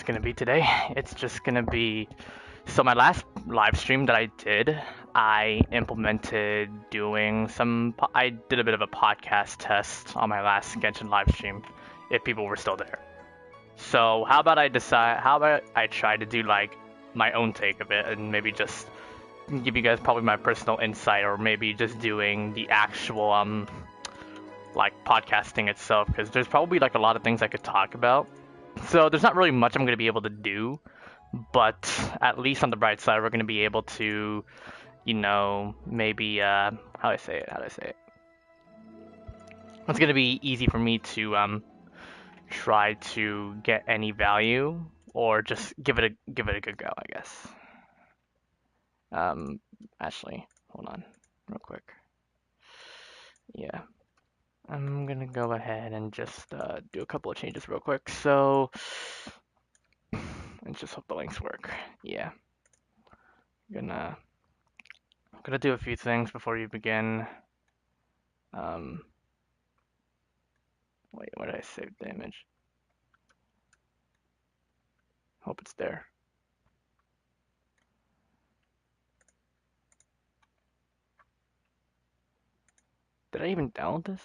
gonna be today. It's just gonna be so my last live stream that I did, I implemented doing I did a bit of a podcast test on my last Genshin live stream, if people were still there. So how about I try to do like my own take of it and maybe just give you guys probably my personal insight, or maybe just doing the actual like podcasting itself, because there's probably like a lot of things I could talk about. So there's not really much I'm going to be able to do, but at least on the bright side, we're going to be able to, you know, maybe, how do I say it? It's going to be easy for me to try to get any value, or just give it a good go, I guess. Actually, hold on, real quick. Yeah. I'm gonna go ahead and just do a couple of changes real quick. So, let's just hope the links work. Yeah. I'm gonna do a few things before you begin. Wait, where did I save the image? Hope it's there. Did I even download this?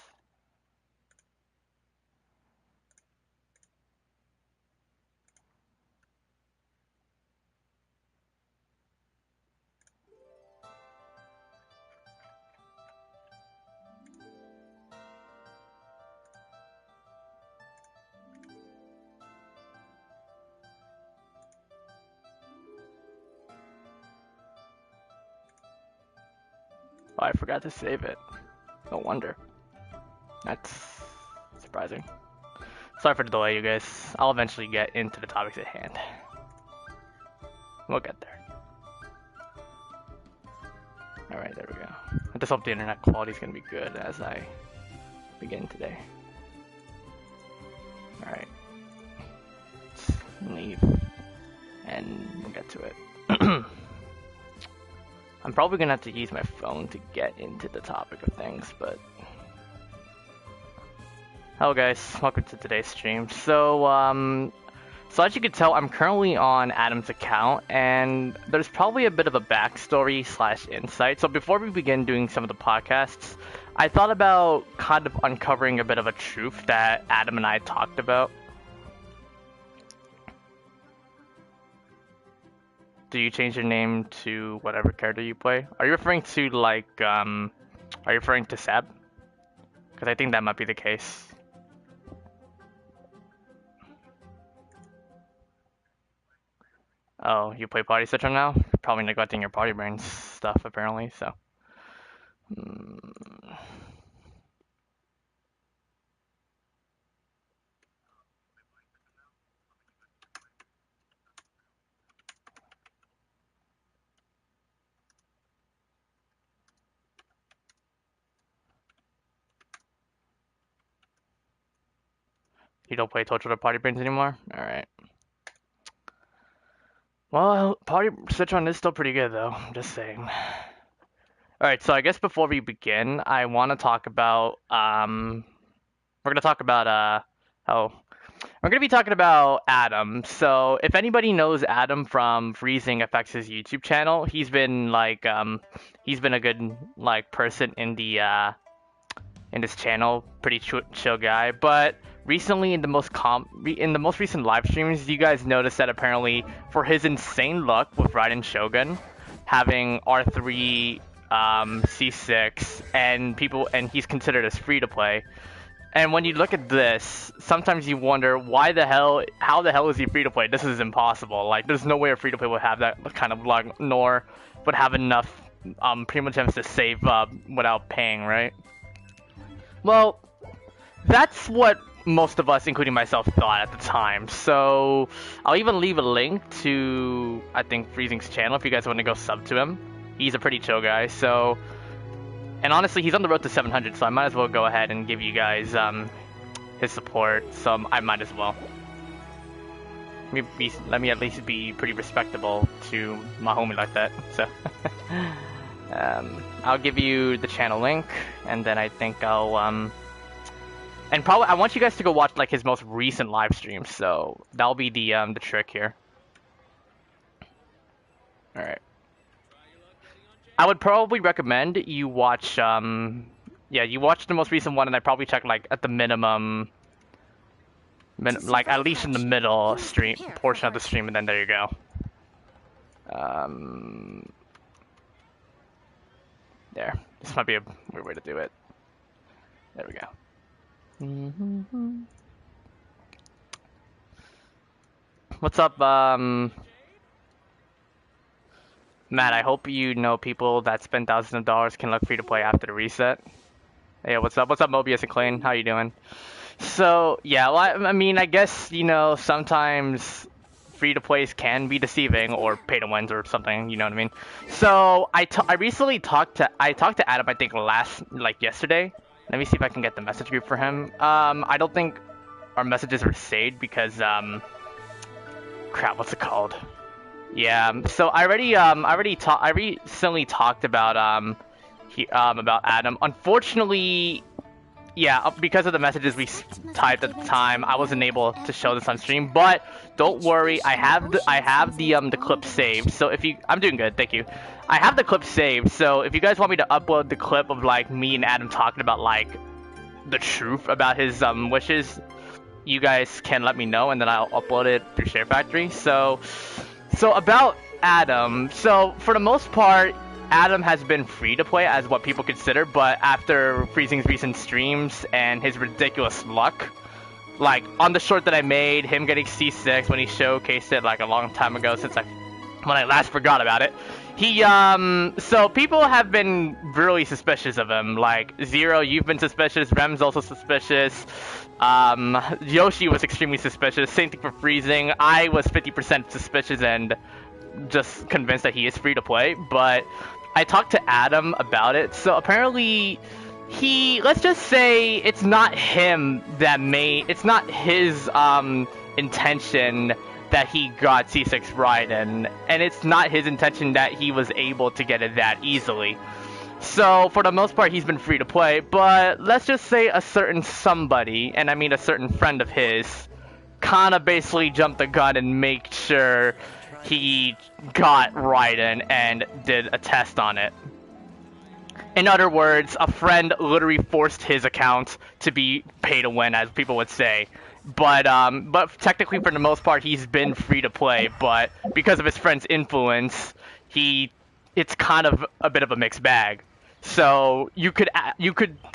Oh, I forgot to save it. No wonder. That's surprising. Sorry for the delay, you guys. I'll eventually get into the topics at hand. We'll get there. Alright, there we go. I just hope the internet quality is going to be good as I begin today. Alright. Let's leave. And we'll get to it. I'm probably going to have to use my phone to get into the topic of things, but... Hello guys, welcome to today's stream. So as you can tell, I'm currently on Adam's account, and there's probably a bit of a backstory / insight. So before we begin doing some of the podcasts, I thought about kind of uncovering a bit of a truth that Adam and I talked about. Do you change your name to whatever character you play? Are you referring to like, are you referring to Seb? Because I think that might be the case. Oh, you play Party Citron now? Probably neglecting your Party Brains stuff, apparently, so. You don't play Torture Party Brains anymore? Alright. Well, Party Citron is still pretty good, though. I'm just saying. Alright, so I guess before we begin, I want to talk about, we're going to talk about, we're going to be talking about Adam. So, if anybody knows Adam from Freezing FX's YouTube channel, he's been, like, he's been a good, like, person in the, in this channel. Pretty chill guy, but... Recently, in the most recent live streams, you guys noticed that apparently, for his insane luck with Raiden Shogun, having R3, C6, and he's considered as free to play. And when you look at this, sometimes you wonder how the hell is he free to play? This is impossible. Like, there's no way a free to play would have that kind of luck, nor would have enough primo gems to save without paying, right? Well, that's what most of us, including myself, thought at the time. So I'll even leave a link to, I think, Freezing's channel if you guys want to go sub to him. He's a pretty chill guy. So, and honestly, he's on the road to 700, so I might as well go ahead and give you guys his support. So I might as well. Let me at least be pretty respectable to my homie like that. So I'll give you the channel link, and then I think I'll And probably I want you guys to go watch like his most recent live stream. So that'll be the trick here. All right. I would probably recommend you watch yeah, you watch the most recent one, and I probably check like at the minimum, like at least in the middle stream portion of the stream, and then there you go. There. This might be a weird way to do it. There we go. What's up, Matt? I hope you know people that spend thousands of dollars can look free to play after the reset. Hey, what's up? What's up, Mobius and Clayton? How you doing? So, yeah, well, I mean, I guess, you know, sometimes free-to-plays can be deceiving, or pay-to-wins or something, you know what I mean? So, I recently talked to Adam, I think, yesterday. Let me see if I can get the message group for him. I don't think our messages were saved because, crap, what's it called? Yeah, so I recently talked about Adam. Unfortunately, yeah, because of the messages we typed at the time, I wasn't able to show this on stream. But don't worry, I have the clip saved. So I'm doing good, thank you. I have the clip saved. So if you guys want me to upload the clip of like me and Adam talking about like the truth about his wishes, you guys can let me know, and then I'll upload it through Share Factory. So about Adam. So for the most part, Adam has been free to play as what people consider, but after Freezing's recent streams and his ridiculous luck, like on the short that I made, him getting C6 when he showcased it like a long time ago when I last forgot about it, so people have been really suspicious of him. Like Zero, you've been suspicious, Rem's also suspicious, Yoshi was extremely suspicious, same thing for Freezing. I was 50% suspicious and just convinced that he is free to play, but I talked to Adam about it. So apparently let's just say it's not him it's not his intention that he got C6 Raiden, and it's not his intention that he was able to get it that easily. So for the most part, he's been free to play, but let's just say a certain somebody, and I mean a certain friend of his, kind of basically jumped the gun and made sure he got Raiden and did a test on it. In other words, a friend literally forced his account to be pay to win, as people would say. But technically, for the most part, he's been free to play. But because of his friend's influence, it's kind of a bit of a mixed bag. So you could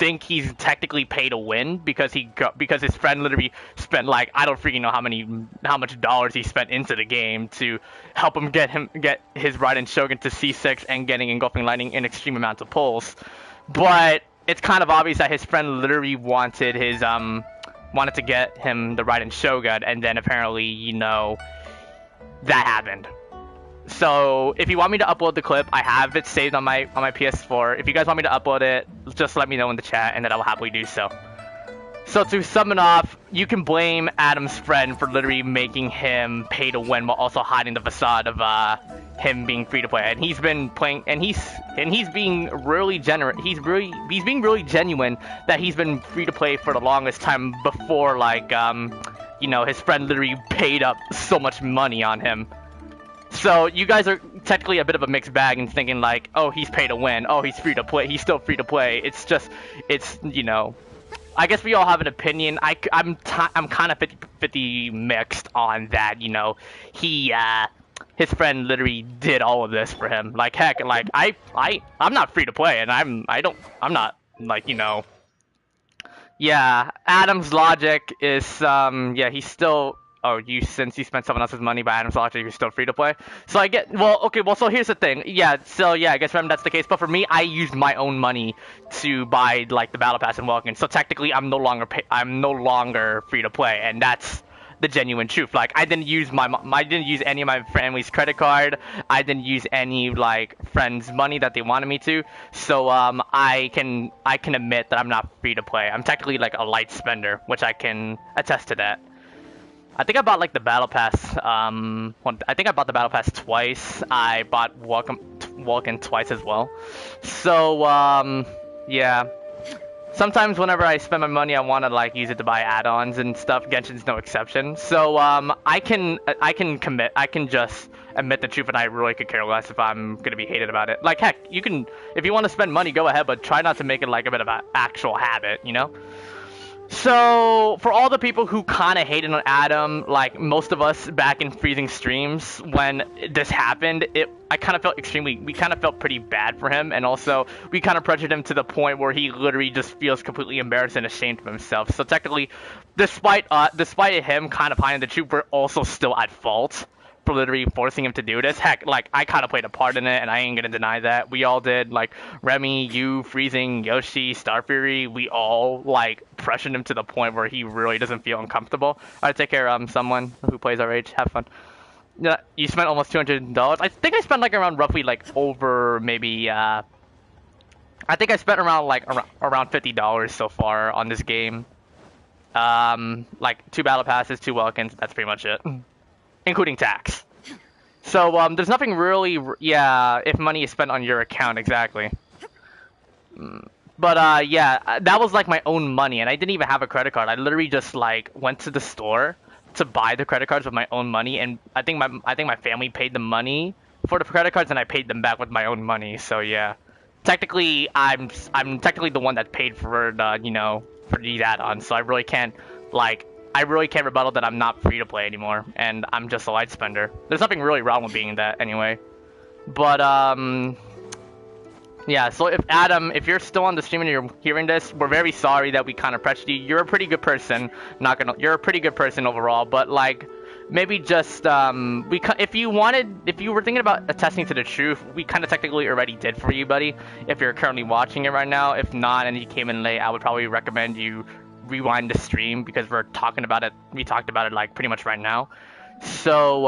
think he's technically pay to win because his friend literally spent like I don't freaking know how much dollars he spent into the game to help him get his Raiden Shogun to C6 and getting engulfing lightning in extreme amounts of pulls. But it's kind of obvious that his friend literally wanted to get him the Raiden Shogun, and then apparently that happened. So if you want me to upload the clip, I have it saved on my PS4. If you guys want me to upload it, just let me know in the chat, and then I will happily do so. So to sum it off, you can blame Adam's friend for literally making him pay to win while also hiding the facade of him being free to play. And he's been playing, and he's being really generous. He's being really genuine that he's been free to play for the longest time before his friend literally paid up so much money on him. So you guys are technically a bit of a mixed bag and thinking like, oh, he's pay to win, oh, he's free to play, he's still free to play. It's I guess we all have an opinion. I'm kind of 50-50 mixed on that. His friend literally did all of this for him. Like heck, like I'm not free to play, and I'm not yeah. Adam's logic is he's still. Oh, since you spent someone else's money by Adam's logic, you're still free to play. So I get, so here's the thing. Yeah, I guess that's the case. But for me, I used my own money to buy like the battle pass and Welkin. So technically, I'm no longer free to play, and that's the genuine truth. Like I didn't use any of my family's credit card. I didn't use any like friends' money that they wanted me to. So I can admit that I'm not free to play. I'm technically like a light spender, which I can attest to that. I think I bought like the battle pass. I think I bought the battle pass twice. I bought Welcome twice as well. So yeah. Sometimes whenever I spend my money, I want to like use it to buy add-ons and stuff. Genshin's no exception. So I can just admit the truth, and I really could care less if I'm gonna be hated about it. Like heck, you can if you want to spend money, go ahead, but try not to make it like a bit of an actual habit, you know? So, for all the people who kind of hated on Adam, like most of us back in freezing streams when this happened, I kind of felt we kind of felt pretty bad for him, and also we kind of pressured him to the point where he literally just feels completely embarrassed and ashamed of himself. So technically, despite him kind of hiding the truth, we're also still at fault for literally forcing him to do this. Heck, like I kind of played a part in it, and I ain't gonna deny that. We all did. Like Remy, you, Freezing, Yoshi, Star Fury, we all like pressured him to the point where he really doesn't feel uncomfortable. All right, take care. Someone who plays our age, have fun. Yeah, you spent almost $200. I think I spent like around roughly like over maybe. I think I spent around like around $50 so far on this game. Like 2 battle passes, 2 welkins. That's pretty much it. Including tax. So, there's nothing really, yeah, if money is spent on your account, exactly. But, yeah, that was, like, my own money, and I didn't even have a credit card. I literally just, like, went to the store to buy the credit cards with my own money, and I think my family paid the money for the credit cards, and I paid them back with my own money, so, yeah. Technically, I'm technically the one that paid for the, you know, for these add-ons, so I really can't rebuttal that I'm not free to play anymore, and I'm just a light spender. There's nothing really wrong with being that anyway. But yeah. So if you're still on the stream and you're hearing this, we're very sorry that we kind of pressured you. You're a pretty good person. You're a pretty good person overall. But like, maybe just if you were thinking about attesting to the truth, we kind of technically already did for you, buddy. If you're currently watching it right now, if not, and you came in late, I would probably recommend you rewind the stream because we talked about it like pretty much right now. So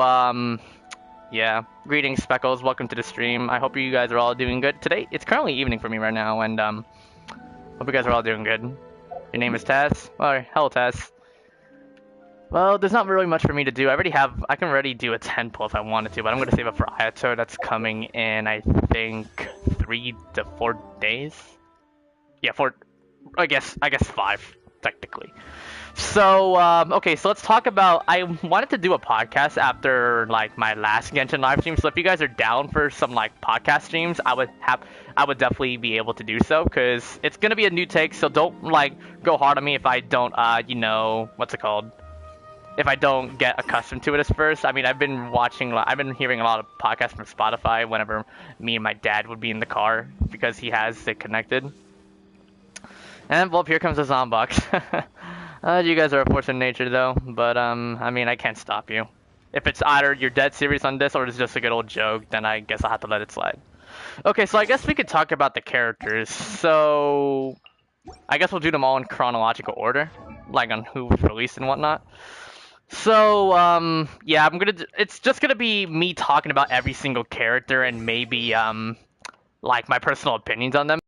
yeah, greetings Speckles, welcome to the stream. I hope you guys are all doing good today. It's currently evening for me right now, and hope you guys are all doing good. Your name is Taz? Alright, hello Taz. Well, there's not really much for me to do. I can already do a 10 pull if I wanted to, but I'm gonna save it for Ayato. That's coming in, I think, 3 to 4 days. Yeah, I guess 5 technically. So okay, so let's talk about. I wanted to do a podcast after like my last Genshin live stream. So if you guys are down for some like podcast streams, I would definitely be able to do so because it's gonna be a new take. So don't like go hard on me if I don't you know, what's it called? If I don't get accustomed to it at first. I mean, I've been hearing a lot of podcasts from Spotify whenever me and my dad would be in the car because he has it connected. And well, here comes the Zombox. You guys are a force of nature though, but I mean, I can't stop you. If it's either you're dead serious on this or it's just a good old joke, then I guess I'll have to let it slide. Okay, so I guess we could talk about the characters. So I guess we'll do them all in chronological order, like on who was released and whatnot. So yeah, it's just gonna be me talking about every single character and maybe like my personal opinions on them.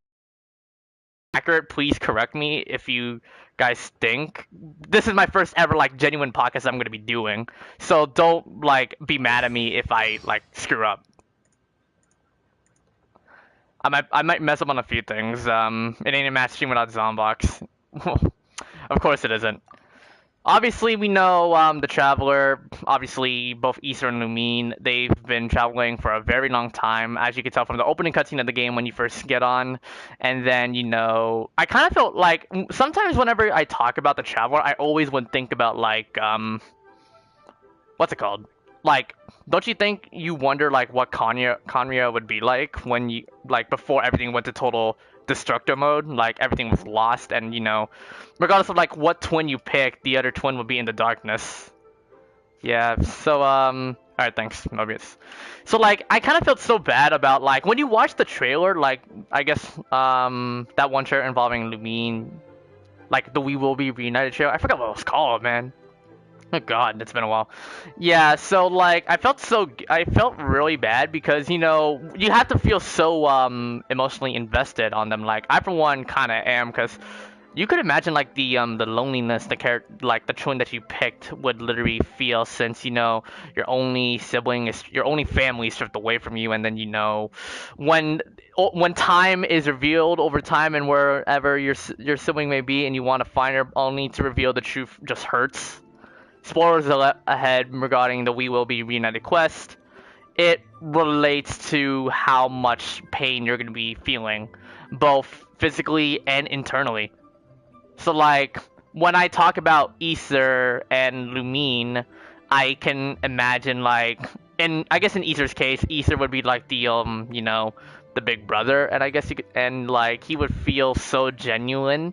Accurate, please correct me if you guys think. This is my first ever like genuine podcast I'm gonna be doing, so don't like be mad at me if I like screw up. I might mess up on a few things. It ain't a match stream without Zombox. Of course it isn't. Obviously, we know the Traveler, obviously both Issa and Lumine, they've been traveling for a very long time, as you can tell from the opening cutscene of the game when you first get on. And then, you know, I kind of felt like, sometimes whenever I talk about the Traveler, I always would think about, like, what's it called? Like, don't you think you wonder, like, what Conria would be like when you, like, before everything went to total destructor mode, like everything was lost, and you know, regardless of like what twin you pick, the other twin would be in the darkness. Yeah, so alright, thanks Mobius. So like I kind of felt so bad about like when you watch the trailer, like I guess that one trailer involving Lumine, like the We Will Be Reunited trailer, I forgot what it was called, man. Oh god, it's been a while. Yeah, so like I felt really bad because you know you have to feel so emotionally invested on them. Like I for one kind of am, because You could imagine like the loneliness like the twin that you picked would literally feel, since your only sibling is your only family is stripped away from you, and then when time is revealed over time and wherever your sibling may be, and you want to find her only to reveal the truth just hurts. Spoilers ahead regarding the We Will Be Reunited quest. It relates to how much pain you're going to be feeling, both physically and internally. So like when I talk about Aether and Lumine, I can imagine like, and I guess in Aether's case, Aether would be like the big brother, and I guess and like he would feel so genuine,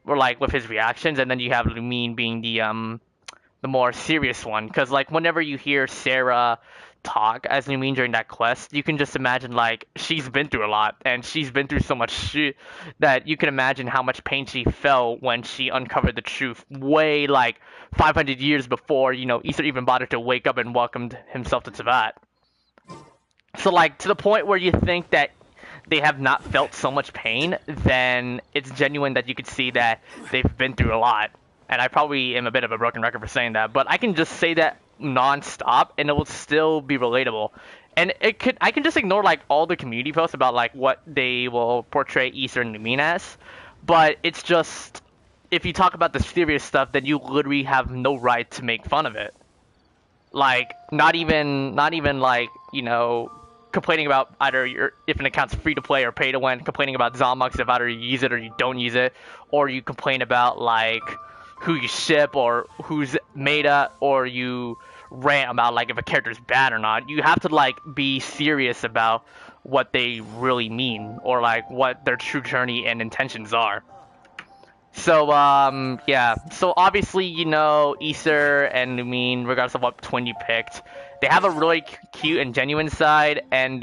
or like with his reactions, and then you have Lumine being the more serious one, because like whenever you hear Sarah talk as Lumine during that quest, you can just imagine like she's been through a lot, and she's been through so much shit that you can imagine how much pain she felt when she uncovered the truth way like 500 years before Aether even bothered to wake up and welcomed himself to Teyvat. So like to the point where you think that they have not felt so much pain, then it's genuine that you could see that they've been through a lot. And I probably am a bit of a broken record for saying that, but I can just say that non-stop and it will still be relatable. And I can just ignore like all the community posts about like what they will portray Aether and Lumine as, but it's just, if you talk about the serious stuff, then you literally have no right to make fun of it. Like not even like complaining about either if an account's free to play or pay to win, complaining about Zomux if either you use it or you don't use it, or you complain about like who you ship or who's meta, or you rant about like if a character's bad or not. You have to like be serious about what they really mean, or like what their true journey and intentions are. So yeah, so obviously Aether and Lumine, regardless of what twin you picked, they have a really cute and genuine side, and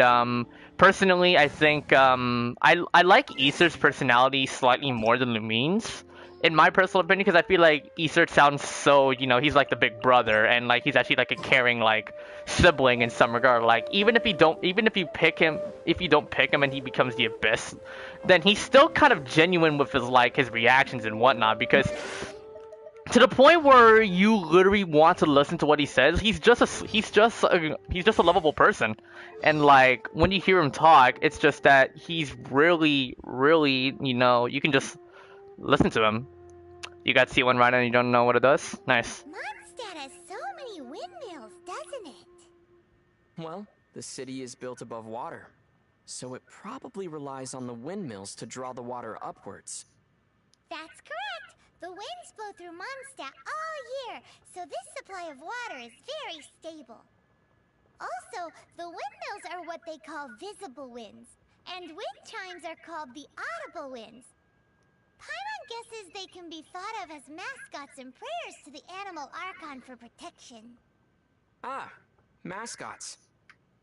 personally I think I like Aether's personality slightly more than Lumine's, in my personal opinion, because I feel like Aether sounds so, he's like the big brother, and like he's actually like a caring like sibling in some regard. Like even if you don't pick him and he becomes the Abyss, then he's still kind of genuine with his reactions and whatnot, because to the point where you literally want to listen to what he says. He's just a lovable person, and like when you hear him talk, it's just that he's really you can just listen to him. You got C1 right and you don't know what it does? Nice. Mondstadt has so many windmills, doesn't it? Well, the city is built above water, so it probably relies on the windmills to draw the water upwards. That's correct. The winds blow through Mondstadt all year, so this supply of water is very stable. Also, the windmills are what they call visible winds, and wind chimes are called the audible winds. Paimon guesses they can be thought of as mascots and prayers to the animal Archon for protection. Ah, mascots.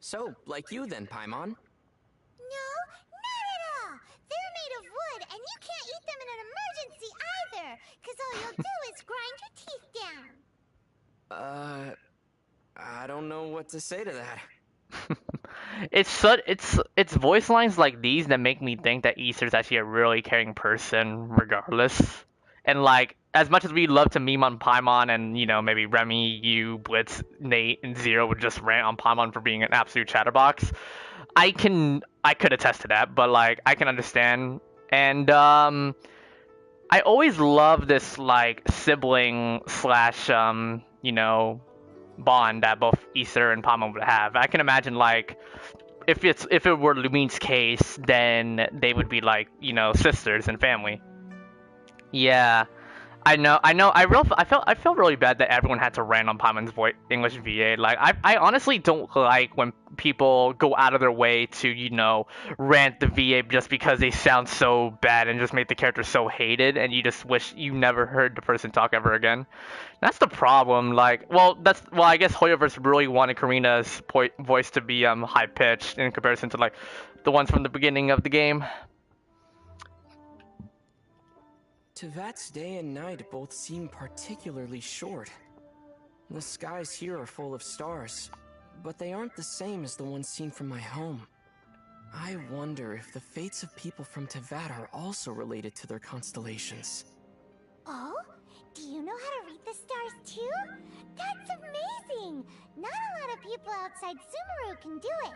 So, like you then, Paimon. No, not at all! They're made of wood, and you can't eat them in an emergency either, because all you'll do is grind your teeth down. I don't know what to say to that. It's voice lines like these that make me think that Aether's actually a really caring person regardless. And like as much as we love to meme on Paimon, and maybe Remy, you, Blitz, Nate, and Zero would just rant on Paimon for being an absolute chatterbox, I could attest to that, but like I can understand. And I always love this like sibling slash bond that both Aether and Paimon would have. I can imagine like if it were Lumine's case, then they would be like sisters and family. Yeah, I know. I felt really bad that everyone had to rant on Paimon's English VA. Like, I honestly don't like when people go out of their way to, rant the VA just because they sound so bad and just make the character so hated, and you just wish you never heard the person talk ever again. That's the problem. Like, I guess Hoyoverse really wanted Karina's voice to be high pitched in comparison to like the ones from the beginning of the game. Teyvat's day and night both seem particularly short. The skies here are full of stars, but they aren't the same as the ones seen from my home. I wonder if the fates of people from Teyvat are also related to their constellations. too? That's amazing! Not a lot of people outside Sumeru can do it.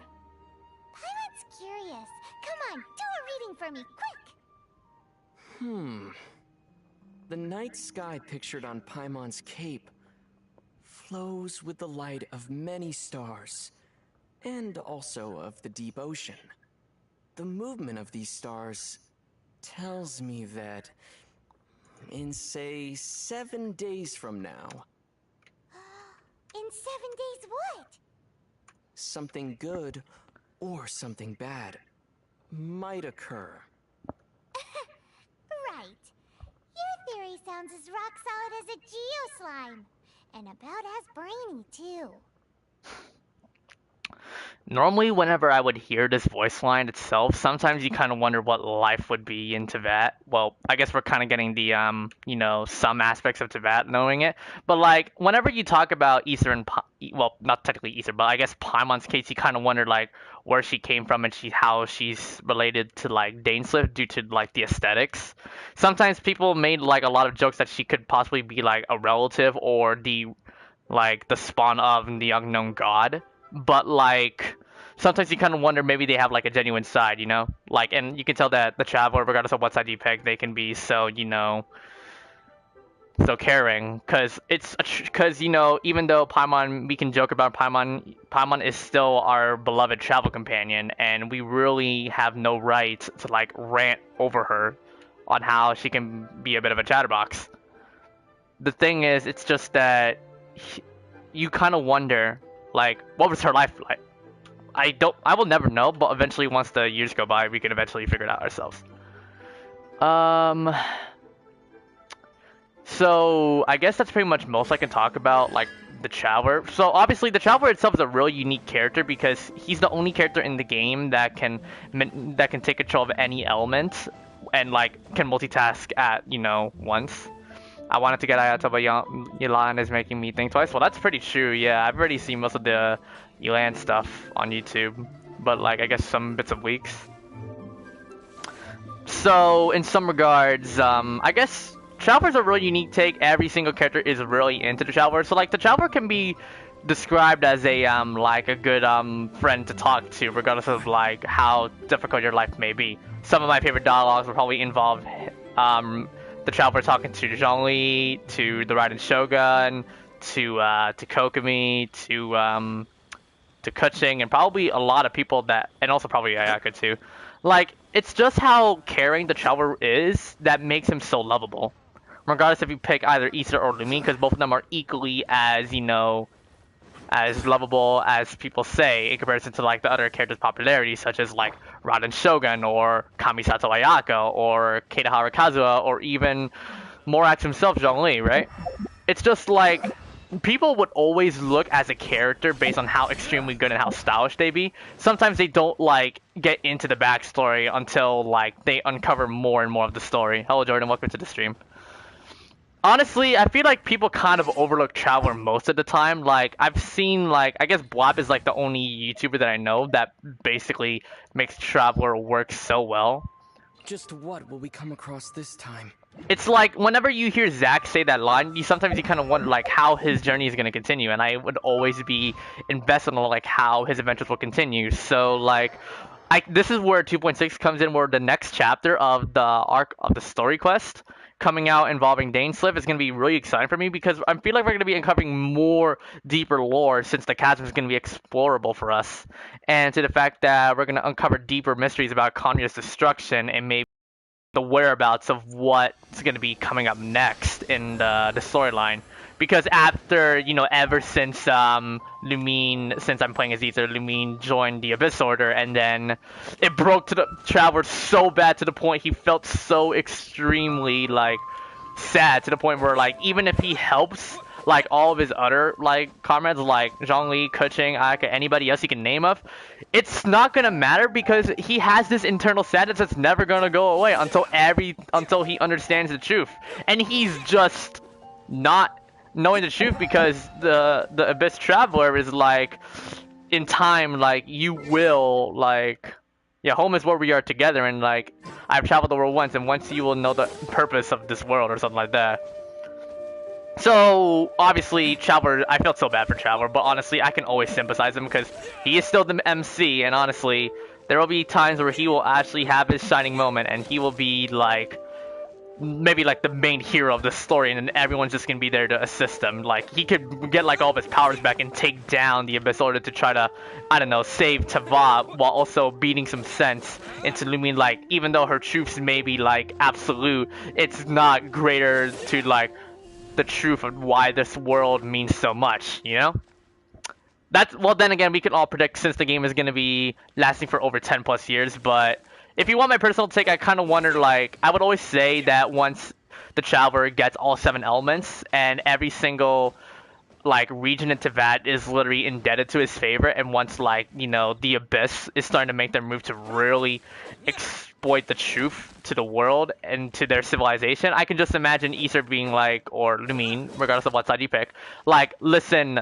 Paimon's curious. Come on, do a reading for me, quick! The night sky pictured on Paimon's cape flows with the light of many stars, and also of the deep ocean. The movement of these stars tells me that in, say, 7 days from now... In 7 days what? Something good or something bad might occur. Right. Your theory sounds as rock solid as a geo-slime. And about as brainy, too. Normally, whenever I would hear this voice line itself, sometimes you kind of wonder what life would be in Teyvat. Well, I guess we're kind of getting the, some aspects of Teyvat knowing it. But, like, whenever you talk about Aether and, well, not technically Aether, but I guess Paimon's case, you kind of wonder, like, where she came from and how she's related to, like, Dainsliff due to, like, the aesthetics. Sometimes people made, like, a lot of jokes that she could possibly be, like, a relative or the spawn of the unknown god. But, like, sometimes you kind of wonder maybe they have, like, a genuine side, you know? Like, and you can tell that the Traveler, regardless of what side you pick, they can be so, so caring. Because even though Paimon, we can joke about Paimon is still our beloved travel companion, and we really have no right to, like, rant over her on how she can be a bit of a chatterbox. The thing is, it's just that you kind of wonder, like, what was her life like? I will never know, but eventually once the years go by, we can eventually figure it out ourselves. So I guess that's pretty much most I can talk about, like, the Traveler. So obviously the Traveler itself is a really unique character because he's the only character in the game that can take control of any element and, like, can multitask at, once. I wanted to get Ayata, but Yelan is making me think twice. Well, that's pretty true, yeah. I've already seen most of the Yelan stuff on YouTube, but, like, I guess some bits of leaks. So, in some regards, I guess Traveler's a really unique take. Every single character is really into the Traveler. So, like, the Traveler can be described as a, like, a good, friend to talk to, regardless of, like, how difficult your life may be. Some of my favorite dialogues will probably involve, the Traveler talking to Xiangling, to the Raiden Shogun, to Kokomi, to Keqing, and probably a lot of people and also probably Ayaka too. Like, it's just how caring the Traveler is that makes him so lovable. Regardless if you pick either Aether or Lumine, because both of them are equally as, as lovable as people say in comparison to, like, the other characters' popularity, such as, like, Raiden Shogun or Kamisato Ayaka or Keitahara Kazuha or even Morax himself, Xiangling, right? It's just like people would always look as a character based on how extremely good and how stylish they be. Sometimes they don't, like, get into the backstory until, like, they uncover more and more of the story. Hello, Jordan. Welcome to the stream. Honestly, I feel like people kind of overlook Traveler most of the time. Like, I've seen, like, I guess Blab is, like, the only YouTuber that I know that basically makes Traveler work so well. Just what will we come across this time? It's like, whenever you hear Zach say that line, sometimes you kind of wonder, like, how his journey is going to continue. And I would always be invested in, like, how his adventures will continue. So, like, this is where 2.6 comes in, where the next chapter of the arc of the story quest coming out involving Dainsliff is going to be really exciting for me because I feel like we're going to be uncovering more deeper lore since the chasm is going to be explorable for us. And to the fact that we're going to uncover deeper mysteries about Konya's destruction and maybe the whereabouts of what's going to be coming up next in the storyline. Because after, ever since Lumine, since I'm playing as Aether, Lumine joined the Abyss Order, and then it broke to the Traveler so bad to the point he felt so extremely, like, sad, to the point where, like, even if he helps, like, all of his other, like, comrades, like Xiangling, Keqing, Ayaka, anybody else he can name of, it's not gonna matter because he has this internal sadness that's never gonna go away until he understands the truth. And he's just not knowing the truth because the Abyss Traveler is like, in time, like, you will, like, yeah, home is where we are together, and, like, I've traveled the world once, and once you will know the purpose of this world, or something like that. So obviously, Traveler, I felt so bad for Traveler, but honestly, I can always sympathize him because he is still the MC, and honestly, there will be times where he will actually have his shining moment, and he will be like maybe like the main hero of the story, and then everyone's just gonna be there to assist him. Like he could get like all of his powers back and take down the Abyss Order to try to, I don't know, save Tava while also beating some sense into Lumine. Like even though her troops may be like absolute, it's not greater to like the truth of why this world means so much, you know? That's, well, then again, we can all predict since the game is going to be lasting for over 10 plus years, but if you want my personal take, I kind of wonder, like, I would always say that once the Traveler gets all 7 elements and every single like region in Teyvat is literally indebted to his favor, and once like, you know, the Abyss is starting to make their move to really exploit the truth to the world and to their civilization, I can just imagine Aesir being like, or Lumine, regardless of what side you pick, like, listen,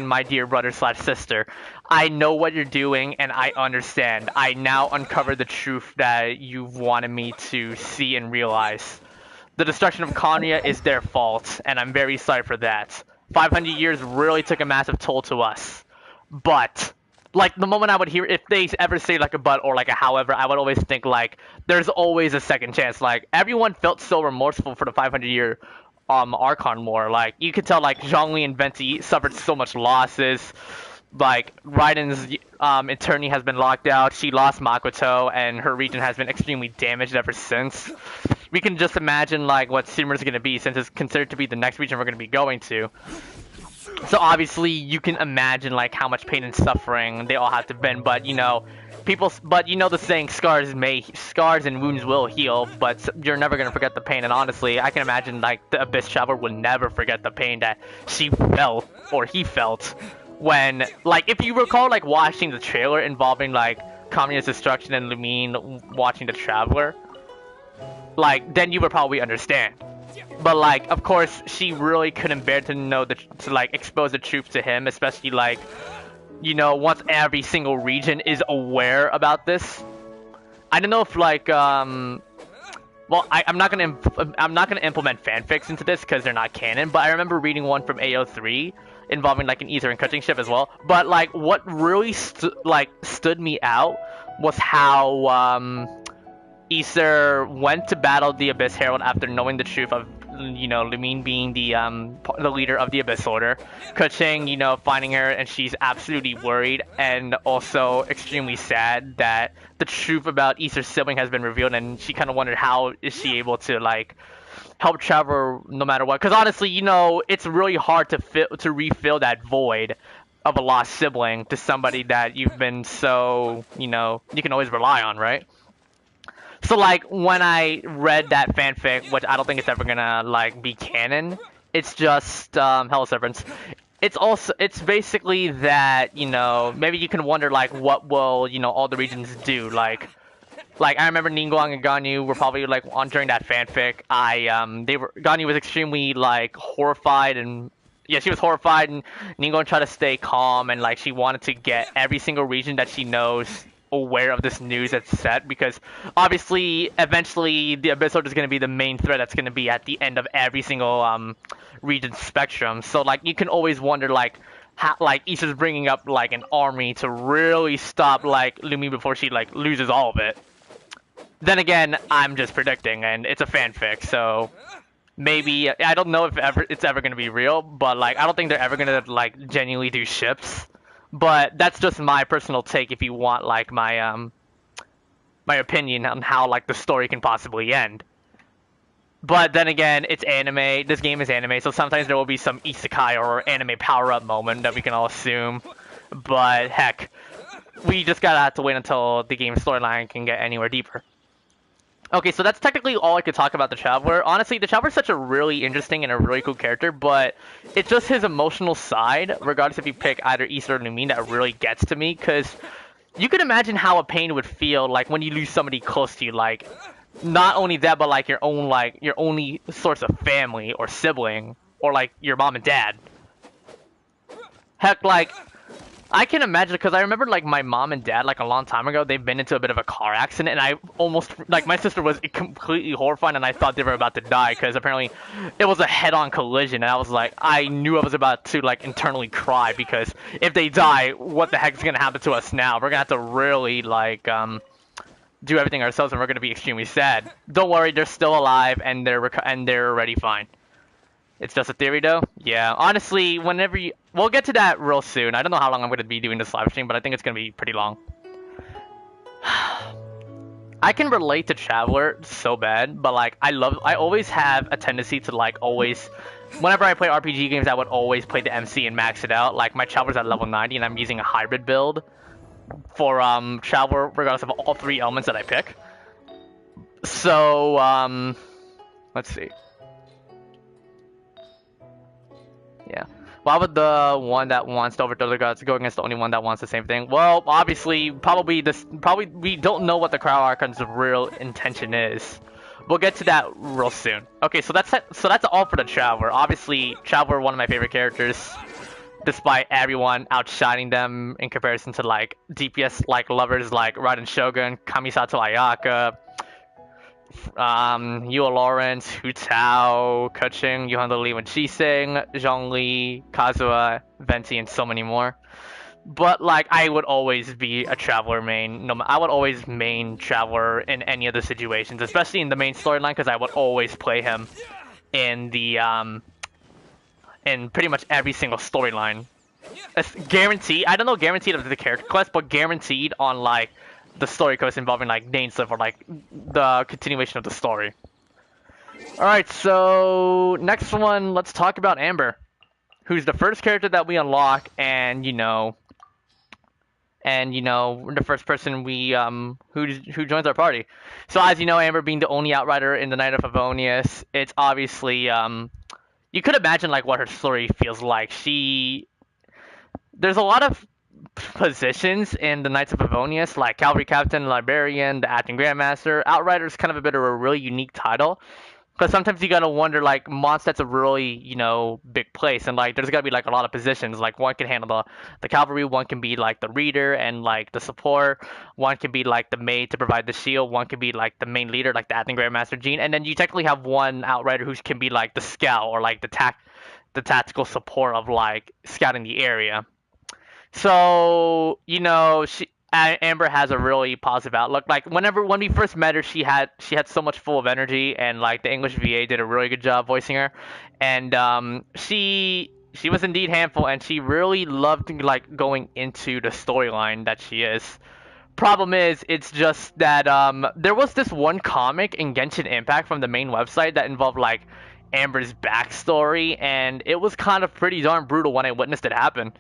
my dear brother slash sister, I know what you're doing and I understand. I now uncover the truth that you've wanted me to see and realize. The destruction of Konya is their fault, and I'm very sorry for that. 500 years really took a massive toll to us. But, like, the moment I would hear, if they ever say, like, a but or, like, a however, I would always think, like, there's always a second chance. Like, everyone felt so remorseful for the 500-year Archon War. Like, you could tell, like, Xiangling and Venti suffered so much losses. Like, Raiden's attorney has been locked out. She lost Makoto, and her region has been extremely damaged ever since. We can just imagine like what Sumer's going to be, since it's considered to be the next region we're going to be going to. So obviously you can imagine like how much pain and suffering they all have to bend, but you know, but you know the saying, scars and wounds will heal, but you're never going to forget the pain. And honestly, I can imagine like the Abyss Traveler will never forget the pain that she felt, or he felt, when, like, if you recall like watching the trailer involving like Communist destruction and Lumine watching the Traveler, like, then you would probably understand. But like, of course, she really couldn't bear to know to like expose the truth to him, especially like, you know, once every single region is aware about this. I don't know if like, well, I'm not gonna implement fanfics into this because they're not canon. But I remember reading one from AO3 involving like an Aesir and coaching ship as well. But like, what really stood me out was how Aesir went to battle the Abyss Herald after knowing the truth of, you know, Lumine being the leader of the Abyss Order. Keqing, you know, finding her, and she's absolutely worried and also extremely sad that the truth about Aesir's sibling has been revealed, and she kind of wondered how is she able to like help Trevor no matter what. Because honestly, you know, it's really hard to refill that void of a lost sibling to somebody that you've been so, you know, you can always rely on, right? So like, when I read that fanfic, which I don't think it's ever gonna like be canon, it's just Hello Servants. It's basically that, you know, maybe you can wonder like what will, you know, all the regions do. Like I remember Ningguang and Ganyu were probably like on during that fanfic. Ganyu was extremely like horrified, and yeah, she was horrified, and Ningguang tried to stay calm, and like she wanted to get every single region that she knows aware of this news that's set, because obviously eventually the Abyss Order is going to be the main threat that's going to be at the end of every single region spectrum. So like, you can always wonder like how like Aesir's bringing up like an army to really stop like Lumine before she like loses all of it. Then again, I'm just predicting, and it's a fanfic, so maybe, I don't know if it's ever going to be real, but like, I don't think they're ever going to like genuinely do ships. But that's just my personal take if you want like my my opinion on how like the story can possibly end. But then again, it's anime. This game is anime, so sometimes there will be some isekai or anime power-up moment that we can all assume. But heck, we just gotta have to wait until the game's storyline can get anywhere deeper. Okay, so that's technically all I could talk about the Traveler. Honestly, the Traveler's such a really interesting and a really cool character, but it's just his emotional side, regardless if you pick either Aesir or Lumine, that really gets to me, because you can imagine how a pain would feel like when you lose somebody close to you, like, not only that, but like your only source of family or sibling, or like your mom and dad. Heck, like, I can imagine because I remember like my mom and dad like a long time ago they've been into a bit of a car accident and I almost like my sister was completely horrified and I thought they were about to die because apparently it was a head-on collision and I was like I knew I was about to like internally cry because if they die what the heck is gonna happen to us now? We're gonna have to really like do everything ourselves and we're gonna be extremely sad. Don't worry, they're still alive and they're already fine. It's just a theory, though? Yeah, honestly, whenever you... We'll get to that real soon. I don't know how long I'm going to be doing this live stream, but I think it's going to be pretty long. I can relate to Traveler so bad, but, like, I always have a tendency to, like, always... Whenever I play RPG games, I would always play the MC and max it out. Like, my Traveler's at level 90, and I'm using a hybrid build for, Traveler, regardless of all three elements that I pick. So, let's see. Yeah. Why would the one that wants to overthrow the gods go against the only one that wants the same thing? Well, obviously, probably we don't know what the Crow Archon's real intention is. We'll get to that real soon. Okay, so that's all for the Traveler. Obviously, Traveler, one of my favorite characters, despite everyone outshining them in comparison to like DPS like lovers like Raiden Shogun, Kamisato Ayaka, Yua Lawrence, Hu Tao, Keqing, Yuhan Li Wen Qixing, Zhongli, Kazuha, Venti, and so many more. But like, I would always be a Traveler main. No, I would always main Traveler in any of the situations, especially in the main storyline, because I would always play him in the in pretty much every single storyline. It's guaranteed. I don't know guaranteed of the character quest, but guaranteed on like the story quest involving like name stuff or like the continuation of the story. Alright, so next one, let's talk about Amber, who's the first character that we unlock and the first person we who joins our party. So as you know, Amber being the only outrider in the Knight of Favonius, it's obviously you could imagine like what her story feels like. There's a lot of positions in the Knights of Favonius, like Cavalry Captain, Librarian, the Acting Grandmaster. Outrider is kind of a bit of a really unique title. Because sometimes you gotta wonder, like, Mondstadt's a really, big place, and, like, there's gotta be, like, a lot of positions. Like, one can handle the cavalry, one can be, like, the reader and, like, the support, one can be, like, the maid to provide the shield, one can be, like, the main leader, like the Acting Grandmaster Jean, and then you technically have one outrider who can be, like, the scout, or, like, the tactical support of, like, scouting the area. So, Amber has a really positive outlook. Like when we first met her, she had so much full of energy, and like the English VA did a really good job voicing her, and she was indeed handful, and she really loved like going into the storyline that she is. Problem is, it's just that there was this one comic in Genshin Impact from the main website that involved like Amber's backstory, and it was kind of pretty darn brutal when I witnessed it happen.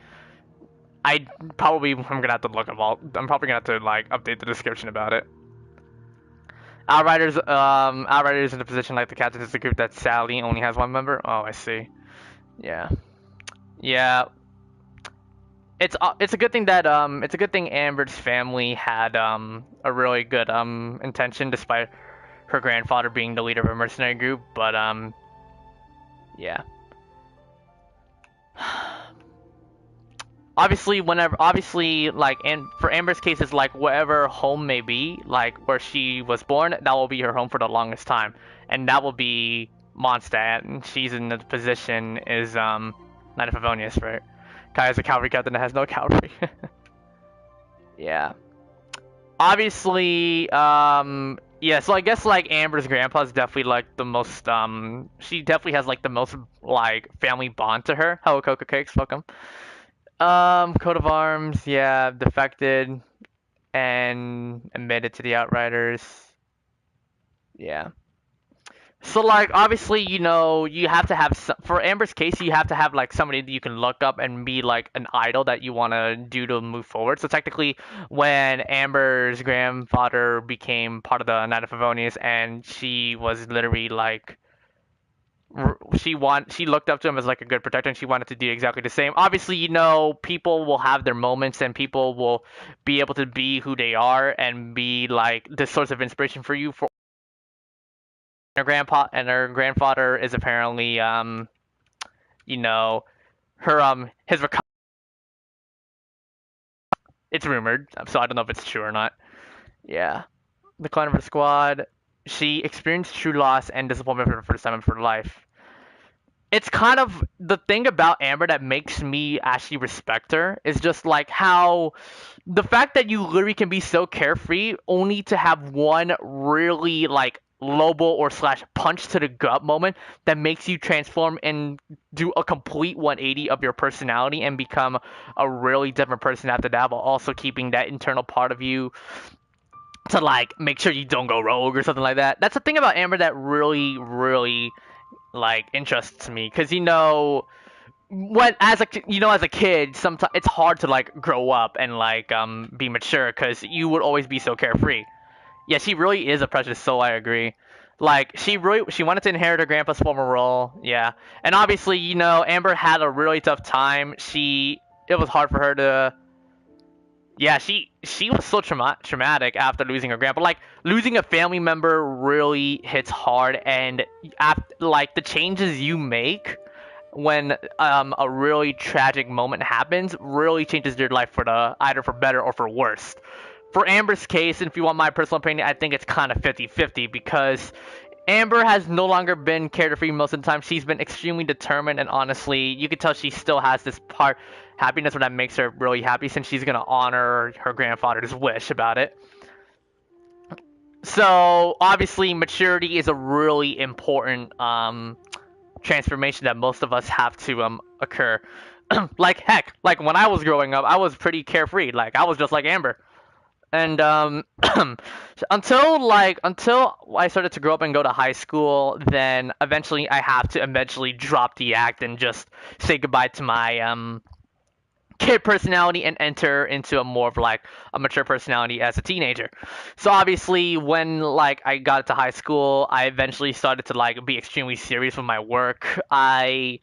I'm gonna have to look them all. I'm probably gonna have to like update the description about it. Outriders in the position like the captain is the group that Sally only has one member. Oh, I see. Yeah, yeah. It's a good thing that it's a good thing Amber's family had a really good intention despite her grandfather being the leader of a mercenary group. But yeah. Obviously, like, and for Amber's case, it's like wherever home may be, like where she was born, that will be her home for the longest time, and that will be Mondstadt, and she's in the position is Knight of Favonius, right? Kaeya's a cavalry captain that has no cavalry. Yeah. Obviously, yeah. So I guess like Amber's grandpa is definitely like the most she definitely has like the most like family bond to her. Hello, Coca Cakes, welcome. Coat of arms, yeah, defected and admitted to the Outriders. Yeah. So like obviously, you have to have for Amber's case, you have to have like somebody that you can look up and be like an idol that you want to do to move forward. So technically, when Amber's grandfather became part of the Knight of Favonius and she was literally like she looked up to him as like a good protector and she wanted to do exactly the same. Obviously, people will have their moments and people will be able to be who they are and be like the source of inspiration for you. For her grandfather is apparently her his recovery it's rumored, so I don't know if it's true or not. Yeah, the clan of her squad. She experienced true loss and disappointment for the first time in her life. It's kind of the thing about Amber that makes me actually respect her is just like how the fact that you literally can be so carefree only to have one really like low blow or slash punch to the gut moment that makes you transform and do a complete 180 of your personality and become a really different person after that, while also keeping that internal part of you to like make sure you don't go rogue or something like that. That's the thing about Amber that really like interests me, because when as a kid, sometimes it's hard to like grow up and like be mature because you would always be so carefree. Yeah, she really is a precious soul. I agree. Like she wanted to inherit her grandpa's former role. Yeah, and obviously Amber had a really tough time. It was hard for her to. Yeah, she was so traumatic after losing her grandpa. Like losing a family member really hits hard, and like the changes you make when a really tragic moment happens really changes your life for the either for better or for worse. For Amber's case, and if you want my personal opinion, I think it's kind of 50-50 because Amber has no longer been carefree most of the time. She's been extremely determined, and honestly, you can tell she still has this part happiness that makes her really happy since she's gonna honor her grandfather's wish about it. So obviously, maturity is a really important transformation that most of us have to occur. Like heck, like when I was growing up, I was pretty carefree. Like I was just like Amber. And until I started to grow up and go to high school, then eventually I have to eventually drop the act and just say goodbye to my kid personality and enter into a more of like a mature personality as a teenager. So obviously when like I got to high school, I eventually started to like be extremely serious with my work. I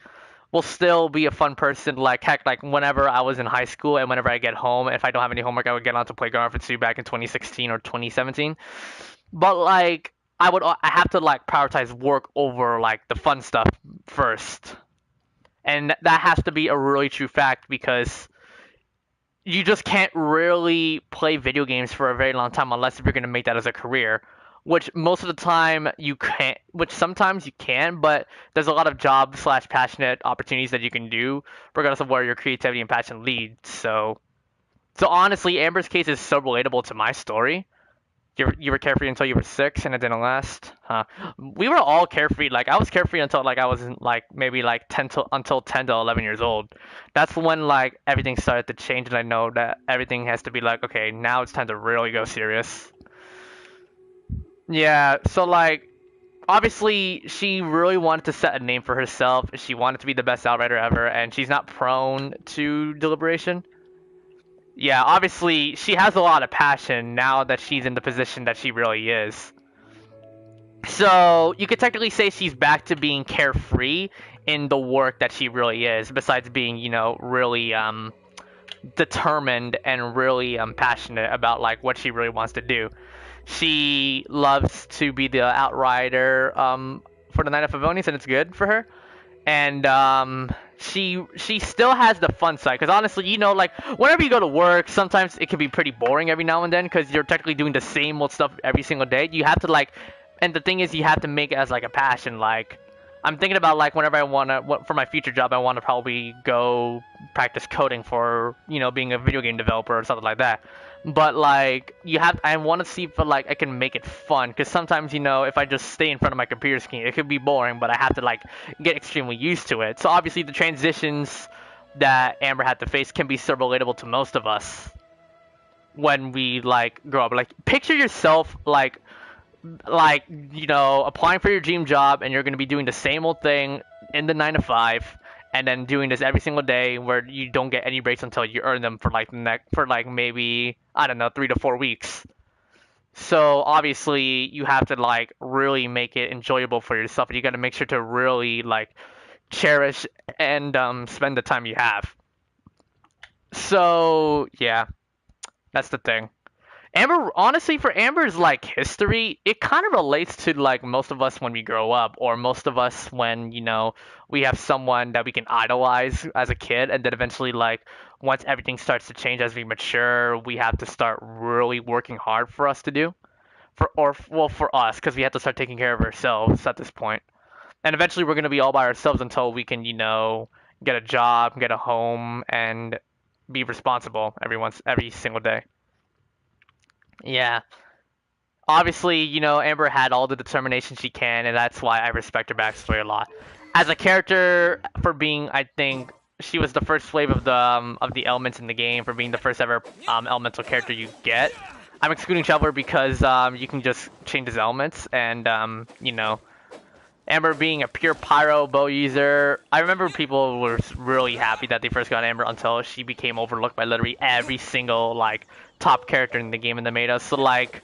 will still be a fun person. Like heck, like whenever I was in high school and whenever I get home, if I don't have any homework, I would get on to play Garden for 2 back in 2016 or 2017. But like I have to like prioritize work over like the fun stuff first, and that has to be a really true fact because you just can't really play video games for a very long time unless if you're going to make that as a career, which most of the time you can't, which sometimes you can, but there's a lot of job slash passionate opportunities that you can do regardless of where your creativity and passion leads. So honestly, Amber's case is so relatable to my story. You were carefree until you were 6 and it didn't last. Huh. We were all carefree. Like I was carefree until like I was in, like maybe like 10 to 11 years old. That's when like everything started to change, and I know that everything has to be like, okay, now it's time to really go serious. Yeah, so like obviously she really wanted to set a name for herself. She wanted to be the best outrider ever, and she's not prone to deliberation. Yeah, obviously she has a lot of passion now that she's in the position that she really is. So you could technically say she's back to being carefree in the work that she really is, besides being, really determined and really passionate about like what she really wants to do. She loves to be the outrider for the Knight of Favonius, and it's good for her. And she still has the fun side, because honestly, like whenever you go to work, sometimes it can be pretty boring every now and then because you're technically doing the same old stuff every single day. You have to like, and the thing is, you have to make it as like a passion. Like I'm thinking about like whenever I for my future job, I want to probably go practice coding for being a video game developer or something like that. But like I want to see if like I can make it fun, because sometimes if I just stay in front of my computer screen, it could be boring. But I have to like get extremely used to it. So obviously the transitions that Amber had to face can be so relatable to most of us when we like grow up. Like picture yourself like applying for your dream job, and you're going to be doing the same old thing in the 9 to 5, and then doing this every single day where you don't get any breaks until you earn them for like maybe, I don't know, 3 to 4 weeks. So obviously you have to like really make it enjoyable for yourself, and you got to make sure to really like cherish and spend the time you have. So yeah, that's the thing. Amber, honestly, for Amber's like history, it kind of relates to like most of us when we grow up, or most of us when, we have someone that we can idolize as a kid, and then eventually, like, once everything starts to change as we mature, we have to start really working hard for us to do, for us, because we have to start taking care of ourselves at this point. And eventually, we're gonna be all by ourselves until we can, get a job, get a home, and be responsible every single day. Yeah. Obviously, Amber had all the determination she can, and that's why I respect her backstory a lot. As a character, for being, I think she was the first wave of the elements in the game, for being the first ever elemental character you get. I'm excluding Shovel because you can just change his elements, and Amber being a pure pyro bow user. I remember people were really happy that they first got Amber until she became overlooked by literally every single like top character in the game in the meta. So like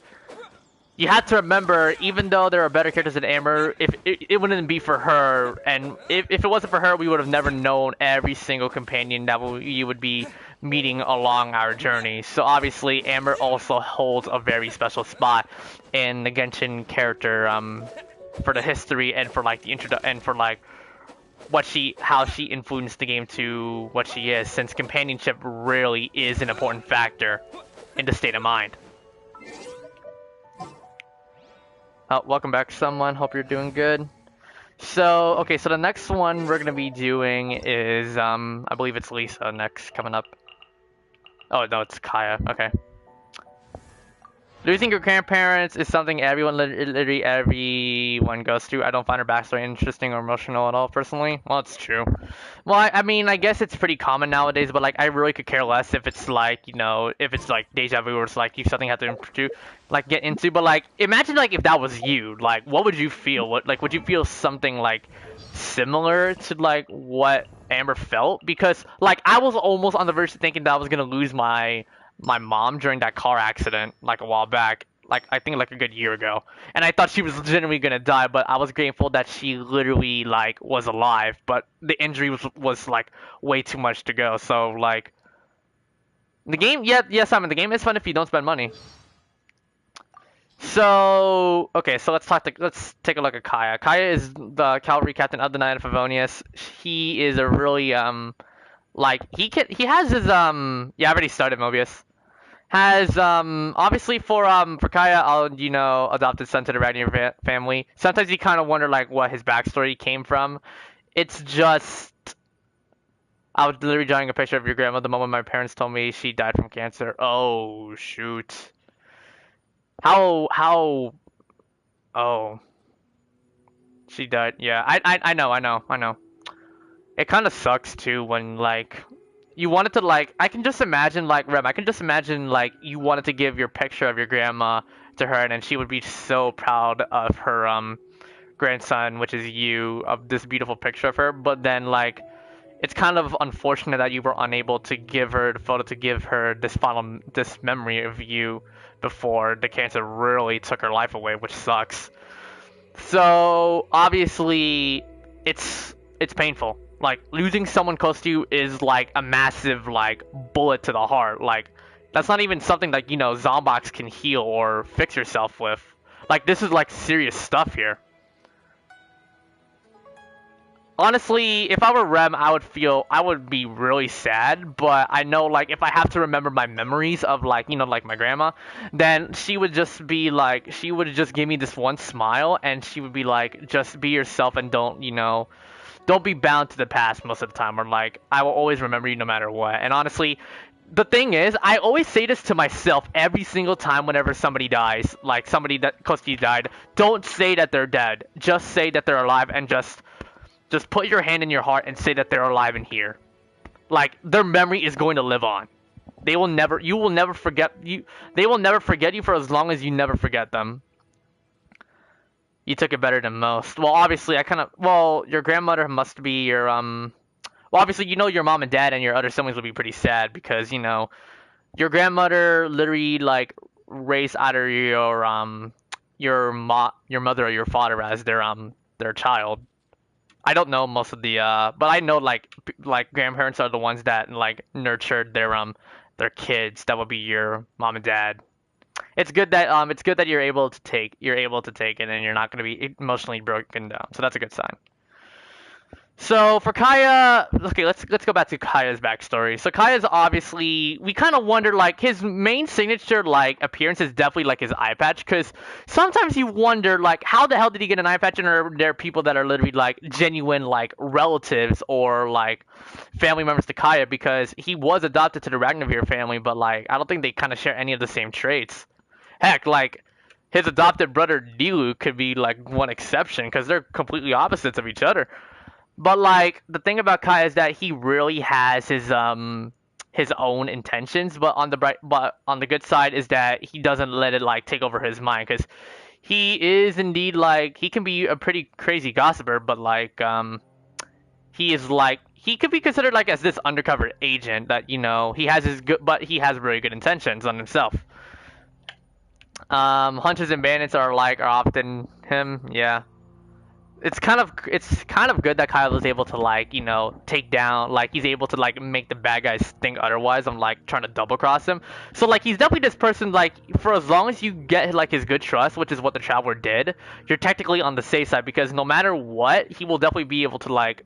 you had to remember, even though there are better characters than Amber, if it wouldn't be for her, and if it wasn't for her, we would have never known every single companion that you would be meeting along our journey. So obviously, Amber also holds a very special spot in the Genshin character, for the history and for like the and for like how she influenced the game to what she is. Since companionship really is an important factor in the state of mind. Oh, welcome back, someone. Hope you're doing good. So, okay, so the next one we're gonna be doing is, I believe it's Lisa next, coming up. Oh, no, it's Kaeya. Okay. Losing your grandparents is something literally everyone goes through. I don't find her backstory interesting or emotional at all, personally. Well, it's true. Well, I mean, I guess it's pretty common nowadays, but like, I really could care less if it's like, if it's like deja vu or it's like you something you have to like get into. But like, imagine like if that was you, like, what would you feel? Would you feel something like similar to like what Amber felt? Because like, I was almost on the verge of thinking that I was gonna lose my mom during that car accident like a while back, like I think like a good year ago, and I thought she was legitimately gonna die, but I was grateful that she literally like was alive, but the injury was like way too much to go. So like the game, yeah, Simon, the game is fun if you don't spend money. So okay, so let's take a look at Kaeya. Kaeya is the cavalry captain of the Knight of Favonius. He is a really like he has his yeah, I already started Mobius. Has obviously for Kaeya, adopted son to the Ragnar family. Sometimes you kind of wonder like what his backstory came from. It's just I was literally drawing a picture of your grandma the moment my parents told me she died from cancer. Oh shoot. How oh, she died. Yeah, I know. It kind of sucks too when like you wanted to like I can just imagine like Rem, I can just imagine like you wanted to give your picture of your grandma to her, and then she would be so proud of her grandson, which is you, of this beautiful picture of her. But then like it's kind of unfortunate that you were unable to give her the photo, to give her this memory of you before the cancer really took her life away, which sucks. So obviously it's painful. Like losing someone close to you is like a massive like bullet to the heart. Like that's not even something like Zombox can heal or fix yourself with. Like this is like serious stuff here. Honestly, if I were Rem, I would be really sad, but I know like if I have to remember my memories of like, like my grandma, then she would just give me this one smile, and she would be like, just be yourself and don't be bound to the past most of the time, or like I will always remember you no matter what. And honestly, the thing is, I always say this to myself every single time whenever somebody dies, like somebody that close to you died. Don't say that they're dead. Just say that they're alive, and just put your hand in your heart and say that they're alive and here. Like their memory is going to live on. You will never forget you. They will never forget you for as long as you never forget them. You took it better than most. Well, obviously, your grandmother must be your well, obviously, your mom and dad and your other siblings will be pretty sad because your grandmother literally like raised either your mother or your father as their child. I don't know most of the but I know like grandparents are the ones that like nurtured their kids. That would be your mom and dad. it's good that you're able to take it and you're not going to be emotionally broken down. So that's a good sign. So for Kaeya, okay, let's go back to Kaeya's backstory. So Kaeya's obviously, we kind of wonder like his main signature like appearance is definitely like his eye patch, because sometimes you wonder like how the hell did he get an eye patch, and are there people that are literally like genuine like relatives or like family members to Kaeya, because he was adopted to the Ragnarvir family, but like I don't think they kind of share any of the same traits. Heck, like his adopted brother Diluc could be like one exception because they're completely opposites of each other. But like the thing about Kai is that he really has his own intentions, but on the good side is that he doesn't let it like take over his mind, because he is indeed like he can be a pretty crazy gossiper, but like he is like he could be considered like as this undercover agent that he has his good, but he has really good intentions on himself. Hunters and bandits are often him, yeah. It's kind of good that Kyle is able to like take down, like he's able to like make the bad guys think otherwise. I'm like trying to double cross him. So like he's definitely this person, like for as long as you get like his good trust, which is what the Traveler did, you're technically on the safe side, because no matter what, he will definitely be able to like,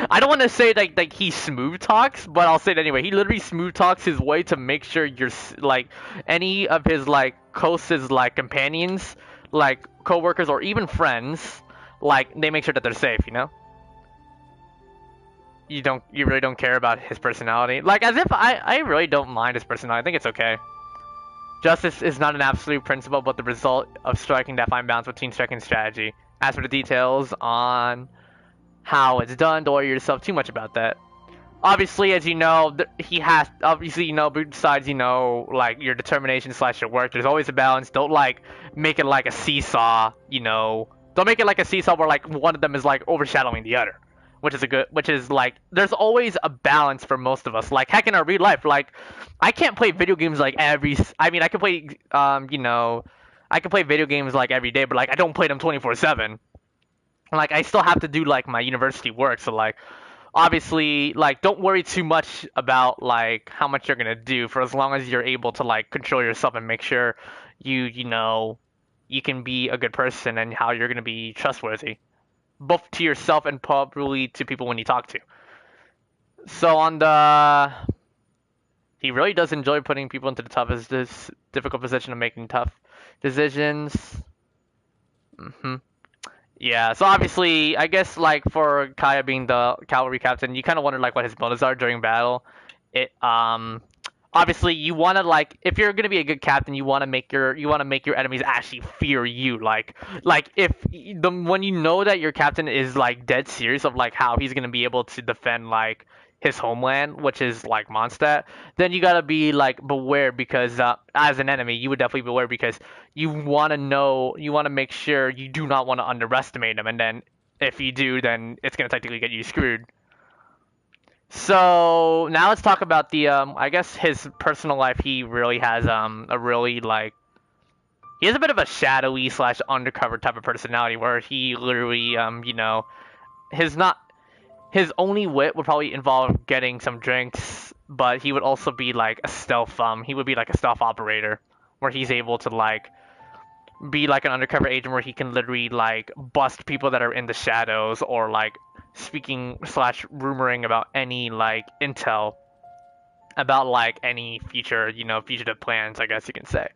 I don't want to say like he smooth talks, but I'll say it anyway. He literally smooth talks his way to make sure you're like any of his like closest like companions, like co-workers or even friends, like they make sure that they're safe. You really don't care about his personality, like as if I really don't mind his personality. I think it's okay. Justice is not an absolute principle, but the result of striking that fine balance between striking and strategy. As for the details on how it's done, don't worry yourself too much about that. Obviously, as you know, he has obviously besides like your determination slash your work, there's always a balance. Don't like make it like a seesaw. Don't make it like a seesaw where like one of them is like overshadowing the other, which is like there's always a balance for most of us. Like heck, in our real life, like I can't play video games like I mean I can play I can play video games like every day, but like I don't play them 24/7. Like I still have to do like my university work, so like obviously like don't worry too much about like how much you're gonna do, for as long as you're able to like control yourself and make sure you can be a good person and how you're gonna be trustworthy, both to yourself and probably to people when you talk to. So he really does enjoy putting people into the toughest, this difficult position of making tough decisions. Yeah, so obviously, I guess like for Kaeya being the cavalry captain, you kind of wonder like what his motives are during battle. It obviously you want to like, if you're gonna be a good captain, you want to make your enemies actually fear you. Like if when you know that your captain is like dead serious of like how he's gonna be able to defend like his homeland, which is like Mondstadt, then you gotta be like beware, because as an enemy, you would definitely beware, because you want to make sure you do not want to underestimate him, and then if you do, then it's gonna technically get you screwed. So now let's talk about the I guess his personal life. He really has a really like he has a bit of a shadowy slash undercover type of personality, where he literally his not his only wit would probably involve getting some drinks, but he would also be like a stealth he would be like a stealth operator, where he's able to like be like an undercover agent, where he can literally like bust people that are in the shadows, or like speaking slash rumoring about any like intel about like any future fugitive plans, I guess you can say.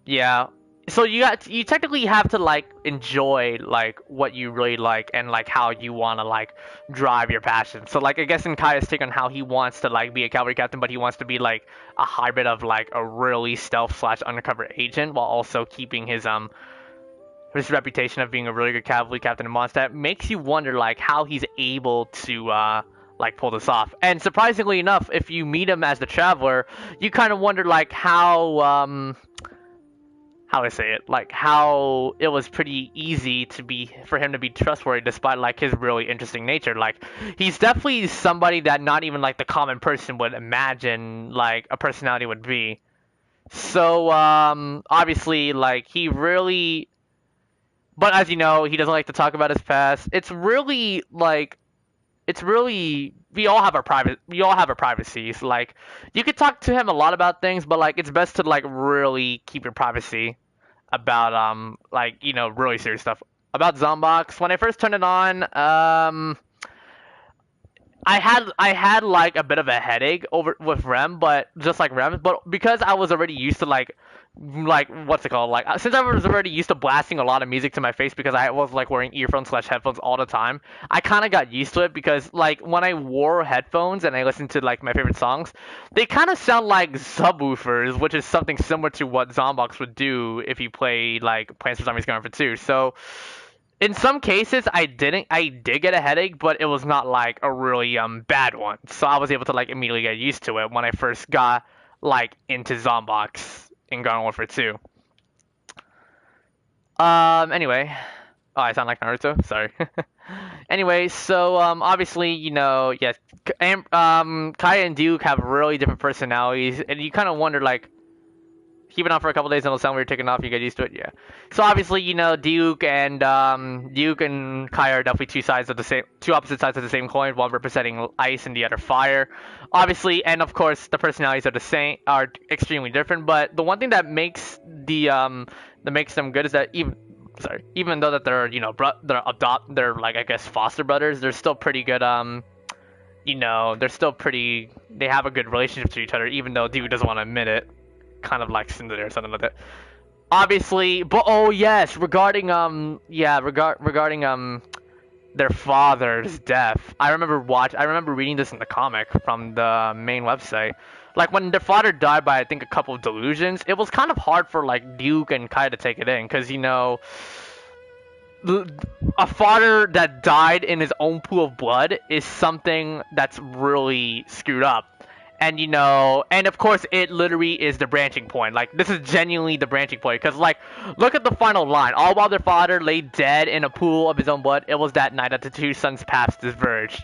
Yeah. So you technically have to like enjoy like what you really like, and like how you want to like drive your passion. So like I guess in Kaya's take on how he wants to like be a cavalry captain, but he wants to be like a hybrid of like a really stealth slash undercover agent, while also keeping his reputation of being a really good cavalry captain in Mondstadt, makes you wonder like how he's able to like pull this off. And surprisingly enough, if you meet him as the Traveler, you kind of wonder like how I say it, like how it was pretty easy for him to be trustworthy, despite like his really interesting nature. Like he's definitely somebody that not even like the common person would imagine like a personality would be. So obviously like he really, but as you know, he doesn't like to talk about his past. It's really like it's really we all have our privacies. Like you could talk to him a lot about things, but like it's best to like really keep your privacy about like really serious stuff. About Zombox, when I first turned it on, I had like a bit of a headache over with REM, but just like REM, but because I was already used to like what's it called? Like since I was already used to blasting a lot of music to my face because I was like wearing earphones slash headphones all the time, I kind of got used to it because like when I wore headphones and I listened to like my favorite songs, they kind of sound like subwoofers, which is something similar to what Zombox would do if you play like Plants vs Zombies Garden for 2. So in some cases I did get a headache, but it was not like a really bad one. So I was able to like immediately get used to it when I first got like into Zombox in Garden Warfare 2. Anyway. Oh, I sound like Naruto. Sorry. Anyway, so obviously, yes, Kaeya and Diluc have really different personalities, and you kind of wonder like keep it on for a couple days and it'll sound weird taking off, you get used to it, yeah. So obviously, Duke and Kai are definitely two opposite sides of the same coin, one representing ice and the other fire. Obviously, and of course the personalities are extremely different, but the one thing that makes that makes them good is that even though that they're, they're like I guess foster brothers, they're still pretty good they have a good relationship to each other even though Duke doesn't want to admit it. Kind of like Cinder or something like that. Obviously, but oh yes, regarding their father's death. I remember reading this in the comic from the main website. Like when their father died by I think a couple of delusions, it was kind of hard for like Duke and Kai to take it in because a father that died in his own pool of blood is something that's really screwed up. And of course, it literally is the branching point. Like, this is genuinely the branching point. Because, like, look at the final line. All while their father lay dead in a pool of his own blood, it was that night that the two sons' paths diverged.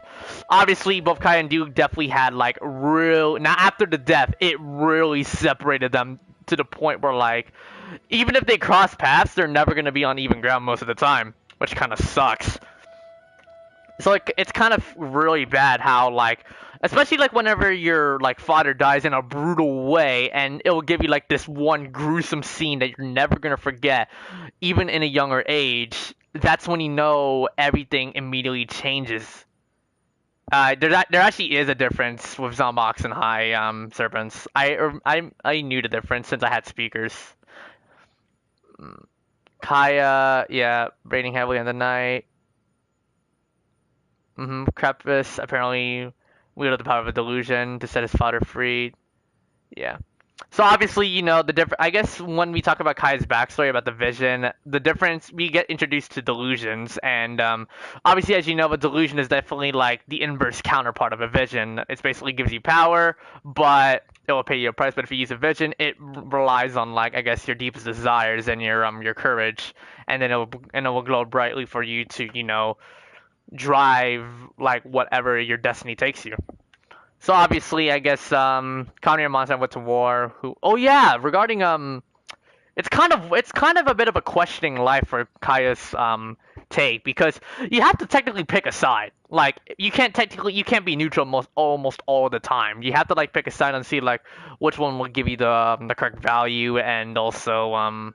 Obviously, both Kai and Duke definitely had, like, now, after the death, it really separated them to the point where, like, even if they cross paths, they're never going to be on even ground most of the time. Which kind of sucks. So, like, it's kind of really bad how, like, especially, like, whenever your, like, father dies in a brutal way, and it will give you, like, this one gruesome scene that you're never gonna forget, even in a younger age, that's when everything immediately changes. There actually is a difference with Zombox and High, Serpents. I knew the difference since I had speakers. Kaeya, yeah, raining heavily in the night. Crepus apparently wielded the power of a delusion to set his father free. Yeah. So obviously, the different. I guess when we talk about Kai's backstory about the vision, the difference we get introduced to delusions, and obviously, as you know, a delusion is definitely like the inverse counterpart of a vision. It basically gives you power, but it will pay you a price. But if you use a vision, it relies on like I guess your deepest desires and your courage, and then it will glow brightly for you to drive like whatever your destiny takes you. So obviously, I guess Connie and Mondstadt went to war. Oh yeah, regarding it's kind of a bit of a questioning life for Kaeya's take because you have to technically pick a side. Like you can't be neutral almost all the time. You have to like pick a side and see like which one will give you the correct value and also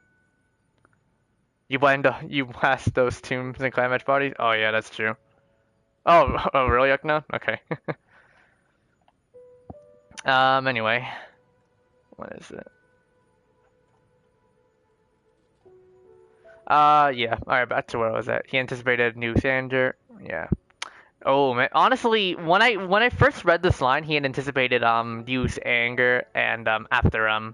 you blast those tombs and clan match bodies. Oh yeah, that's true. Oh really, Ukno? Okay. Anyway, what is it? Yeah. All right, back to where I was at. He anticipated new Sander. Yeah. Oh man, honestly, when I first read this line, he had anticipated Yu's anger, and after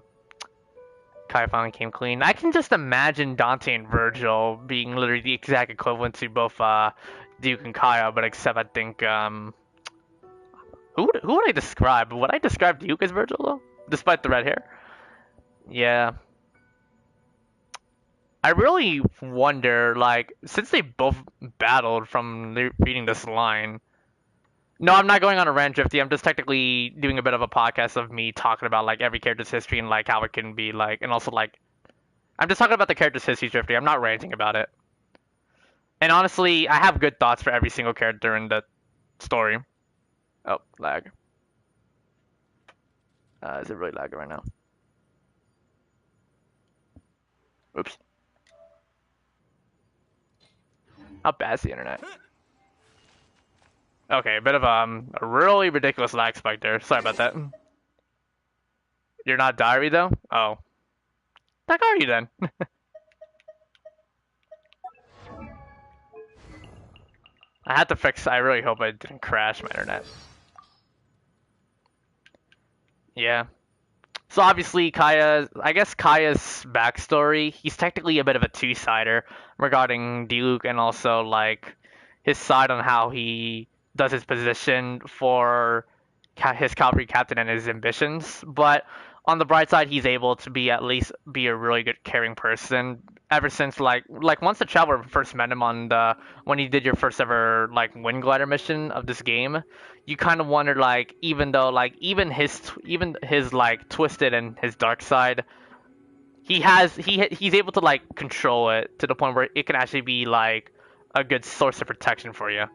Kai finally came clean. I can just imagine Dante and Virgil being literally the exact equivalent to both Duke and Kaeya, but except I think who would I describe? Would I describe Duke as Virgil though, despite the red hair? Yeah. I really wonder, like, since they both battled from reading this line. No, I'm not going on a rant, Drifty. I'm just technically doing a bit of a podcast of me talking about like every character's history and like how it can be like, and also like, I'm just talking about the character's history, Drifty. I'm not ranting about it. And honestly, I have good thoughts for every single character in the story. Oh, lag. Is it really lagging right now? Oops. How bad is the internet? Okay, a bit of a really ridiculous lag spike there. Sorry about that. You're not diary though? Oh. The heck are you then? I had to fix. I really hope I didn't crash my internet. Yeah. So obviously I guess Kaeya's backstory, he's technically a bit of a two-sider regarding Diluc and also like his side on how he does his position for his cavalry captain and his ambitions. But on the bright side, he's able to be at least be a really good caring person. Ever since like once the traveler first met him on the when he did your first ever like wind glider mission of this game, you kind of wonder like even though like even his like twisted and his dark side, he's able to like control it to the point where it can actually be like a good source of protection for you.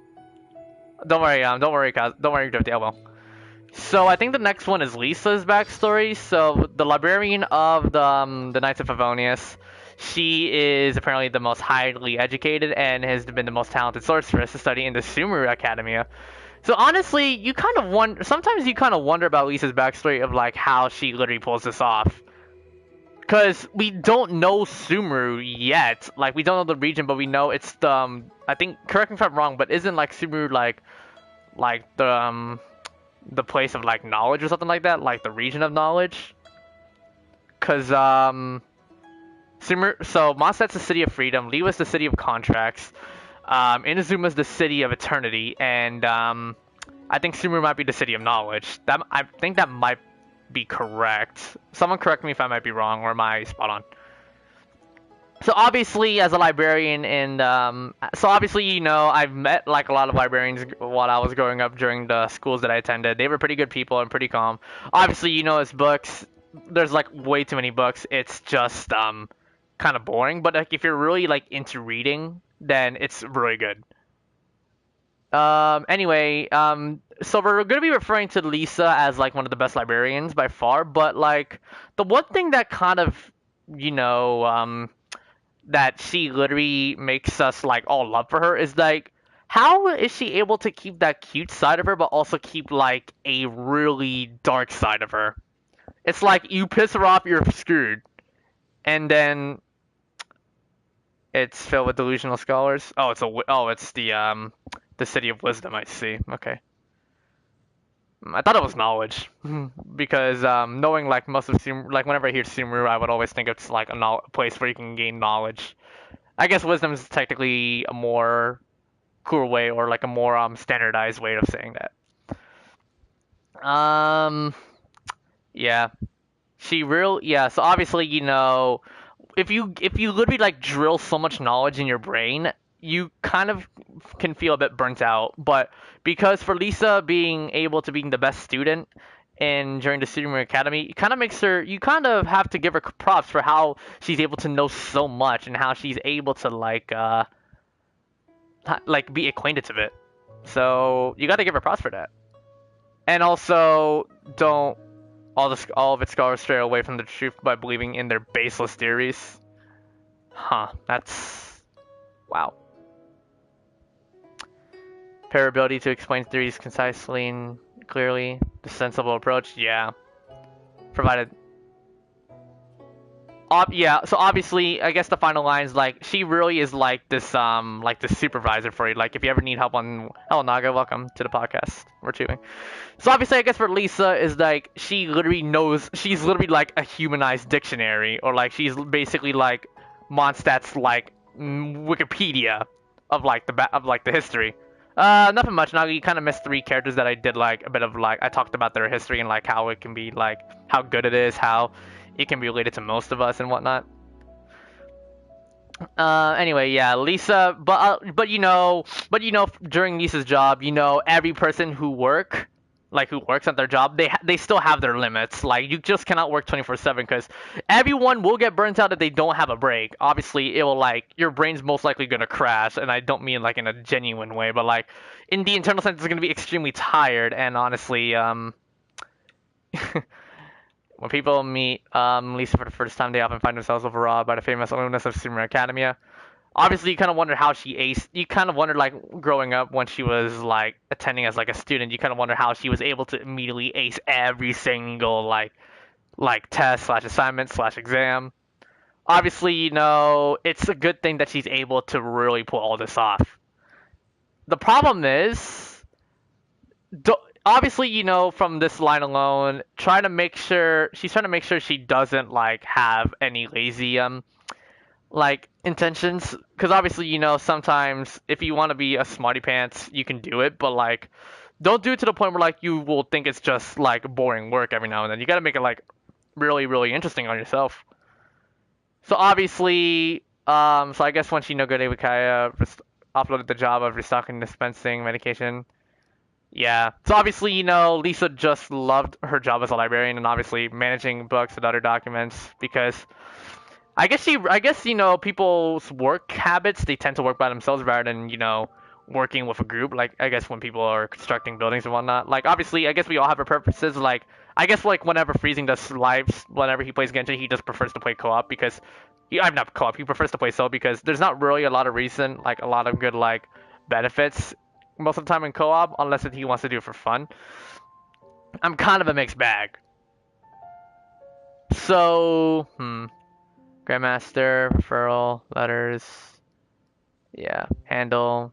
Don't worry, Drifty, I will. So I think the next one is Lisa's backstory. So the librarian of the Knights of Favonius, she is apparently the most highly educated and has been the most talented sorceress to study in the Sumeru Academia. So honestly, you kind of wonder. Sometimes you kind of wonder about Lisa's backstory of like how she literally pulls this off. Cause we don't know Sumeru yet. Like we don't know the region, but we know it's the. I think correct me if I'm wrong, but isn't like Sumeru like the place of like knowledge or something like that, like the region of knowledge? Cause Sumeru. So Mondstadt's the city of freedom. Liwa's the city of contracts. Inazuma's the city of eternity, and I think Sumeru might be the city of knowledge. I think that might be correct. Someone correct me if I might be wrong, or am I spot on? So obviously, as a librarian, and so obviously, you know, I've met like a lot of librarians while I was growing up during the schools that I attended. They were pretty good people and pretty calm. Obviously, you know, his books. There's like way too many books. It's just kind of boring. But like if you're really like into reading, then it's really good. Anyway, so we're gonna be referring to Lisa as like one of the best librarians by far, but like the one thing that kind of, you know, that she literally makes us like all love for her is like, how is she able to keep that cute side of her, but also keep like a really dark side of her? It's like you piss her off, you're screwed, and then it's filled with delusional scholars. Oh, it's the city of wisdom. I see. Okay. I thought it was knowledge because knowing like most of like whenever I hear Sumeru, I would always think it's like a place where you can gain knowledge. I guess wisdom is technically a more cool way or like a more standardized way of saying that. Yeah. Yeah. So obviously, you know, if you literally like drill so much knowledge in your brain, you kind of can feel a bit burnt out. But because for Lisa being able to be the best student and during the Sumeru Academy, it kind of makes her. You kind of have to give her props for how she's able to know so much and how she's able to like be acquainted to it. So you got to give her props for that. And also, don't all of its scholars stray away from the truth by believing in their baseless theories. Huh, that's... wow. Her ability to explain theories concisely and clearly, the sensible approach, yeah. Provided... yeah, so obviously, I guess the final line is like, she really is like this supervisor for you. Like, if you ever need help on... Hello, Naga, welcome to the podcast. We're chewing. So obviously, I guess for Lisa is like, she literally knows... She's literally like a humanized dictionary. Or like, she's basically like Mondstadt's like Wikipedia of like the history. Nothing much, Naga. You kind of missed 3 characters that I did like a bit of like... I talked about their history and like how it can be like... How good it is, how... it can be related to most of us and whatnot. Anyway, yeah, Lisa, but you know, during Lisa's job, you know, every person who work like who works at their job, they still have their limits. Like you just cannot work 24/7 because everyone will get burnt out if they don't have a break. Obviously, it will like your brain's most likely gonna crash, and I don't mean like in a genuine way, but like in the internal sense, it's gonna be extremely tired. And honestly, when people meet Lisa for the first time, they often find themselves overawed by the famous alumnus of Sumer Academia. Obviously, you kind of wonder how she aced. You kind of wonder, like, growing up when she was, like, attending as, like, a student, you kind of wonder how she was able to immediately ace every single, like test slash assignment slash exam. Obviously, it's a good thing that she's able to really pull all this off. The problem is, obviously, from this line alone, she's trying to make sure she doesn't, like, have any lazy, like intentions, because obviously sometimes if you want to be a smarty pants you can do it, but like don't do it to the point where like you will think it's just like boring work every now and then. You got to make it like really really interesting on yourself. So obviously so I guess once good day with Kaeya uploaded the job of restocking dispensing medication. Yeah, so obviously Lisa just loved her job as a librarian and obviously managing books and other documents, because I guess people's work habits, they tend to work by themselves rather than working with a group. Like I guess when people are constructing buildings and whatnot. Like obviously I guess we all have our purposes. Like I guess like whenever Freezing does lives, whenever he plays Genshin, he just prefers to play co-op because I'm not co-op. He prefers to play solo because there's not really a lot of reason, like a lot of good like benefits most of the time in co-op, unless he wants to do it for fun. I'm kind of a mixed bag. So Grandmaster, referral, letters, yeah, handle.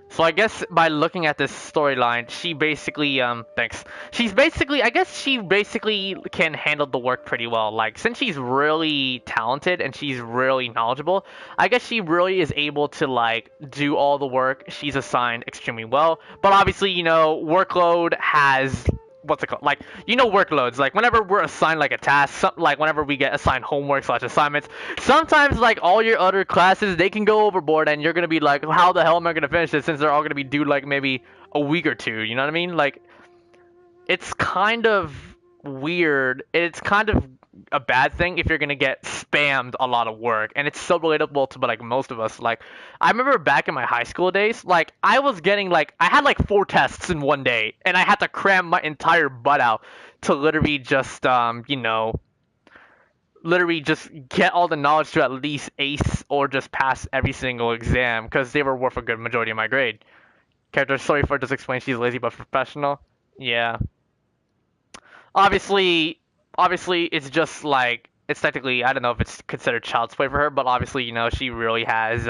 So I guess by looking at this storyline, she basically, thanks. I guess she basically can handle the work pretty well. Like, since she's really talented and she's really knowledgeable, I guess she really is able to, like, do all the work she's assigned extremely well. But obviously, workload has what's it called? Like, workloads. Like, whenever we're assigned, like, a task, like, whenever we get assigned homework slash assignments, sometimes, like, all your other classes, they can go overboard, and you're gonna be like, how the hell am I gonna finish this, since they're all gonna be due, like, maybe a week or two, you know what I mean? Like, it's kind of weird. It's kind of a bad thing if you're gonna get spammed a lot of work, and it's so relatable to like most of us. Like I remember back in my high school days, like I was getting like I had like 4 tests in one day, and I had to cram my entire butt out to literally just literally just get all the knowledge to at least ace or just pass every single exam, because they were worth a good majority of my grade. Character, sorry for just explaining she's lazy but professional. Yeah. Obviously, it's just like it's technically, I don't know if it's considered child's play for her, but obviously she really has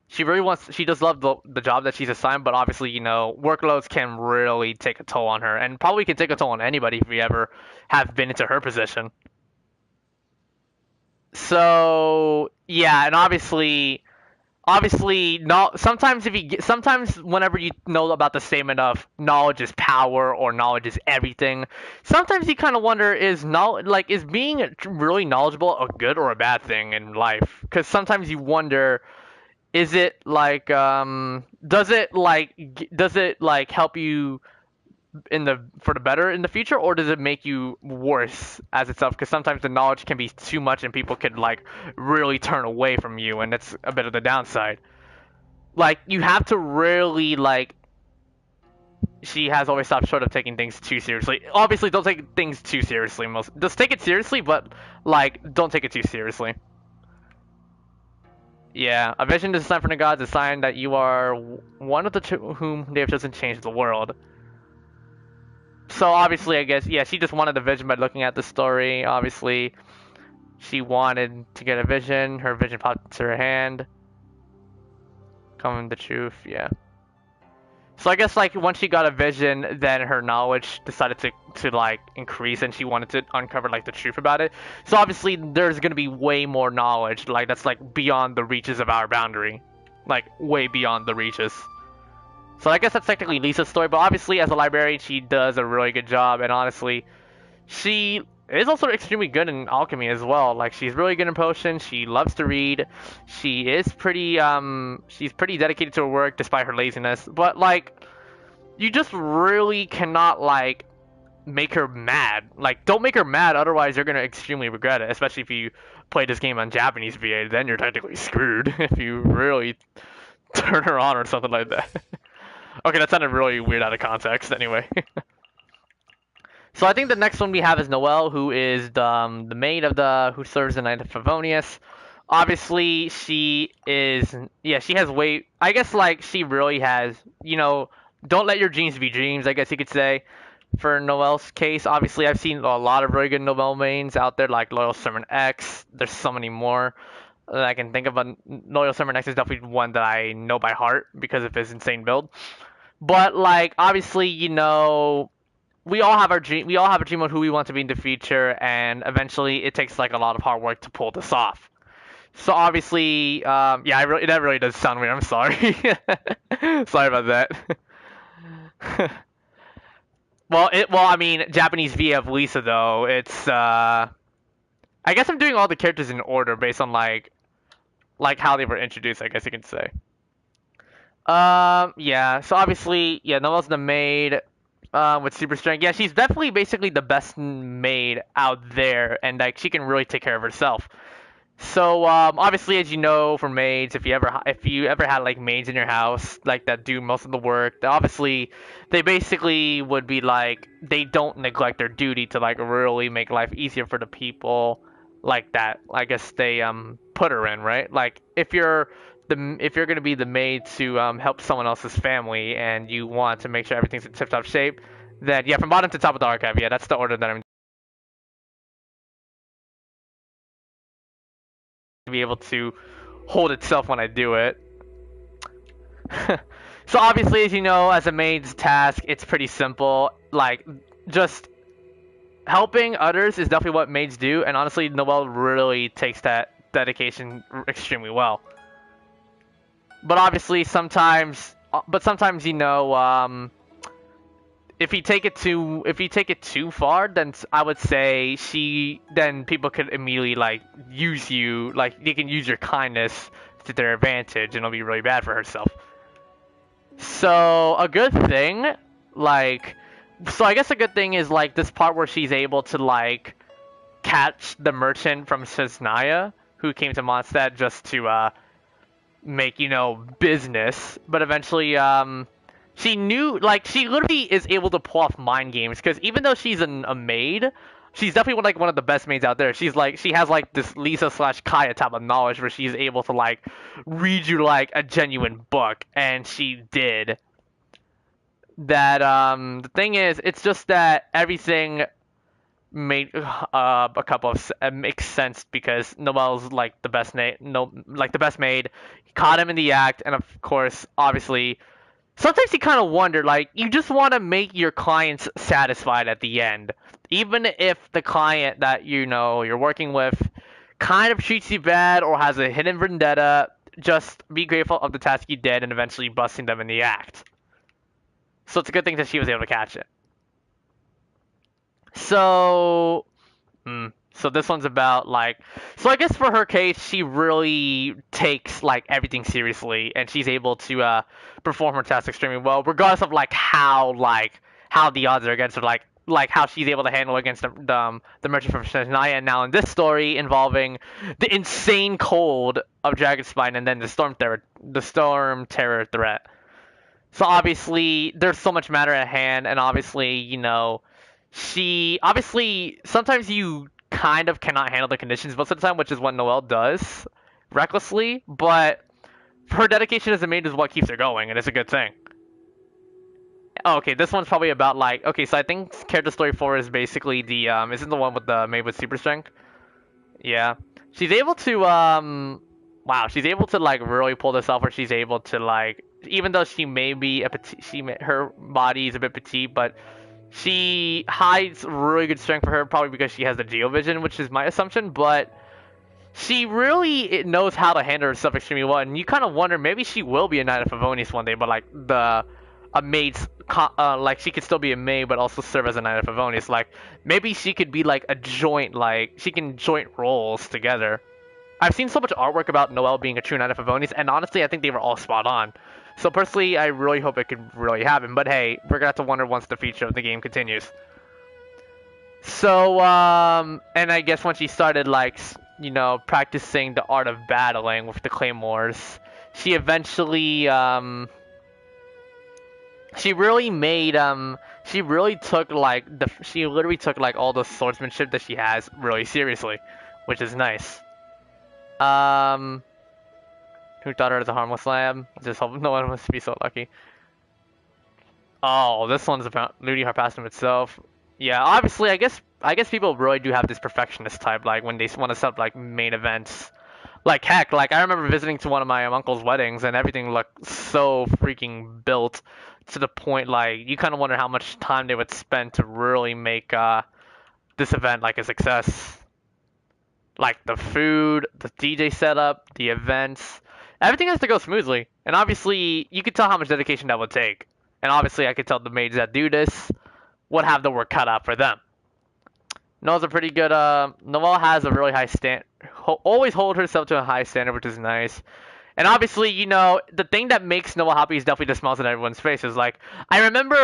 she does love the job that she's assigned, but obviously workloads can really take a toll on her, and probably can take a toll on anybody if we ever have been into her position. So yeah, and obviously no, sometimes whenever you know about the statement of knowledge is power or knowledge is everything, sometimes you kind of wonder, is being really knowledgeable a good or a bad thing in life? Because sometimes you wonder, is it like does it like help you for the better in the future, or does it make you worse as itself? Because sometimes the knowledge can be too much and people could like really turn away from you, and that's a bit of the downside. Like you have to really like she has always stopped short of taking things too seriously. Obviously don't take things too seriously. Just take it seriously, but like don't take it too seriously. Yeah, a vision is a sign from the gods, a sign that you are one of the two whom they have chosen to change the world. So obviously, I guess, yeah, she just wanted a vision by looking at the story. Obviously, she wanted to get a vision. Her vision popped into her hand. Coming the truth, yeah. So I guess, like, once she got a vision, then her knowledge decided to like, increase, and she wanted to uncover, like, the truth about it. So obviously, there's gonna be way more knowledge, like, that's, like, beyond the reaches of our boundary. Like, way beyond the reaches. So I guess that's technically Lisa's story, but obviously as a librarian she does a really good job, and honestly, she is also extremely good in alchemy as well. Like she's really good in potions, she loves to read, she's pretty dedicated to her work despite her laziness. But like you just really cannot like make her mad. Like, don't make her mad, otherwise you're gonna extremely regret it. Especially if you play this game on Japanese VA, then you're technically screwed if you really turn her on or something like that. Okay, that sounded really weird out of context. Anyway. So I think the next one we have is Noelle, who is the maid of the who serves the Knight of Favonius. Obviously, she is she has way. I guess like she really has. Don't let your dreams be dreams. I guess you could say. For Noelle's case, obviously I've seen a lot of very good Noelle mains out there, like Loyal Sermon X. There's so many more that I can think of. But Loyal Sermon X is definitely one that I know by heart because of his insane build. But like obviously, we all have our dream. We all have a dream of who we want to be in the future, and eventually, it takes like a lot of hard work to pull this off. So obviously, that really does sound weird. I'm sorry. Sorry about that. I mean, Japanese VF Lisa though. It's I guess I'm doing all the characters in order based on like how they were introduced. I guess you can say. Yeah. So obviously, yeah, Noelle's the maid. With super strength. Yeah, she's definitely basically the best maid out there, and like she can really take care of herself. So obviously, as you know, for maids, if you ever had like maids in your house like that do most of the work, obviously they basically would be like they don't neglect their duty to like really make life easier for the people like that. I guess they put her in, right? Like if you're gonna be the maid to help someone else's family and you want to make sure everything's in tip-top shape, then yeah, from bottom to top of the archive, yeah, that's the order that I'm to be able to hold itself when I do it. So obviously, as you know, as a maid's task, it's pretty simple. Like, just helping others is definitely what maids do, and honestly, Noelle really takes that dedication extremely well. But obviously, sometimes if you take it too far, then I would say then people could immediately like use you, like they can use your kindness to their advantage, and it'll be really bad for herself. So a good thing, I guess a good thing is like this part where she's able to like catch the merchant from Shisnaya who came to Mondstadt just to make business, but eventually she knew, like, she literally is able to pull off mind games, because even though she's a maid, she's definitely like one of the best maids out there. She has like this Lisa slash Kaeya type of knowledge where she's able to like read you like a genuine book, and she did that. The thing is, it's just that everything made a couple of makes sense because Noelle's like the best the best maid. He caught him in the act, and of course, obviously, sometimes you kind of wonder, like, you just want to make your clients satisfied at the end, even if the client that you're working with kind of treats you bad or has a hidden vendetta. Just be grateful of the task you did and eventually busting them in the act. So it's a good thing that she was able to catch it. So this one's about so I guess for her case, she really takes like everything seriously, and she's able to perform her task extremely well, regardless of how the odds are against her, like how she's able to handle against the merchant from Shania. And now in this story involving the insane cold of Dragonspine and then the storm terror threat. So obviously there's so much matter at hand, and obviously sometimes you kind of cannot handle the conditions most of the time, which is what Noelle does recklessly, but her dedication as a maid is what keeps her going, and it's a good thing. Okay, this one's probably about so I think character story 4 is basically the isn't the one with the maid with super strength? Yeah. She's able to she's able to like really pull this off, where she's able to even though she may be her body is a bit petite, but she hides really good strength for her, probably because she has the Geovision, which is my assumption, but she really knows how to handle herself extremely well, and you kind of wonder, maybe she will be a Knight of Favonius one day, but a maid's, she could still be a maid, but also serve as a Knight of Favonius, maybe she could be a joint, she can joint roles together. I've seen so much artwork about Noelle being a true Knight of Favonius, and honestly, I think they were all spot on. So personally, I really hope it could really happen. But hey, we're gonna have to wonder once the feature of the game continues. So, and I guess when she started, like, you know, practicing the art of battling with the claymores, she eventually, she really made, she really took, like, she literally took, like, all the swordsmanship that she has really seriously, which is nice. Who thought her as a harmless lamb? Just hope no one must be so lucky. Oh, this one's about looting her past itself. Yeah, obviously, I guess people really do have this perfectionist type, like when they want to set up like main events. Like heck, like I remember visiting to one of my uncle's weddings, and everything looked so freaking built to the point like you kind of wonder how much time they would spend to really make this event like a success. Like the food, the DJ setup, the events, everything has to go smoothly, and obviously you could tell how much dedication that would take. And obviously, I could tell the maids that do this would have the work cut out for them. Noelle's a pretty good. Noelle has a really high always hold herself to a high standard, which is nice. And obviously, you know, the thing that makes Noelle happy is definitely the smiles on everyone's faces. Like, I remember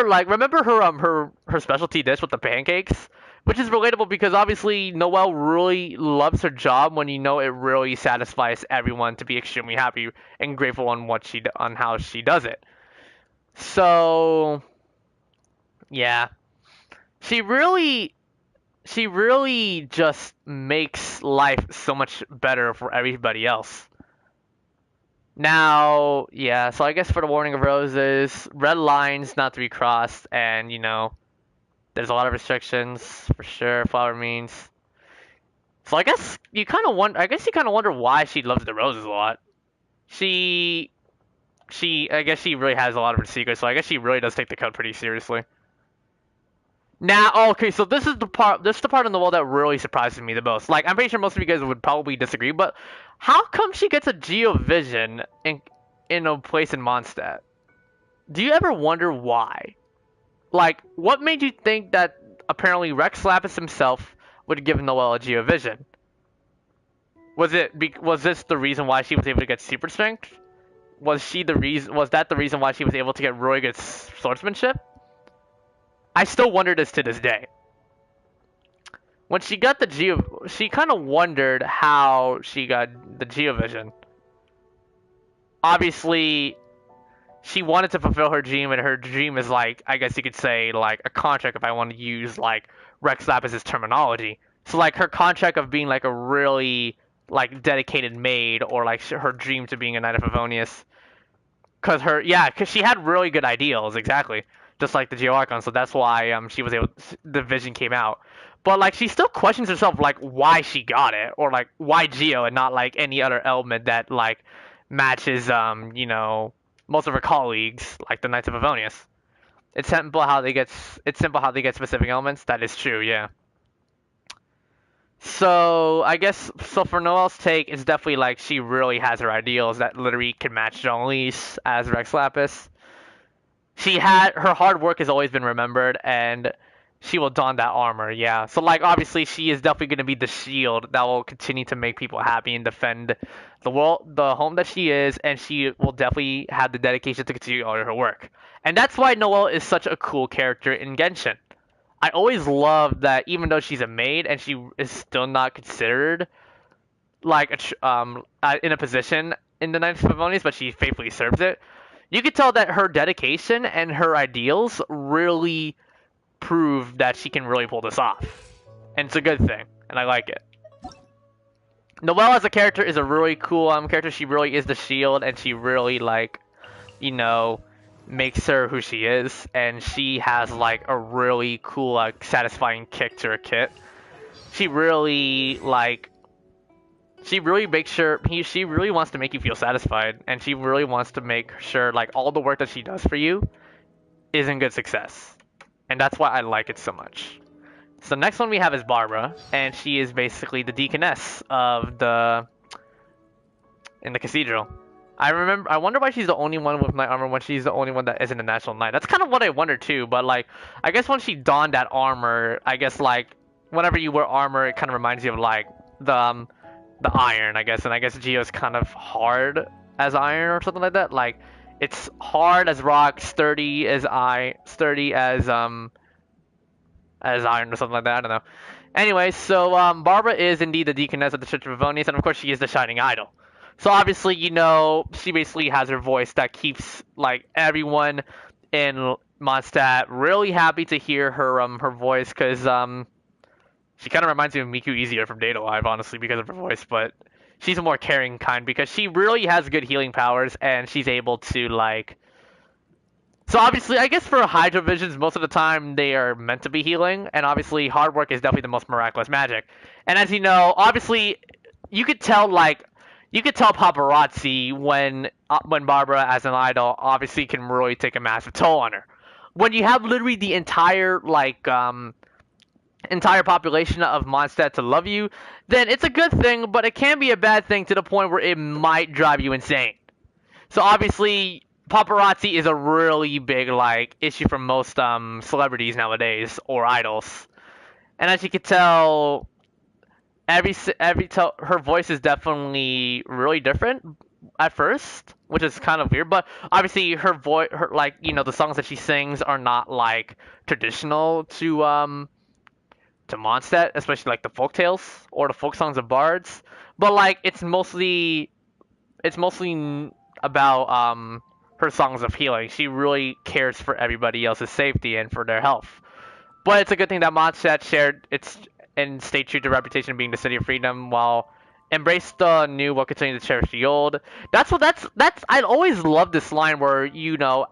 her specialty dish with the pancakes, which is relatable because obviously Noelle really loves her job when you know it really satisfies everyone to be extremely happy and grateful on on how she does it. So, yeah. She really just makes life so much better for everybody else. Now, yeah, so I guess for the Warning of Roses, red lines not to be crossed, and, you know, there's a lot of restrictions, for sure, flower means. So I guess you kind of wonder why she loves the roses a lot. She I guess she really has a lot of her secrets, so I guess she really does take the cut pretty seriously. Now, okay, so this is the part in the world that really surprises me the most. Like, I'm pretty sure most of you guys would probably disagree, but how come she gets a geovision in a place in Mondstadt? Do you ever wonder why? Like, what made you think that apparently Rex Lapis himself would give Noelle a geovision? Was this the reason why she was able to get super strength? Was that the reason why she was able to get really good swordsmanship? I still wonder this to this day. When she got she kind of wondered how she got the geovision. Obviously, she wanted to fulfill her dream, and her dream is like, I guess you could say, like a contract if I want to use like Rex Lapis's terminology. So like her contract of being like a really like dedicated maid, or like her dream to being a Knight of Favonius. Cause she had really good ideals, exactly, just like the Geo Archon. So that's why she was able. The vision came out, but like she still questions herself, like why she got it, or like why Geo and not like any other element that like matches you know, most of her colleagues, like the Knights of Favonius. It's simple how they get specific elements. That is true, yeah. So I guess for Noelle's take, it's definitely like she really has her ideals that literally can match Zhongli's as Rex Lapis. Her hard work has always been remembered, and she will don that armor. Yeah. So like obviously she is definitely going to be the shield that will continue to make people happy and defend the world, the home that she is, and she will definitely have the dedication to continue all her work. And that's why Noelle is such a cool character in Genshin. I always love that even though she's a maid and she is still not considered like in a position in the Knights of Favonius, but she faithfully serves it. You could tell that her dedication and her ideals really prove that she can really pull this off, and it's a good thing, and I like it. Noelle as a character is a really cool character. She really is the shield, and she really like, you know, makes her who she is, and she has like a really cool like satisfying kick to her kit. She really like she really makes sure she really wants to make you feel satisfied, and she really wants to make sure like all the work that she does for you is in good success, and that's why I like it so much. So next one we have is Barbara, and she is basically the deaconess of in the cathedral. I wonder why she's the only one with knight armor when she's the only one that isn't a national knight. That's kind of what I wonder too, but like, I guess when she donned that armor, I guess like, whenever you wear armor, it kind of reminds you of like, the iron, I guess, and I guess Geo's kind of hard as iron or something like that. Like, It's hard as rock, sturdy as iron or something like that. I don't know. Anyway, so Barbara is indeed the deaconess of the Church of Avonius, and of course she is the shining idol. So obviously, she basically has her voice that keeps like everyone in Mondstadt really happy to hear her voice, because she kind of reminds me of Miku Easier from Data Live, honestly, because of her voice, but she's a more caring kind because she really has good healing powers, and she's able to like. So obviously, I guess for Hydro Visions, most of the time they are meant to be healing, and obviously hard work is definitely the most miraculous magic. And as you know, obviously, you could tell paparazzi when Barbara as an idol obviously can really take a massive toll on her. When you have literally the entire entire population of Mondstadt to love you, then it's a good thing, but it can be a bad thing to the point where it might drive you insane. So obviously, paparazzi is a really big issue for most celebrities nowadays or idols. And as you can tell, her voice is definitely really different at first, which is kind of weird. But obviously, her voice, the songs that she sings are not traditional to Mondstadt, especially the folk tales or the folk songs of bards. But it's mostly about her songs of healing. She really cares for everybody else's safety and for their health. But it's a good thing that Mondstadt shared its and stayed true to reputation of being the city of freedom, while embrace the new while continuing to cherish the old. That's I always loved this line where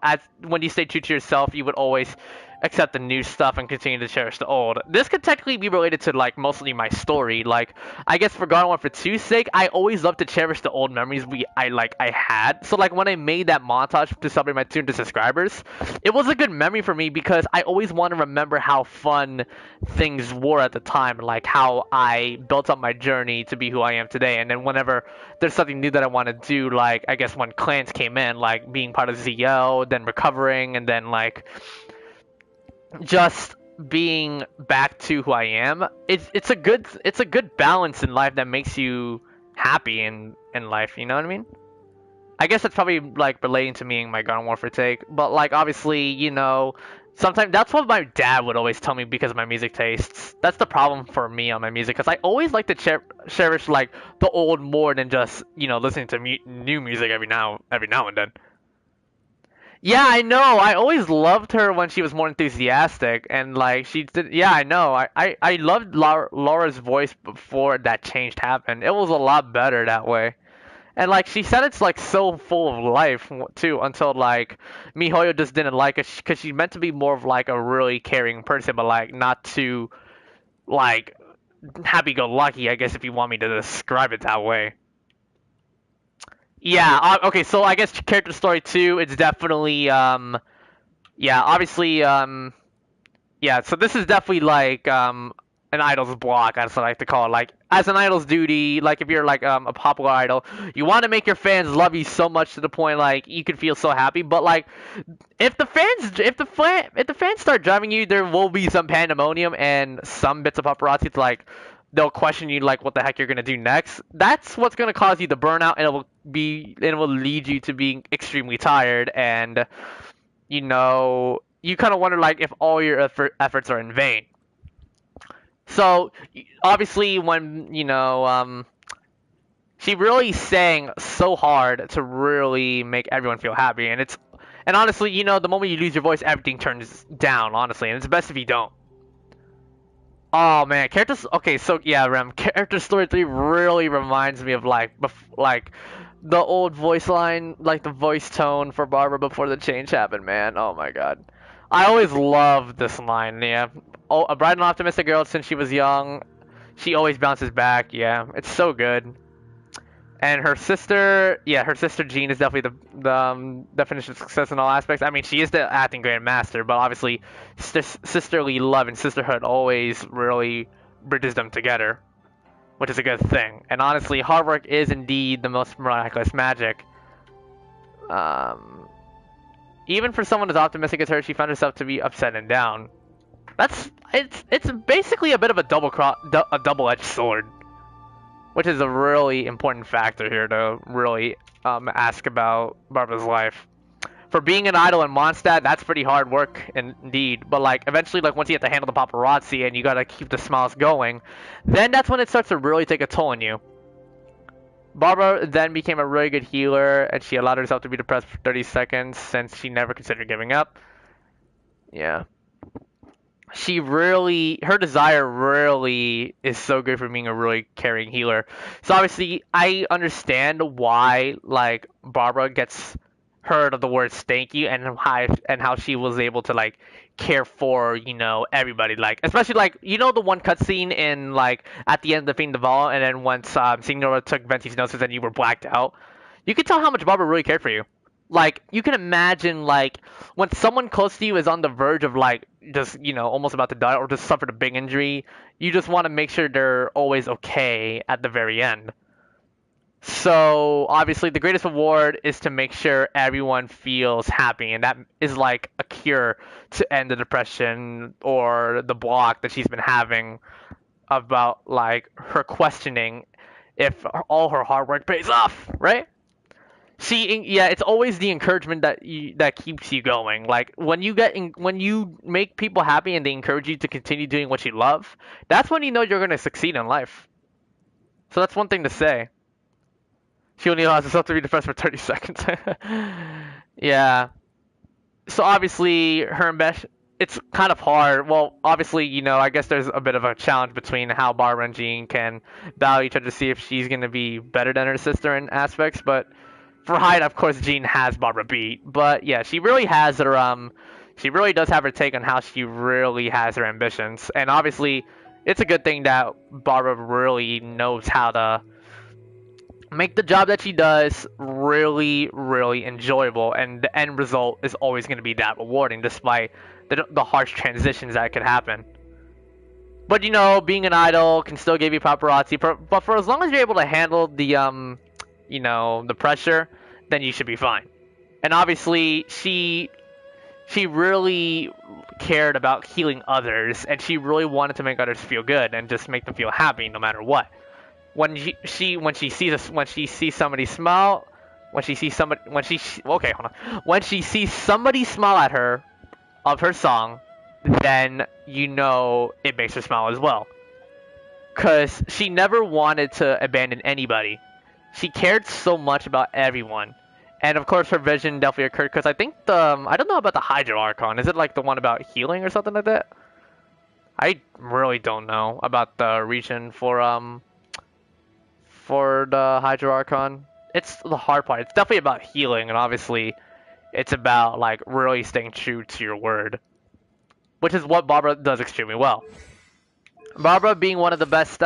as when you stay true to yourself, you would always accept the new stuff and continue to cherish the old. This could technically be related to mostly my story. I guess for Garden Warfare 2's sake, I always loved to cherish the old memories I had. So when I made that montage to celebrate my 200 subscribers, it was a good memory for me because I always want to remember how fun things were at the time, how I built up my journey to be who I am today. And then whenever there's something new that I want to do, I guess when clans came in, being part of ZL, then recovering, and then just being back to who I am. It's a good balance in life that makes you happy in life, you know what I mean? I guess that's probably relating to me and my Garden Warfare take, but obviously, sometimes that's what my dad would always tell me because of my music tastes. That's the problem for me on my music, because I always like to cherish the old more than just listening to new music every now and then. Yeah, I know. I always loved her when she was more enthusiastic, and she did. Yeah, I know. I loved Laura's voice before that change happened. It was a lot better that way. And she said it's so full of life too, until Mihoyo just didn't like it because she's meant to be more of a really caring person, but not too happy-go-lucky, I guess, if you want me to describe it that way. Yeah, okay, so I guess character story 2, it's definitely yeah, obviously yeah, so this is definitely an idol's block, that's what I like to call it. As an idol's duty, if you're a popular idol, you want to make your fans love you so much to the point you can feel so happy, but if the fans start driving you, there will be some pandemonium and some bits of paparazzi they'll question you what the heck you're gonna do next. That's what's gonna cause you to burn out, and it will lead you to being extremely tired, and you kind of wonder if all your efforts are in vain. So obviously when she really sang so hard to really make everyone feel happy, and honestly, the moment you lose your voice, everything turns down, honestly, and it's best if you don't. Oh man, characters. Okay, so yeah, Rem. Character story 3 really reminds me of the old voice line, the voice tone for Barbara before the change happened. Man, oh my god, I always loved this line. Yeah, oh, a bright and optimistic girl since she was young. She always bounces back. Yeah, it's so good. And her sister Jean is definitely the definition of success in all aspects. I mean, she is the acting grandmaster, but obviously, sisterly love and sisterhood always really bridges them together, which is a good thing. And honestly, hard work is indeed the most miraculous magic. Even for someone as optimistic as her, she found herself to be upset and down. It's basically a bit of a double-edged sword, which is a really important factor here to really ask about Barbara's life. for being an idol in Mondstadt, that's pretty hard work indeed. But like eventually, like once you have to handle the paparazzi and you gotta keep the smiles going, then that's when it starts to really take a toll on you. Barbara then became a really good healer, and she allowed herself to be depressed for 30 seconds since she never considered giving up. Yeah. Her desire really is so good for being a really caring healer. So obviously, I understand why, like, Barbara gets heard of the word "thank you" and how she was able to like care for everybody, like especially like the one cutscene in like at the end of the Fiend of All, and then once Signora took Venti's noses and you were blacked out, you could tell how much Barbara really cared for you. Like you can imagine like when someone close to you is on the verge of like just almost about to die or just suffered a big injury, you just want to make sure they're always okay at the very end. So obviously the greatest reward is to make sure everyone feels happy, and that is like a cure to end the depression or the block that she's been having about like her questioning if all her hard work pays off, right? Yeah, it's always the encouragement that keeps you going. Like when you make people happy and they encourage you to continue doing what you love, that's when you know you're gonna succeed in life. So that's one thing to say. She only allows herself to be depressed for 30 seconds. Yeah. So obviously, her ambition, it's kind of hard. Well, obviously, I guess there's a bit of a challenge between how Barbara and Jean can battle each other to see if she's going to be better than her sister in aspects. But for height, of course, Jean has Barbara beat. But yeah, she really has she really does have her take on how she really has her ambitions. And obviously, it's a good thing that Barbara really knows how to make the job that she does really, really enjoyable, and the end result is always going to be that rewarding, despite the harsh transitions that could happen. But being an idol can still give you paparazzi, but for as long as you're able to handle the pressure, then you should be fine. And obviously, she really cared about healing others, and she really wanted to make others feel good and just make them feel happy no matter what. When she sees somebody smile, when she sees somebody smile at her of her song, then it makes her smile as well. Cause she never wanted to abandon anybody. She cared so much about everyone, and of course her vision definitely occurred. Cause I think I don't know about the Hydro Archon. Is it like the one about healing or something like that? I really don't know about the region for the Hydro Archon. It's the hard part. It's definitely about healing, and obviously it's about like really staying true to your word, which is what Barbara does extremely well. Barbara being one of the best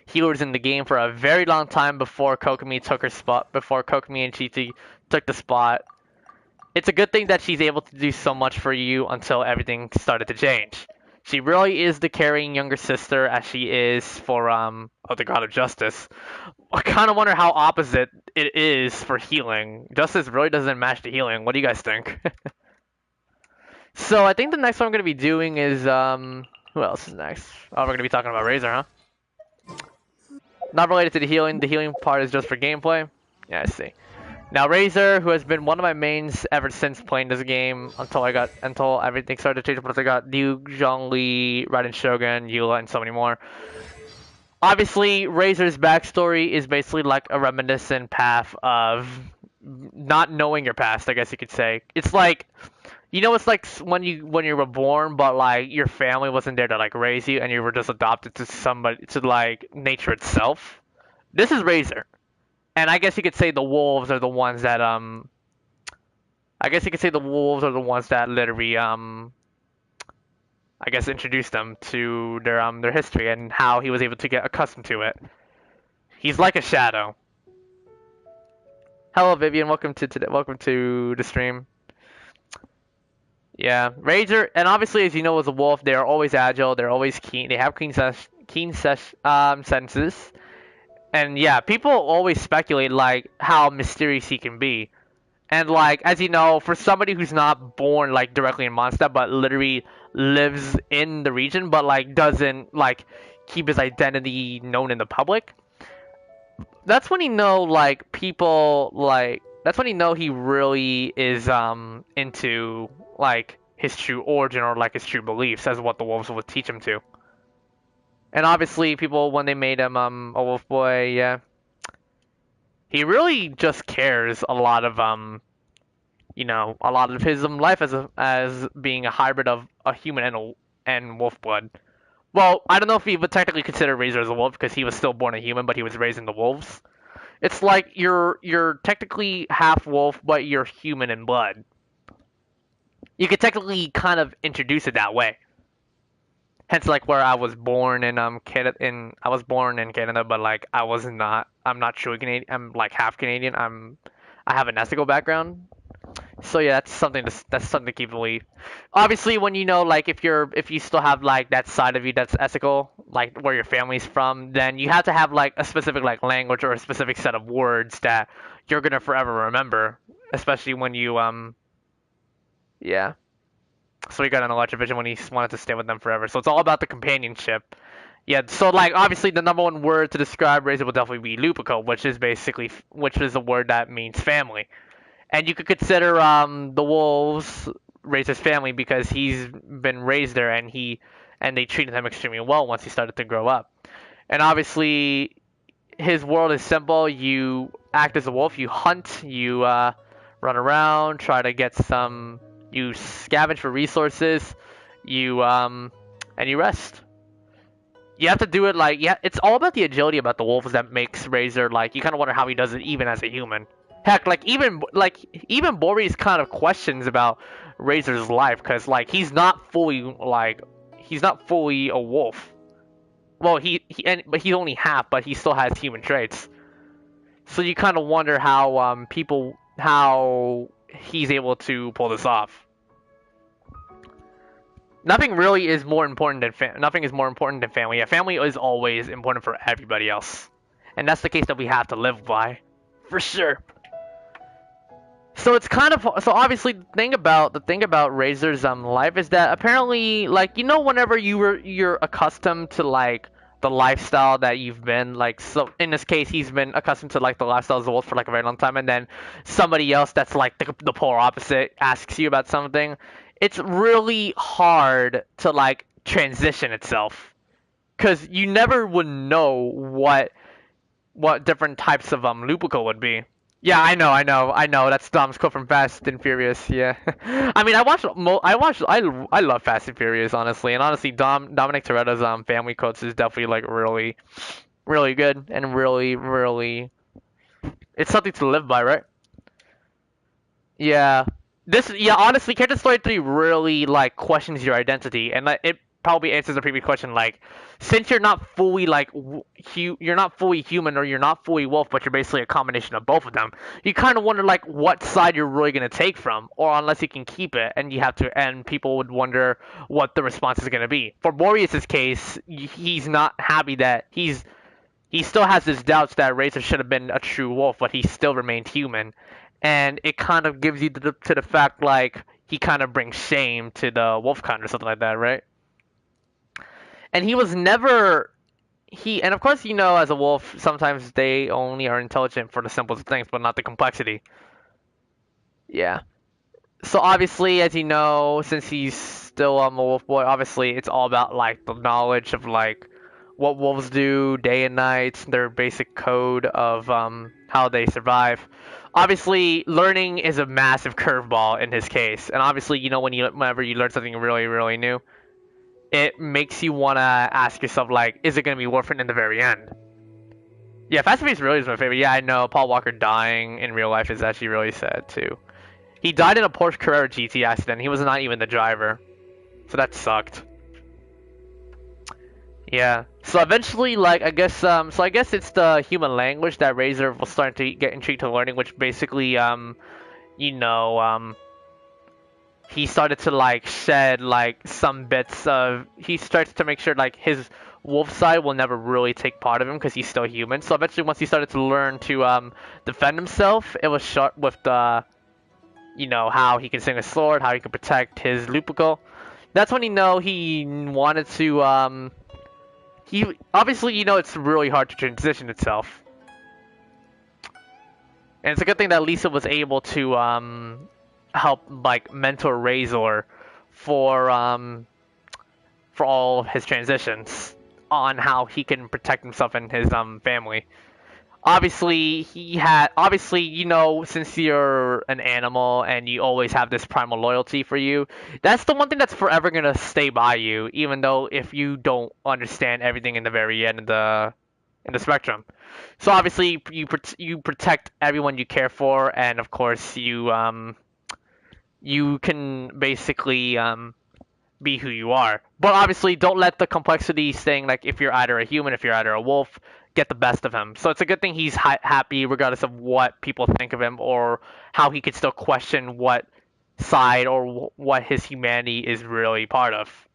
healers in the game for a very long time before Kokomi took her spot, before Kokomi and Chi took the spot. It's a good thing that she's able to do so much for you until everything started to change. She really is the caring younger sister as she is for the God of Justice. I kind of wonder how opposite it is for healing. Justice really doesn't match the healing. What do you guys think? So I think the next one I'm going to be doing is who else is next? Oh, we're going to be talking about Razor, huh? Not related to the healing. The healing part is just for gameplay. Yeah, I see. Now Razor, who has been one of my mains ever since playing this game until everything started to change. Plus I got Liu, Zhongli, Raiden Shogun, Eula, and so many more. Obviously, Razor's backstory is basically like a reminiscent path of not knowing your past, I guess you could say. It's like, it's like when you were born, but like your family wasn't there to like raise you, and you were just adopted to like nature itself. This is Razor. And I guess you could say the wolves are the ones that literally I guess introduced them to their history and how he was able to get accustomed to it. He's like a shadow. Hello Vivian, welcome to the stream. Yeah, Razor, and obviously as you know as a wolf, they are always agile, they're always keen, they have keen senses. And yeah, people always speculate like how mysterious he can be. And like, as you know, for somebody who's not born like directly in Mondstadt, but literally lives in the region, but like doesn't like keep his identity known in the public, that's when like people like that's when you know he really is into like his true origin or like his true beliefs as what the wolves would teach him to. And obviously, people when they made him a wolf boy, yeah, he really just cares a lot of a lot of his life as being a hybrid of a human and wolf blood. Well, I don't know if he would technically consider Razor as a wolf because he was still born a human, but he was raised in the wolves. It's like you're technically half wolf, but you're human in blood. You could technically kind of introduce it that way. Hence, like where I was born in Canada, I was born in Canada, but like I'm not truly Canadian. I'm like half Canadian. I have an ethical background. So yeah, that's something to keep believe. Obviously, when you know like if you still have like that side of you that's ethical, like where your family's from, then you have to have like a specific like language or a specific set of words that you're gonna forever remember, especially when you yeah. So he got an electric vision when he wanted to stay with them forever. So it's all about the companionship. Yeah, so like obviously the number one word to describe Razor will definitely be lupical, which is a word that means family. And you could consider the wolves Razor's family because he's been raised there and they treated him extremely well once he started to grow up. And obviously his world is simple. You act as a wolf, you hunt, you run around, try to get some you scavenge for resources, you and you rest. You have to do it like yeah, it's all about the agility about the wolves that makes Razor like you kind of wonder how he does it even as a human. Heck, even Bori's kind of questions about Razor's life because like he's not fully a wolf. Well, but he's only half, but he still has human traits. So you kind of wonder how he's able to pull this off. Nothing really is more important than nothing is more important than family. Yeah, family is always important for everybody else, and that's the case that we have to live by, for sure. So it's kind of so obviously the thing about Razor's life is that apparently like whenever you're accustomed to like the lifestyle that you've been like so in this case he's been accustomed to like the lifestyle of the wolf for like a very long time and then somebody else that's like the polar opposite asks you about something, it's really hard to like transition itself because you never would know what different types of lupical would be. Yeah, I know. That's Dom's quote from Fast and Furious. Yeah, I mean, I love Fast and Furious, honestly, and honestly, Dominic Toretto's family quotes is definitely like really, really good and really, really, it's something to live by, right? Yeah, honestly, Character Story 3 really like questions your identity, and like, it probably answers the previous question. Like, since you're not fully like you're not fully human or you're not fully wolf, but you're basically a combination of both of them. You kind of wonder like what side you're really gonna take from, or unless you can keep it, and you have to, and people would wonder what the response is gonna be. For Boreas's case, he's not happy that he still has his doubts that Razor should have been a true wolf, but he still remained human, and it kind of gives you to the fact like he kind of brings shame to the wolf kind or something like that, right? And he was never and of course as a wolf sometimes they only are intelligent for the simplest things but not the complexity. Yeah. So obviously as you know since he's still a wolf boy obviously it's all about like the knowledge of like what wolves do day and night, their basic code of how they survive. Obviously learning is a massive curveball in his case, and obviously whenever you learn something really really new it makes you want to ask yourself, like, is it going to be worth it in the very end? Yeah, Fast and Furious really is my favorite. Yeah, I know. Paul Walker dying in real life is actually really sad, too. He died in a Porsche Carrera GT accident. He was not even the driver. So that sucked. Yeah. So eventually, like, I guess it's the human language that Razor will start to get intrigued to learning, which basically, you know, he started to like shed like some bits of he starts to make sure like his wolf side will never really take part of him because he's still human. So eventually once he started to learn to defend himself, it was short with the how he can swing a sword, how he can protect his lupical. That's when he wanted to he obviously it's really hard to transition itself. And it's a good thing that Lisa was able to help like mentor Razor for all of his transitions on how he can protect himself and his family. Obviously, since you're an animal and you always have this primal loyalty for you, that's the one thing that's forever gonna stay by you, even though if you don't understand everything in the very end of the spectrum. So obviously you protect everyone you care for, and of course you can basically be who you are. But obviously, don't let the complexity saying like if you're either a human, if you're either a wolf, get the best of him. So it's a good thing he's happy regardless of what people think of him or how he could still question what side or what his humanity is really part of.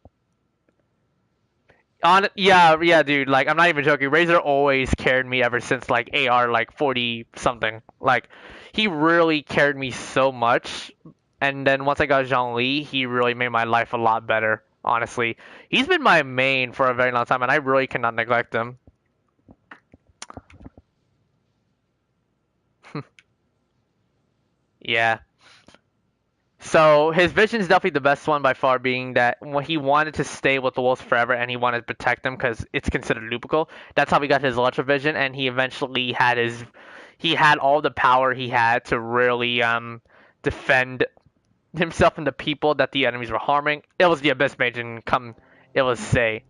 Yeah, dude. Like I'm not even joking. Razor always carried me ever since like AR like 40 something. Like he really carried me so much. And then once I got Zhongli, he really made my life a lot better. Honestly, he's been my main for a very long time, and I really cannot neglect him. Yeah. So his vision is definitely the best one by far, being that when he wanted to stay with the wolves forever and he wanted to protect them because it's considered lupical. That's how he got his ultra vision, and he eventually he had all the power he had to really defend himself and the people that the enemies were harming. It was the Abyss Mage and it was say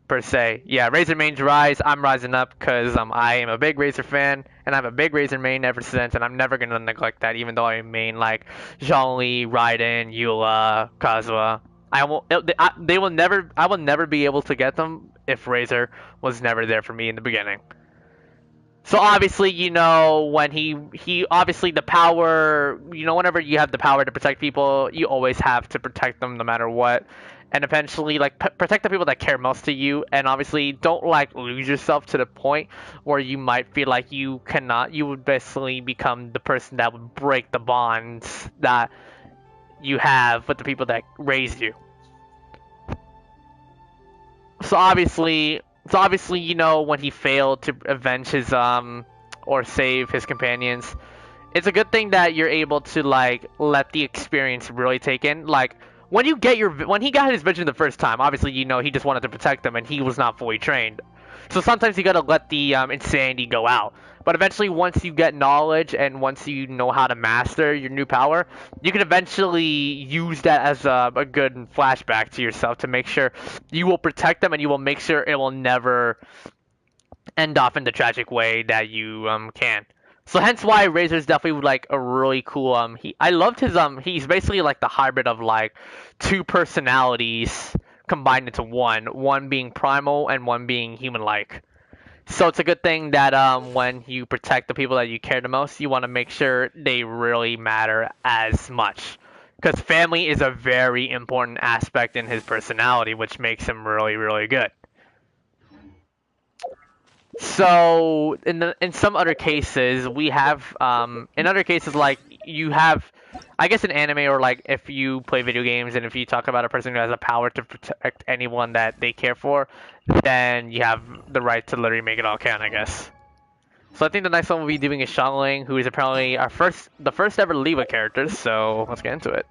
per se. Yeah, Razor mains rise. I'm rising up because I am a big Razor fan, and I'm a big Razor main ever since, and I'm never gonna neglect that. Even though I main like Zhongli, Raiden, Eula, Kazuha, I will. They will never. I will never be able to get them if Razor was never there for me in the beginning. So obviously, when he obviously the power, whenever you have the power to protect people, you always have to protect them no matter what. And eventually, like protect the people that care most to you, and obviously don't like lose yourself to the point where you might feel like you would basically become the person that would break the bonds that you have with the people that raised you. So obviously, when he failed to avenge his or save his companions, it's a good thing that you're able to like let the experience really take in. Like when he got his vision the first time, obviously he just wanted to protect them and he was not fully trained. So sometimes you gotta let the insanity go out. But eventually, once you get knowledge and once you know how to master your new power, you can eventually use that as a good flashback to yourself to make sure you will protect them and you will make sure it will never end off in the tragic way that you can. So hence why Razor is definitely like a really cool I loved his he's basically like the hybrid of like two personalities combined into one being primal and one being human like. So it's a good thing that when you protect the people that you care the most, you want to make sure they really matter as much. Because family is a very important aspect in his personality, which makes him really, really good. So in some other cases, we have in other cases like you have, I guess in anime or like if you play video games and if you talk about a person who has a power to protect anyone that they care for, then you have the right to literally make it all count, I guess. So I think the next one we'll be doing is Xiangling, who is apparently the first ever Leva character. So let's get into it.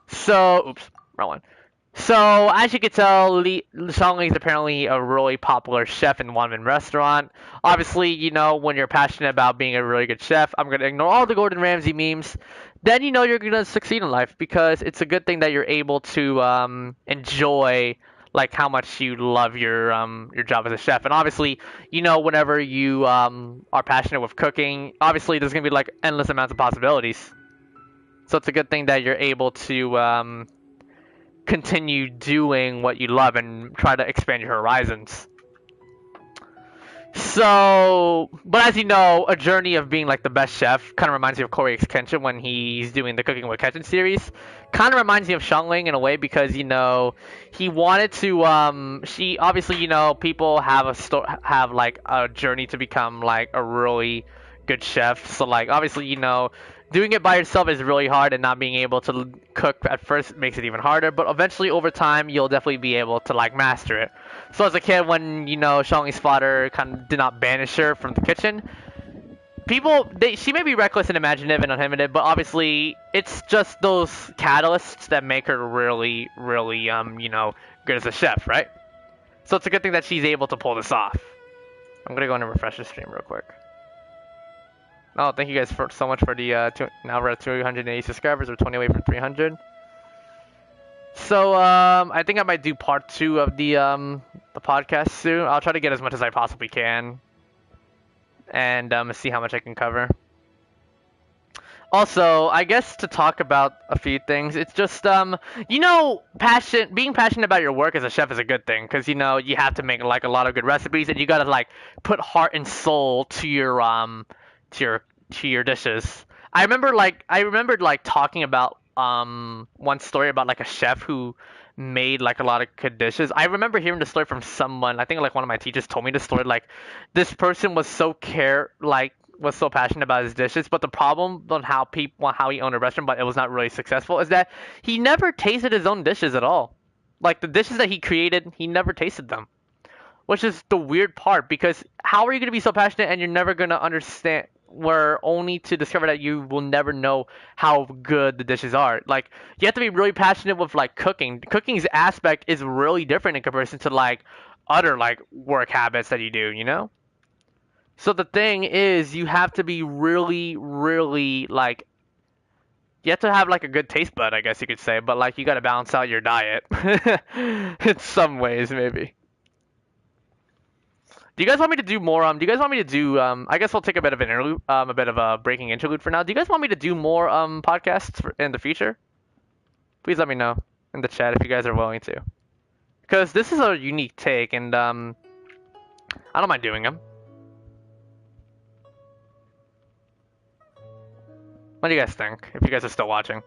So, oops, wrong one. So, as you can tell, Xiangling is apparently a really popular chef in one-man restaurant. Obviously, when you're passionate about being a really good chef, I'm going to ignore all the Gordon Ramsay memes. Then you're going to succeed in life because it's a good thing that you're able to enjoy like how much you love your job as a chef. And obviously, whenever you are passionate with cooking, obviously there's going to be like endless amounts of possibilities. So it's a good thing that you're able to continue doing what you love and try to expand your horizons. So, but as you know, a journey of being like the best chef kind of reminds me of Corey X Kenshin when he's doing the Cooking with Kenshin series. Kind of reminds me of Xiangling in a way because he wanted to she obviously people have like a journey to become like a really good chef. So like obviously Doing it by yourself is really hard, and not being able to cook at first makes it even harder. But eventually, over time, you'll definitely be able to like master it. So as a kid, when Xiangling's father kind of did not banish her from the kitchen, she may be reckless and imaginative and uninhibited, but obviously it's just those catalysts that make her really, really good as a chef, right? So it's a good thing that she's able to pull this off. I'm gonna go in and refresh the stream real quick. Oh, thank you guys so much for the now we're at 280 subscribers. We're 20 away from 300. So I think I might do part 2 of the podcast soon. I'll try to get as much as I possibly can, and see how much I can cover. Also, I guess to talk about a few things, it's just being passionate about your work as a chef is a good thing, because you have to make like a lot of good recipes, and you gotta like put heart and soul to your dishes. I remembered like talking about one story about like a chef who made like a lot of good dishes. I remember hearing the story from someone. I think like one of my teachers told me the story. Like this person was was so passionate about his dishes, but the problem on how he owned a restaurant, but it was not really successful, is that he never tasted his own dishes at all. Like the dishes that he created, he never tasted them, which is the weird part, because how are you going to be so passionate and you're never going to understand, where only to discover that you will never know how good the dishes are. Like you have to be really passionate with like cooking. Cooking's aspect is really different in comparison to like other like work habits that you do, So the thing is, you have to be really, really like, you have to have like a good taste bud, I guess you could say, but like you got to balance out your diet in some ways, maybe. Do you guys want me to do more? Do you guys want me to do? I guess I'll take a bit of an interlude, a bit of a breaking interlude for now. Do you guys want me to do more podcasts in the future? Please let me know in the chat if you guys are willing to, because this is a unique take, and I don't mind doing them. What do you guys think? If you guys are still watching.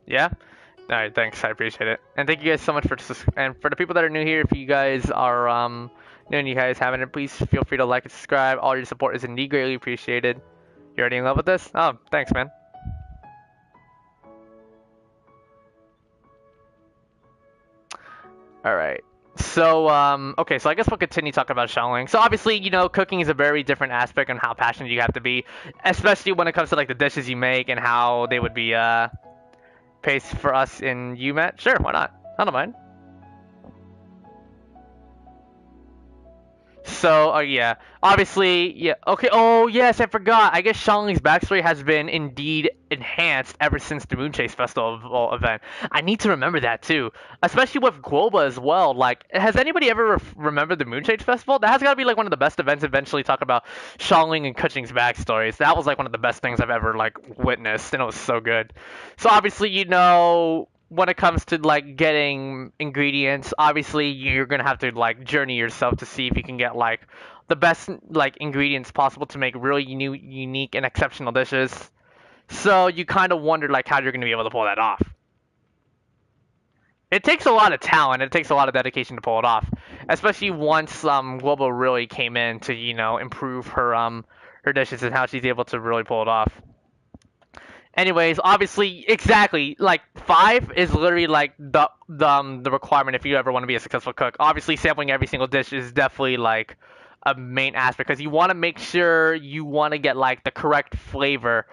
Yeah? Alright, thanks. I appreciate it. And thank you guys so much and for the people that are new here, if you guys are new and you guys haven't, please feel free to like and subscribe. All your support is indeed greatly appreciated. You already in love with this? Oh, thanks, man. Alright. So, okay, so I guess we'll continue talking about Xiangling. So obviously, cooking is a very different aspect on how passionate you have to be, especially when it comes to like the dishes you make and how they would be paste for us in UMAT. Sure, why not? I don't mind. So, yeah, obviously, yeah, okay, oh, yes, I forgot. I guess Xiangling's backstory has been indeed enhanced ever since the Moonchase Festival event. I need to remember that, too, especially with Guoba as well. Like, has anybody ever remembered the Moonchase Festival? That has got to be, like, one of the best events eventually talk about Xiangling and Keqing's backstories. That was, like, one of the best things I've ever, like, witnessed, and it was so good. So, obviously, when it comes to like getting ingredients, obviously you're gonna have to like journey yourself to see if you can get like the best like ingredients possible to make really unique and exceptional dishes. So you kind of wonder like how you're gonna be able to pull that off. It takes a lot of talent. It takes a lot of dedication to pull it off, especially once Global really came in to improve her dishes and how she's able to really pull it off. Anyways, obviously, exactly, like 5 is literally like the requirement if you ever want to be a successful cook. Obviously, sampling every single dish is definitely like a main aspect, because you want to make sure you want to get like the correct flavor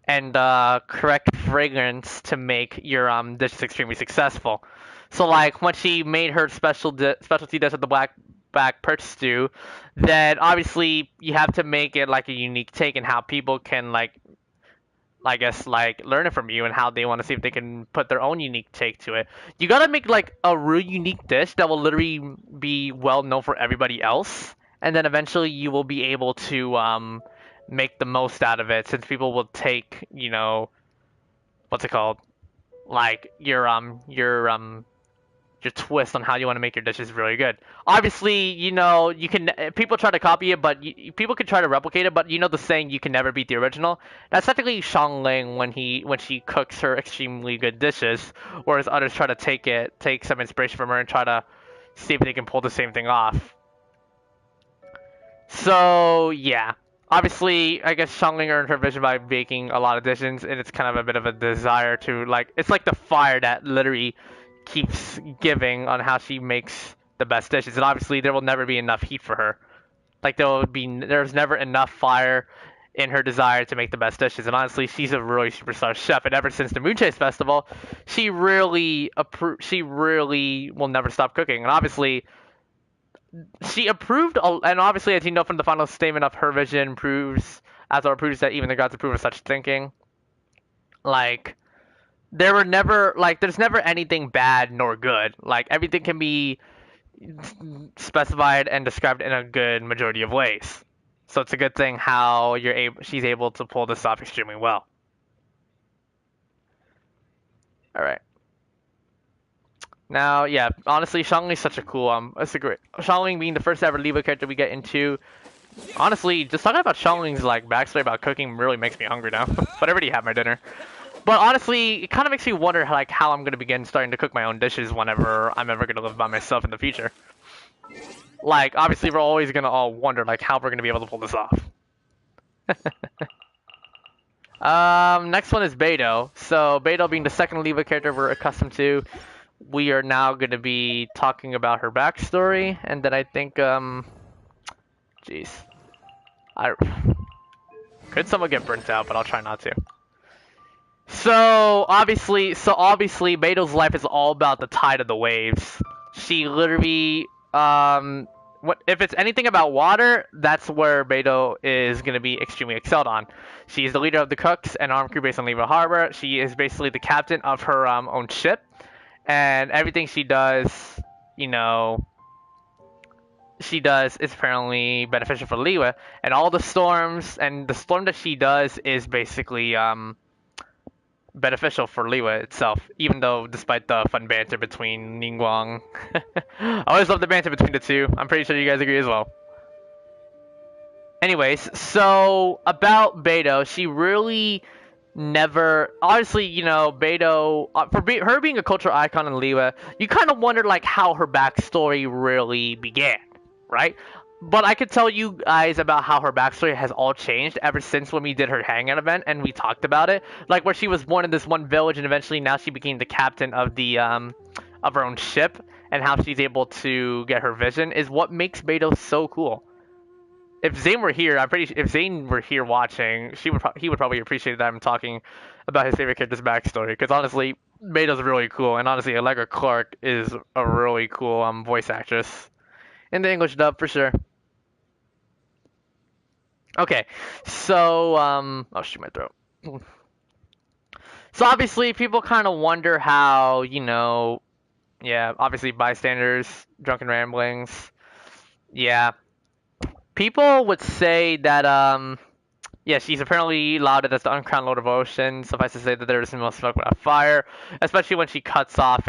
and correct fragrance to make your dishes extremely successful. So like when she made her specialty dish of the black back perch stew, then obviously you have to make it like a unique take and how people can like, I guess, like learn it from you and how they want to see if they can put their own unique take to it. You gotta make like a really unique dish that will literally be well known for everybody else, and then eventually you will be able to make the most out of it, since people will take what's it called, like your your twist on how you want to make your dishes really good. Obviously, you know, you can people try to copy it, but people can try to replicate it, but you know the saying, you can never beat the original. That's technically Xiangling when she cooks her extremely good dishes, whereas others try to take some inspiration from her and try to see if they can pull the same thing off. So yeah, obviously, I guess Xiangling earned her vision by baking a lot of dishes, and it's kind of a bit of a desire to like. It's like the fire that literally keeps giving on how she makes the best dishes, and obviously there will never be enough heat for her. Like there's never enough fire in her desire to make the best dishes, and honestly, she's a really superstar chef. And ever since the Moon Chase Festival, she really will never stop cooking, and obviously she approved, and obviously, as you know from the final statement of her vision, proves that even the gods approve of such thinking. Like, there's never anything bad nor good. Like, everything can be specified and described in a good majority of ways. So it's a good thing how she's able to pull this off extremely well. All right. Now, yeah, honestly, Xiangling is such a cool, it's a great, Xiangling being the first ever Levo character we get into. Honestly, just talking about Xiangling's, like, backstory about cooking really makes me hungry now. But I already had my dinner. But honestly, it kind of makes me wonder, like, how I'm going to begin starting to cook my own dishes whenever I'm ever going to live by myself in the future. Like, obviously, we're always going to all wonder, like, how we're going to be able to pull this off. Next one is Beidou. So, Beidou being the second Levo character we're accustomed to, we are now going to be talking about her backstory, and then I think, jeez. Could someone get burnt out, but I'll try not to. So obviously, Beidou's life is all about the tide of the waves. She literally, if it's anything about water, that's where Beidou is going to be extremely excelled on. She's the leader of the cooks and armed crew based on Levo Harbor. She is basically the captain of her own ship, and everything she does, you know, is apparently beneficial for Liyue, and all the storms, and the storm that she does is basically beneficial for Liyue itself, even though despite the fun banter between Ningguang. I always love the banter between the two. I'm pretty sure you guys agree as well. Anyways, so about Beidou, she really never, obviously, you know, Beidou, her being a cultural icon in Liyue, you kind of wonder like how her backstory really began, right? But I could tell you guys about how her backstory has all changed ever since when we did her hangout event and we talked about it. Like where she was born in this one village and eventually now she became the captain of the of her own ship, and how she's able to get her vision is what makes Beidou so cool. If Zane were here, if Zane were here watching, he would probably appreciate that I'm talking about his favorite character's backstory, because honestly, Beidou's really cool, and honestly, Allegra Clark is a really cool voice actress. In the English dub, for sure. Okay, so, oh shoot, my throat. So obviously, people kind of wonder how, you know, yeah, obviously bystanders, drunken ramblings, yeah. People would say that, yeah, she's apparently lauded as the uncrowned Lord of Ocean. Suffice to say that there is no smoke without fire, especially when she cuts off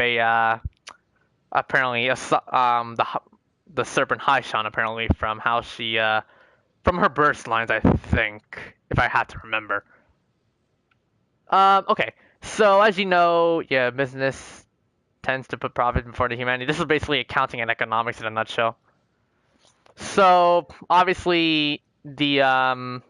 apparently, the serpent Haishan, apparently, from how she, from her burst lines, I think, if I had to remember. Okay, so as you know, yeah, business tends to put profit before the humanity. This is basically accounting and economics in a nutshell. So, obviously, I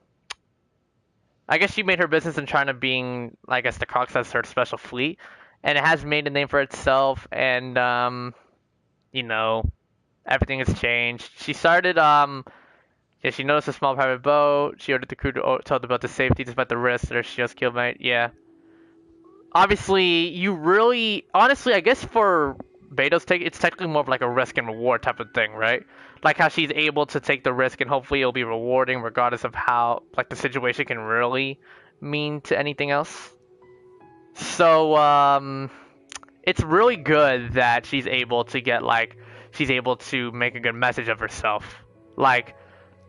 guess she made her business in China being, I guess, the Crocs as her special fleet, and it has made a name for itself, and, you know, everything has changed. She started, yeah, she noticed a small private boat. She ordered the crew to tow the boat to safety despite the risk that she just killed by, yeah. Obviously, honestly, I guess for Beidou's take, it's technically more of like a risk and reward type of thing, right? Like how she's able to take the risk and hopefully it'll be rewarding regardless of how, like, the situation can really mean to anything else. So, it's really good that she's able to make a good message of herself. Like,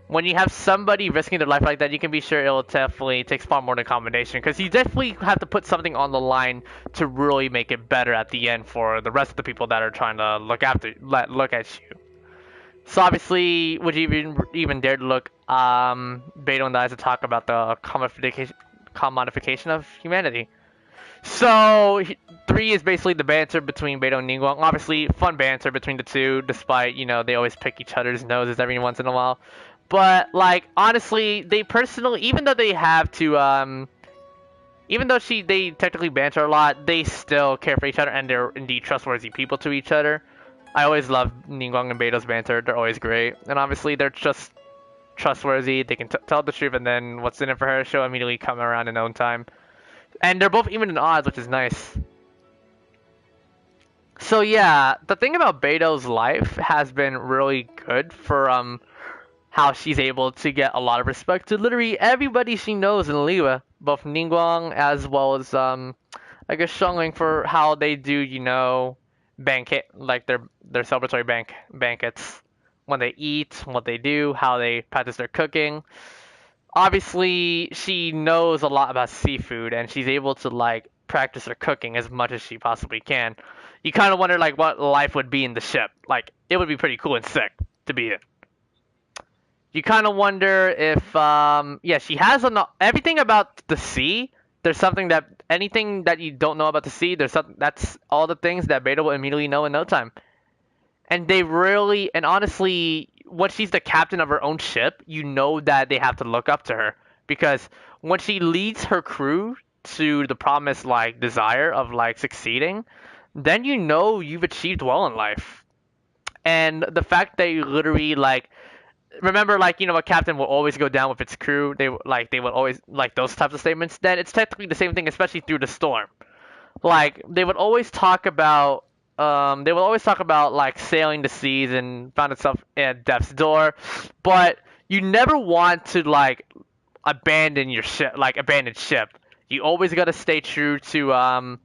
when you have somebody risking their life like that, you can be sure it'll definitely takes far more than combination, because you definitely have to put something on the line to really make it better at the end for the rest of the people that are trying to look at you. So obviously, would you even dare to look Beidou in the eyes to talk about the commodification of humanity? So 3 is basically the banter between Beidou and Ningguang. Obviously, fun banter between the two, despite they always pick each other's noses every once in a while. But like honestly, they personally, even though they have to, even though they technically banter a lot, they still care for each other and they're indeed trustworthy people to each other. I always love Ningguang and Beidou's banter. They're always great, and obviously they're just trustworthy. They can tell the truth, and then what's in it for her, she'll immediately come around in her own time. And they're both even in odds, which is nice. So yeah, the thing about Beidou's life has been really good for how she's able to get a lot of respect to literally everybody she knows in Liyue, both Ningguang as well as I guess Xiangling, for how they do banquet, like their celebratory banquets, when they eat, what they do, how they practice their cooking. Obviously, she knows a lot about seafood, and she's able to like practice her cooking as much as she possibly can. You kind of wonder like what life would be in the ship. Like it would be pretty cool and sick to be in. You kind of wonder if yeah, she has everything about the sea. There's something that anything that you don't know about the sea. There's something that's all the things that Beidou will immediately know in no time. And they really, and honestly, when she's the captain of her own ship, you know that they have to look up to her, because when she leads her crew to the promised like desire of like succeeding, then you know you've achieved well in life. And the fact that you literally like remember, like a captain will always go down with its crew. They would always like those types of statements. Then it's technically the same thing, especially through the storm. Like they would always talk about like sailing the seas and found itself at death's door, but you never want to like abandon your ship, like abandon ship. You always gotta stay true to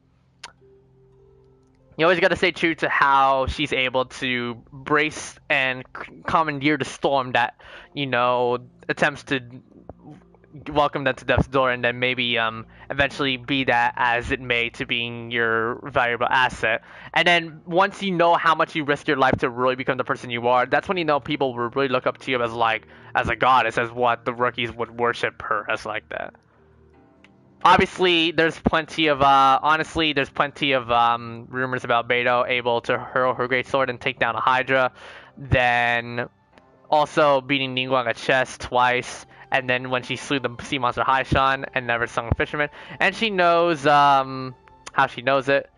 how she's able to brace and commandeer the storm that attempts to welcome them to death's door, and then maybe eventually be that as it may to being your valuable asset. And then once you know how much you risk your life to really become the person you are, that's when people will really look up to you as a goddess, as what the rookies would worship her as, like that. Obviously, there's plenty of rumors about Beidou able to hurl her great sword and take down a Hydra, then also beating Ningguang at chess twice, and then when she slew the sea monster Haishan and never sung a fisherman, and she knows how she knows it.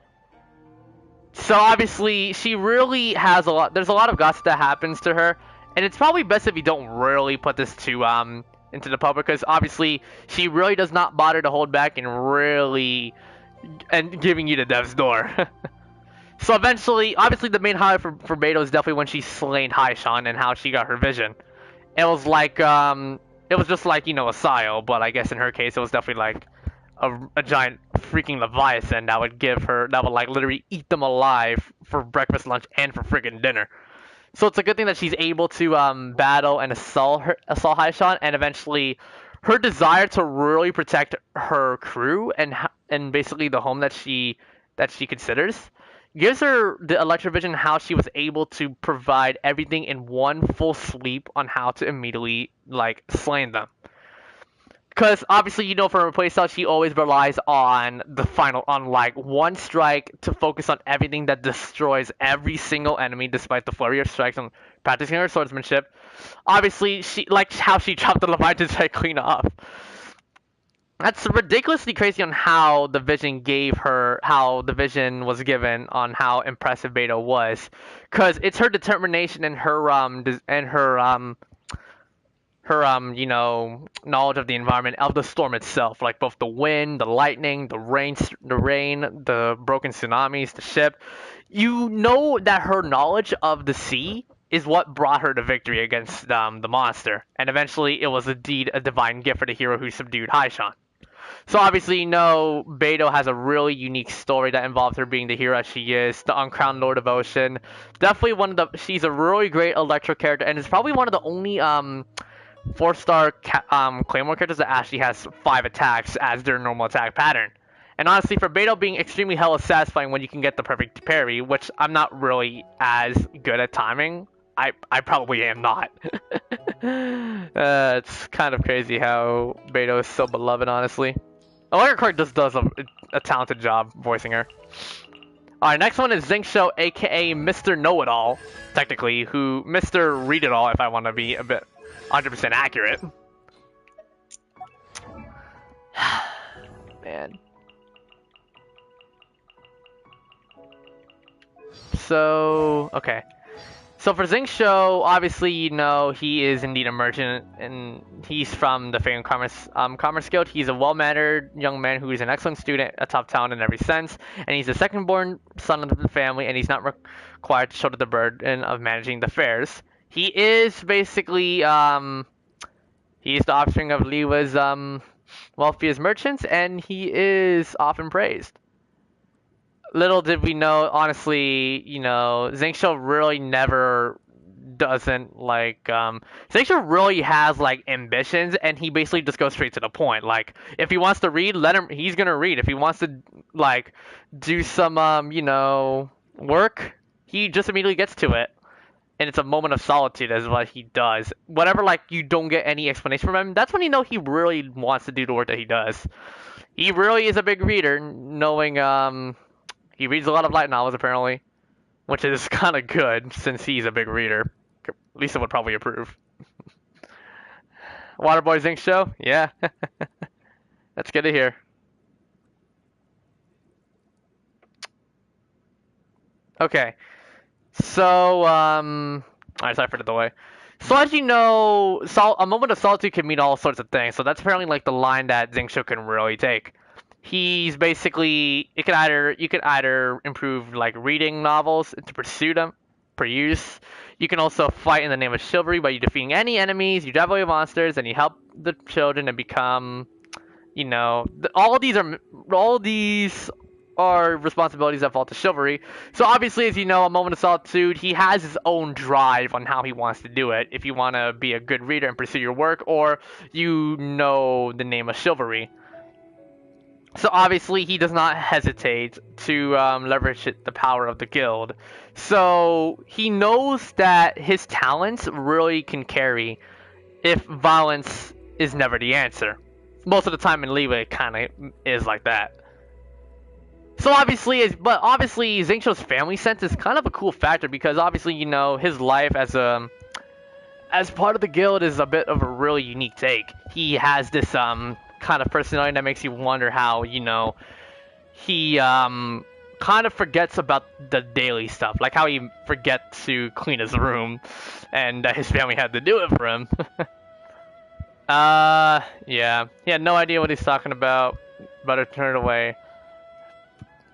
So obviously, she really has a lot. There's a lot of gossip that happens to her, and it's probably best if you don't really put this into the public, because obviously she really does not bother to hold back and giving you the death's door. So eventually, obviously the main highlight for Beidou is definitely when she slain Haishan and how she got her vision. It was like it was just like a Sile, but I guess in her case it was definitely like a giant freaking Leviathan that would like literally eat them alive for breakfast, lunch, and for freaking dinner. So it's a good thing that she's able to battle and assault Haishan, and eventually her desire to really protect her crew and basically the home that she considers gives her the electrovision, how she was able to provide everything in one full sweep on how to immediately like slay them. Because obviously, from her playstyle, she always relies on like one strike to focus on everything that destroys every single enemy, despite the flurry of strikes and practicing her swordsmanship. Obviously, she like how she chopped the Leviathan to clean up. That's ridiculously crazy on how the vision was given on how impressive Beidou was, because it's her determination and her knowledge of the environment, of the storm itself, like both the wind, the lightning, the rain, the broken tsunamis, the ship. That her knowledge of the sea is what brought her to victory against the monster, and eventually it was indeed a divine gift for the hero who subdued Haishan. So obviously, Beidou has a really unique story that involves her being the hero she is, the uncrowned Lord of Ocean. Definitely she's a really great electro character, and is probably one of the only 4-star Claymore characters that actually has 5 attacks as their normal attack pattern. And honestly, for Beidou being extremely hella satisfying when you can get the perfect parry, which I'm not really as good at timing. I probably am not. It's kind of crazy how Beidou is so beloved, honestly. Electric Card just does a talented job voicing her. Alright, next one is Xingqiu, aka Mr. Know-It-All, technically, who Mr. Read-It-All, if I want to be a bit 100% accurate. Man. So, okay. So for Xingqiu, obviously, you know, he is indeed a merchant, and he's from the famed Commerce Guild. He's a well-mannered young man who is an excellent student, a top talent in every sense, and he's the second-born son of the family, and he's not required to shoulder the burden of managing the fairs. He is basically, he's the offspring of Liwa's, wealthiest merchants, and he is often praised. Little did we know, honestly, you know, Xingqiu really never doesn't like, Xingqiu really has like ambitions, and he basically just goes straight to the point. Like, if he wants to read, let him, he's gonna read. If he wants to, like, do some, you know, work, he just immediately gets to it. And it's a moment of solitude is what he does. Whatever, like, you don't get any explanation from him, that's when you know he really wants to do the work that he does. He really is a big reader, knowing, he reads a lot of light novels, apparently, which is kind of good, since he's a big reader. Lisa would probably approve. Waterboy Xingqiu? Yeah. That's good to hear. Okay. So, alright, sorry for the delay. So as you know, a moment of solitude can mean all sorts of things, so that's apparently like the line that Xingqiu can really take. He's basically, you can either improve like reading novels to pursue them per use. You can also fight in the name of chivalry by you defeating any enemies, you drive away monsters, and you help the children and become, you know, all these are responsibilities that fall to chivalry. So obviously, as you know, a moment of solitude, he has his own drive on how he wants to do it. If you want to be a good reader and pursue your work, or you know the name of chivalry. So obviously he does not hesitate to leverage the power of the guild. So he knows that his talents really can carry if violence is never the answer. Most of the time in Liwa it kind of is like that. So obviously, Xingqiu's family sense is kind of a cool factor because obviously, you know, his life as part of the guild is a bit of a really unique take. He has this kind of personality that makes you wonder how, you know, he kind of forgets about the daily stuff, like how he forgets to clean his room, and that his family had to do it for him. Yeah, he had no idea what he's talking about, better turn it away.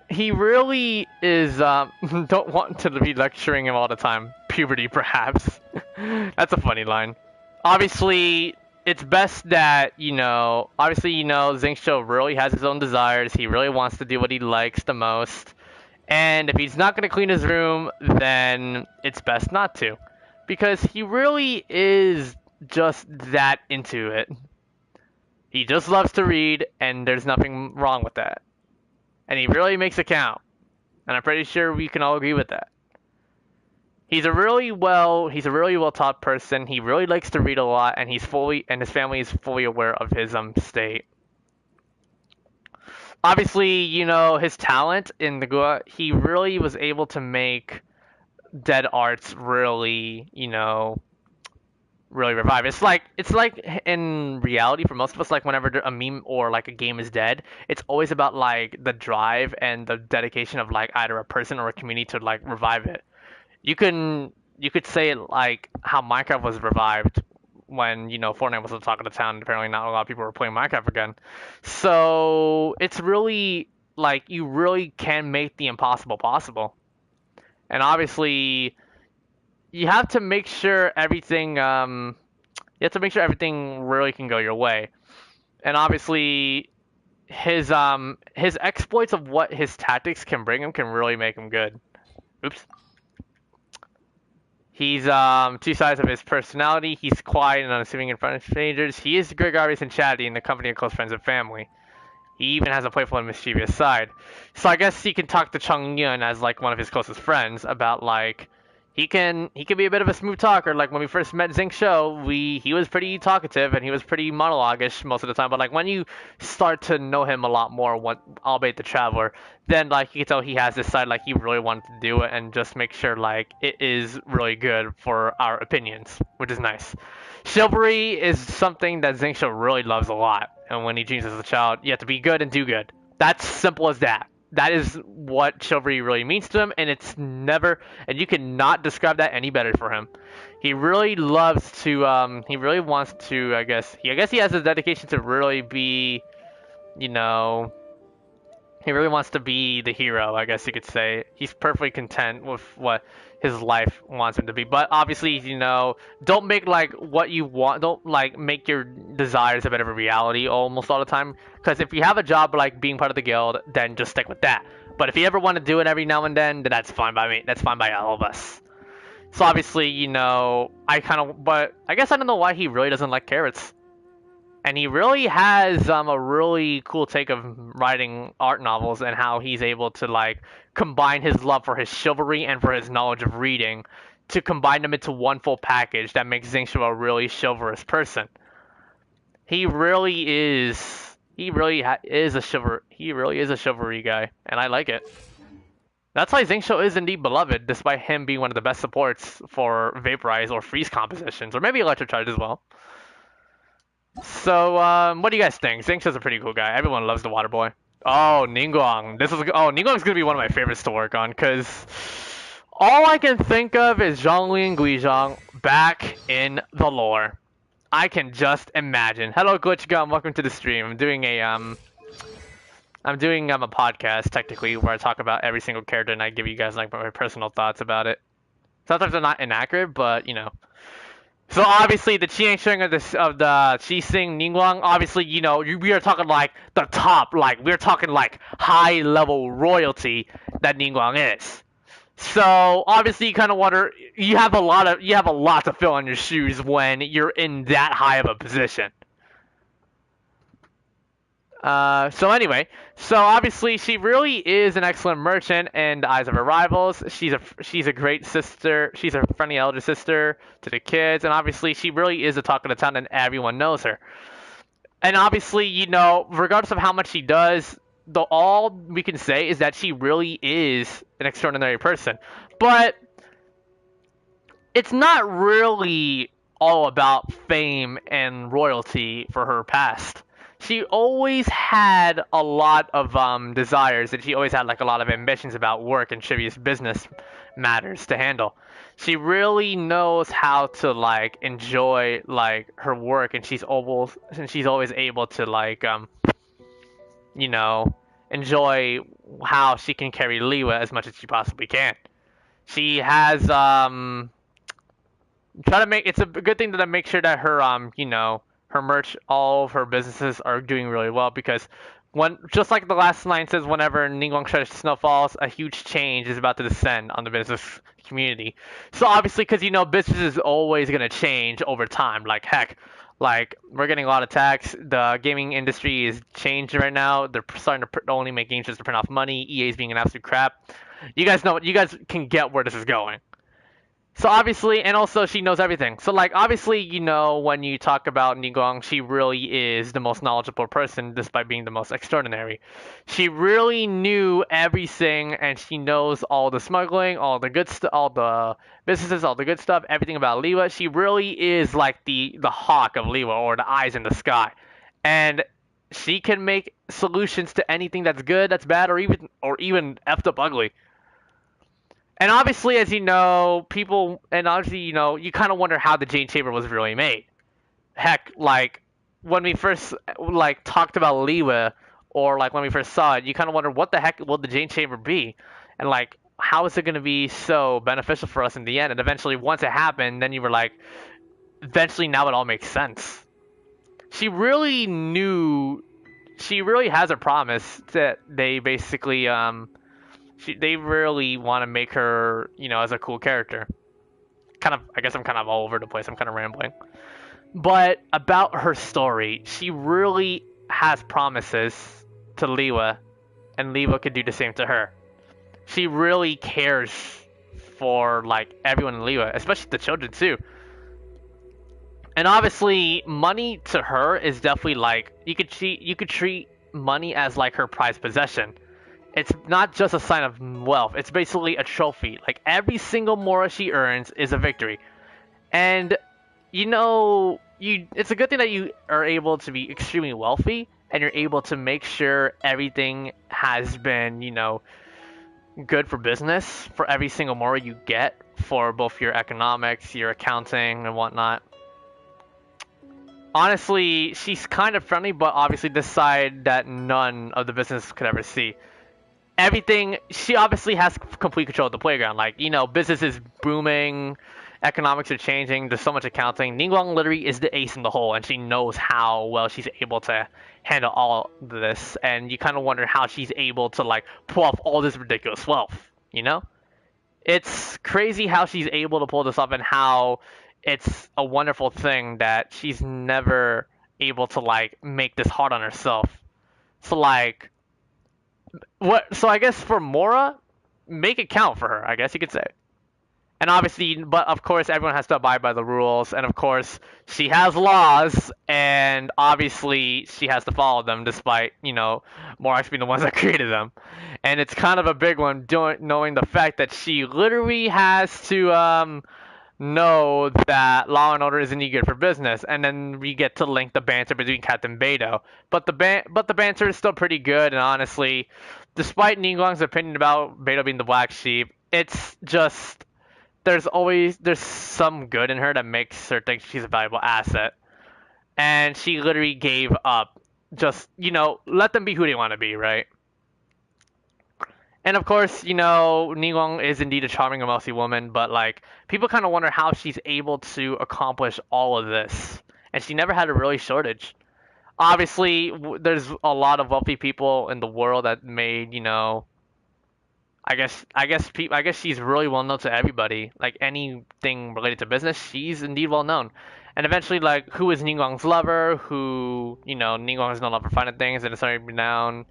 He really is, don't want to be lecturing him all the time. Puberty, perhaps. That's a funny line. Obviously, it's best that, you know, Xingqiu really has his own desires. He really wants to do what he likes the most. And if he's not going to clean his room, then it's best not to. Because he really is just that into it. He just loves to read, and there's nothing wrong with that. And he really makes it count. And I'm pretty sure we can all agree with that. He's a really well taught person. He really likes to read a lot, and his family is fully aware of his state. Obviously, you know, his talent in the Gua, he really was able to make dead arts really, you know, really revive. It's like in reality for most of us, like whenever a meme or like a game is dead, it's always about like the drive and the dedication of like either a person or a community to like revive it. You could say like how Minecraft was revived when, you know, Fortnite was the talk of the town, and apparently not a lot of people were playing Minecraft again. So it's really like you really can make the impossible possible. And obviously you have to make sure everything really can go your way. And obviously his exploits of what his tactics can bring him can really make him good. Oops. He's two sides of his personality. He's quiet and unassuming in front of strangers. He is gregarious and chatty in the company of close friends and family. He even has a playful and mischievous side. So I guess he can talk to Chongyun as like one of his closest friends about like he can be a bit of a smooth talker. Like when we first met Xingqiu, he was pretty talkative and he was pretty monologuish most of the time. But like when you start to know him a lot more, albeit the traveler, then like you can tell he has this side like he really wanted to do it and just make sure like it is really good for our opinions, which is nice. Chivalry is something that Xingqiu really loves a lot, and when he dreams as a child, you have to be good and do good. That's simple as that. That is what chivalry really means to him, and it's never, and you cannot describe that any better for him. He really loves to, he really wants to, I guess he has a dedication to really be, you know, he really wants to be the hero, I guess you could say. He's perfectly content with what his life wants him to be. But obviously, don't make like what you want, don't like make your desires a bit of a reality almost all the time. Because if you have a job like being part of the guild, then just stick with that. But if you ever want to do it every now and then that's fine by me. That's fine by all of us. So obviously, but I guess I don't know why he really doesn't like carrots. And he really has a really cool take of writing art novels and how he's able to like combine his love for his chivalry and for his knowledge of reading to combine them into one full package that makes Xingqiu a really chivalrous person. He really is. He really is a chivalry guy, and I like it. That's why Xingqiu is indeed beloved, despite him being one of the best supports for vaporize or freeze compositions, or maybe electric charge as well. So, what do you guys think? Xingqiu's a pretty cool guy. Everyone loves the water boy. Oh, Ningguang. Ningguang's gonna be one of my favorites to work on, because all I can think of is Xiangling and Guizhang back in the lore. I can just imagine. Hello, Glitch Gum. Welcome to the stream. I'm doing a podcast, technically, where I talk about every single character and I give you guys, like, my personal thoughts about it. Sometimes they're not inaccurate, but, So obviously the Xiangling of the Qixing Ningguang, obviously, we are talking like the top, like we're talking like high level royalty that Ningguang is. So obviously you kind of wonder, you have a lot to fill on your shoes when you're in that high of a position. So obviously she really is an excellent merchant in the eyes of her rivals. She's a great sister. She's a friendly elder sister to the kids, and obviously she really is a talk of the town, and everyone knows her. And obviously, regardless of how much she does, all we can say is that she really is an extraordinary person. But it's not really all about fame and royalty for her past. She always had a lot of desires, and she always had like a lot of ambitions about work and trivial business matters to handle. She really knows how to like enjoy like her work, and she's always able to like enjoy how she can carry Liwa as much as she possibly can. She has it's a good thing to make sure that her her merch, all of her businesses are doing really well, because just like the last line says, whenever Ningguang Treasure snowfalls, a huge change is about to descend on the business community. So obviously, because business is always gonna change over time. Like heck, like we're getting a lot of tax. The gaming industry is changing right now. They're starting to only make games just to print off money. EA's being an absolute crap. You guys can get where this is going. So obviously, and also she knows everything. So like obviously, when you talk about Ningguang, she really is the most knowledgeable person, despite being the most extraordinary. She really knew everything, and she knows all the smuggling, all the good stuff, all the businesses, all the good stuff, everything about Liwa. She really is like the hawk of Liwa, or the eyes in the sky, and she can make solutions to anything that's good, that's bad, or even effed up ugly. And obviously, as you know, you kind of wonder how the Jade Chamber was really made. Heck, like, when we first, like, talked about Liwa, or, like, when we first saw it, you kind of wonder, what the heck will the Jade Chamber be? And, like, how is it going to be so beneficial for us in the end? And eventually, once it happened, then you were like, eventually now it all makes sense. She really has a promise that they basically, they really want to make her, as a cool character. kind of, I guess I'm kind of all over the place. I'm kind of rambling. But about her story, she really has promises to Liwa, and Liwa could do the same to her. She really cares for like everyone in Liwa, especially the children too. And obviously, money to her is definitely like you could treat money as like her prized possession. It's not just a sign of wealth. It's basically a trophy. Like every single mora she earns is a victory. And it's a good thing that you are able to be extremely wealthy and you're able to make sure everything has been, good for business for every single mora you get for both your economics, your accounting, and whatnot. Honestly, she's kind of friendly, but obviously this side that none of the business could ever see. Everything, she obviously has complete control of the playground. Like, business is booming, economics are changing, there's so much accounting. Ningguang literally is the ace in the hole, and she knows how well she's able to handle all this. And you kind of wonder how she's able to, like, pull off all this ridiculous wealth, It's crazy how she's able to pull this off and how it's a wonderful thing that she's never able to, like, make this hard on herself. So, like, so I guess for Mora, make it count for her, I guess you could say. And obviously, but of course, everyone has to abide by the rules, and of course, she has laws, and obviously, she has to follow them, despite, Mora being the ones that created them. And it's kind of a big one, knowing the fact that she literally has to, know that law and order isn't good for business, and then we get to link the banter between Captain Beidou. But the banter is still pretty good, and honestly, despite Ningguang's opinion about Beidou being the black sheep, it's just there's some good in her that makes her think she's a valuable asset, and she literally gave up. Just let them be who they want to be, right? And of course, Ningguang is indeed a charming and wealthy woman, but like people kind of wonder how she's able to accomplish all of this, and she never had a really shortage. Obviously, there's a lot of wealthy people in the world that made, I guess she's really well known to everybody. Like anything related to business, she's indeed well known. And eventually, like, who is Ningguang's lover? Who, Ningguang is no longer finding things, and it's only renowned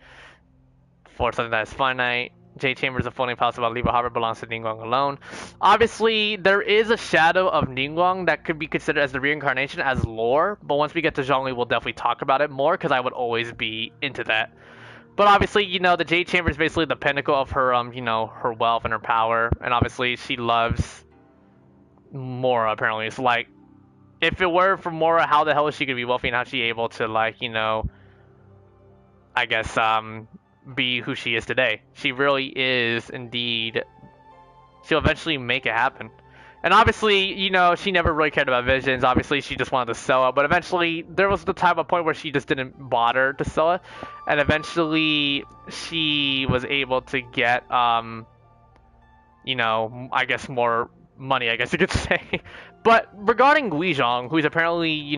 for something that is finite. Jade Chambers, a floating palace about Liwa Harbor, belongs to Ningguang alone. Obviously, there is a shadow of Ningguang that could be considered as the reincarnation, as lore, but once we get to Xiangling, we'll definitely talk about it more, because I would always be into that. But obviously, the Jade Chamber is basically the pinnacle of her, her wealth and her power, and obviously she loves Mora, apparently. It's like, if it were for Mora, how the hell is she going to be wealthy, and how is she able to, like, I guess, be who she is today. She really is indeed. She'll eventually make it happen. And obviously, she never really cared about visions. Obviously, she just wanted to sell it. But eventually, there was the type of point where she just didn't bother to sell it. And eventually, she was able to get, I guess more money, I guess you could say. But regarding Guizhong, who's apparently,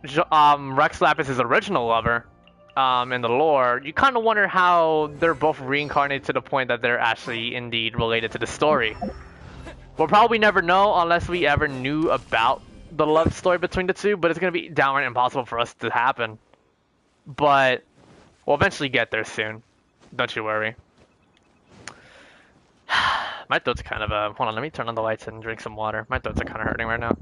Rex Lapis' original lover, in the lore, you kind of wonder how they're both reincarnated to the point that they're actually indeed related to the story. We'll probably never know unless we ever knew about the love story between the two, but it's going to be downright impossible for us to happen. But we'll eventually get there soon. Don't you worry. My throat's kind of, hold on, let me turn on the lights and drink some water. My throats are kind of hurting right now.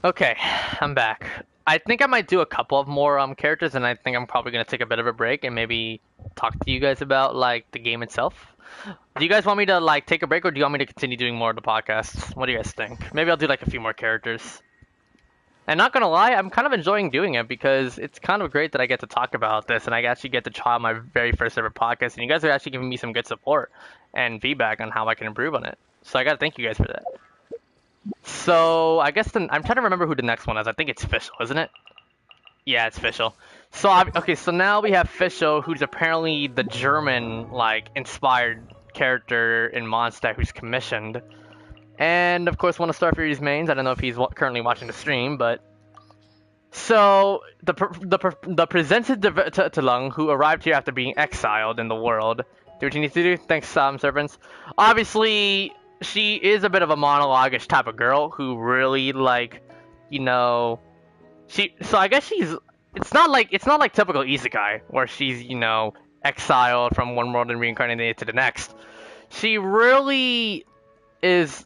Okay, I'm back. I think I might do a couple of more characters, and I think I'm probably gonna take a bit of a break and maybe talk to you guys about like the game itself. Do you guys want me to like take a break, or do you want me to continue doing more of the podcasts? What do you guys think? Maybe I'll do like a few more characters. And not gonna lie, I'm kind of enjoying doing it because it's kind of great that I get to talk about this, and I actually get to try my very first ever podcast, and you guys are actually giving me some good support and feedback on how I can improve on it. So I gotta thank you guys for that. So I guess I'm trying to remember who the next one is. I think it's Fischl, isn't it? Yeah, it's Fischl. So okay, so now we have Fischl, who's apparently the German like inspired character in Mondstadt who's commissioned, and of course one of Starfury's mains. I don't know if he's currently watching the stream, but so the presented to Lung, who arrived here after being exiled in the world. Do what you need to do. Thanks, servants. Obviously, she is a bit of a monologuish type of girl who really like, you know, so I guess she's it's not like typical isekai where she's exiled from one world and reincarnated to the next. She really is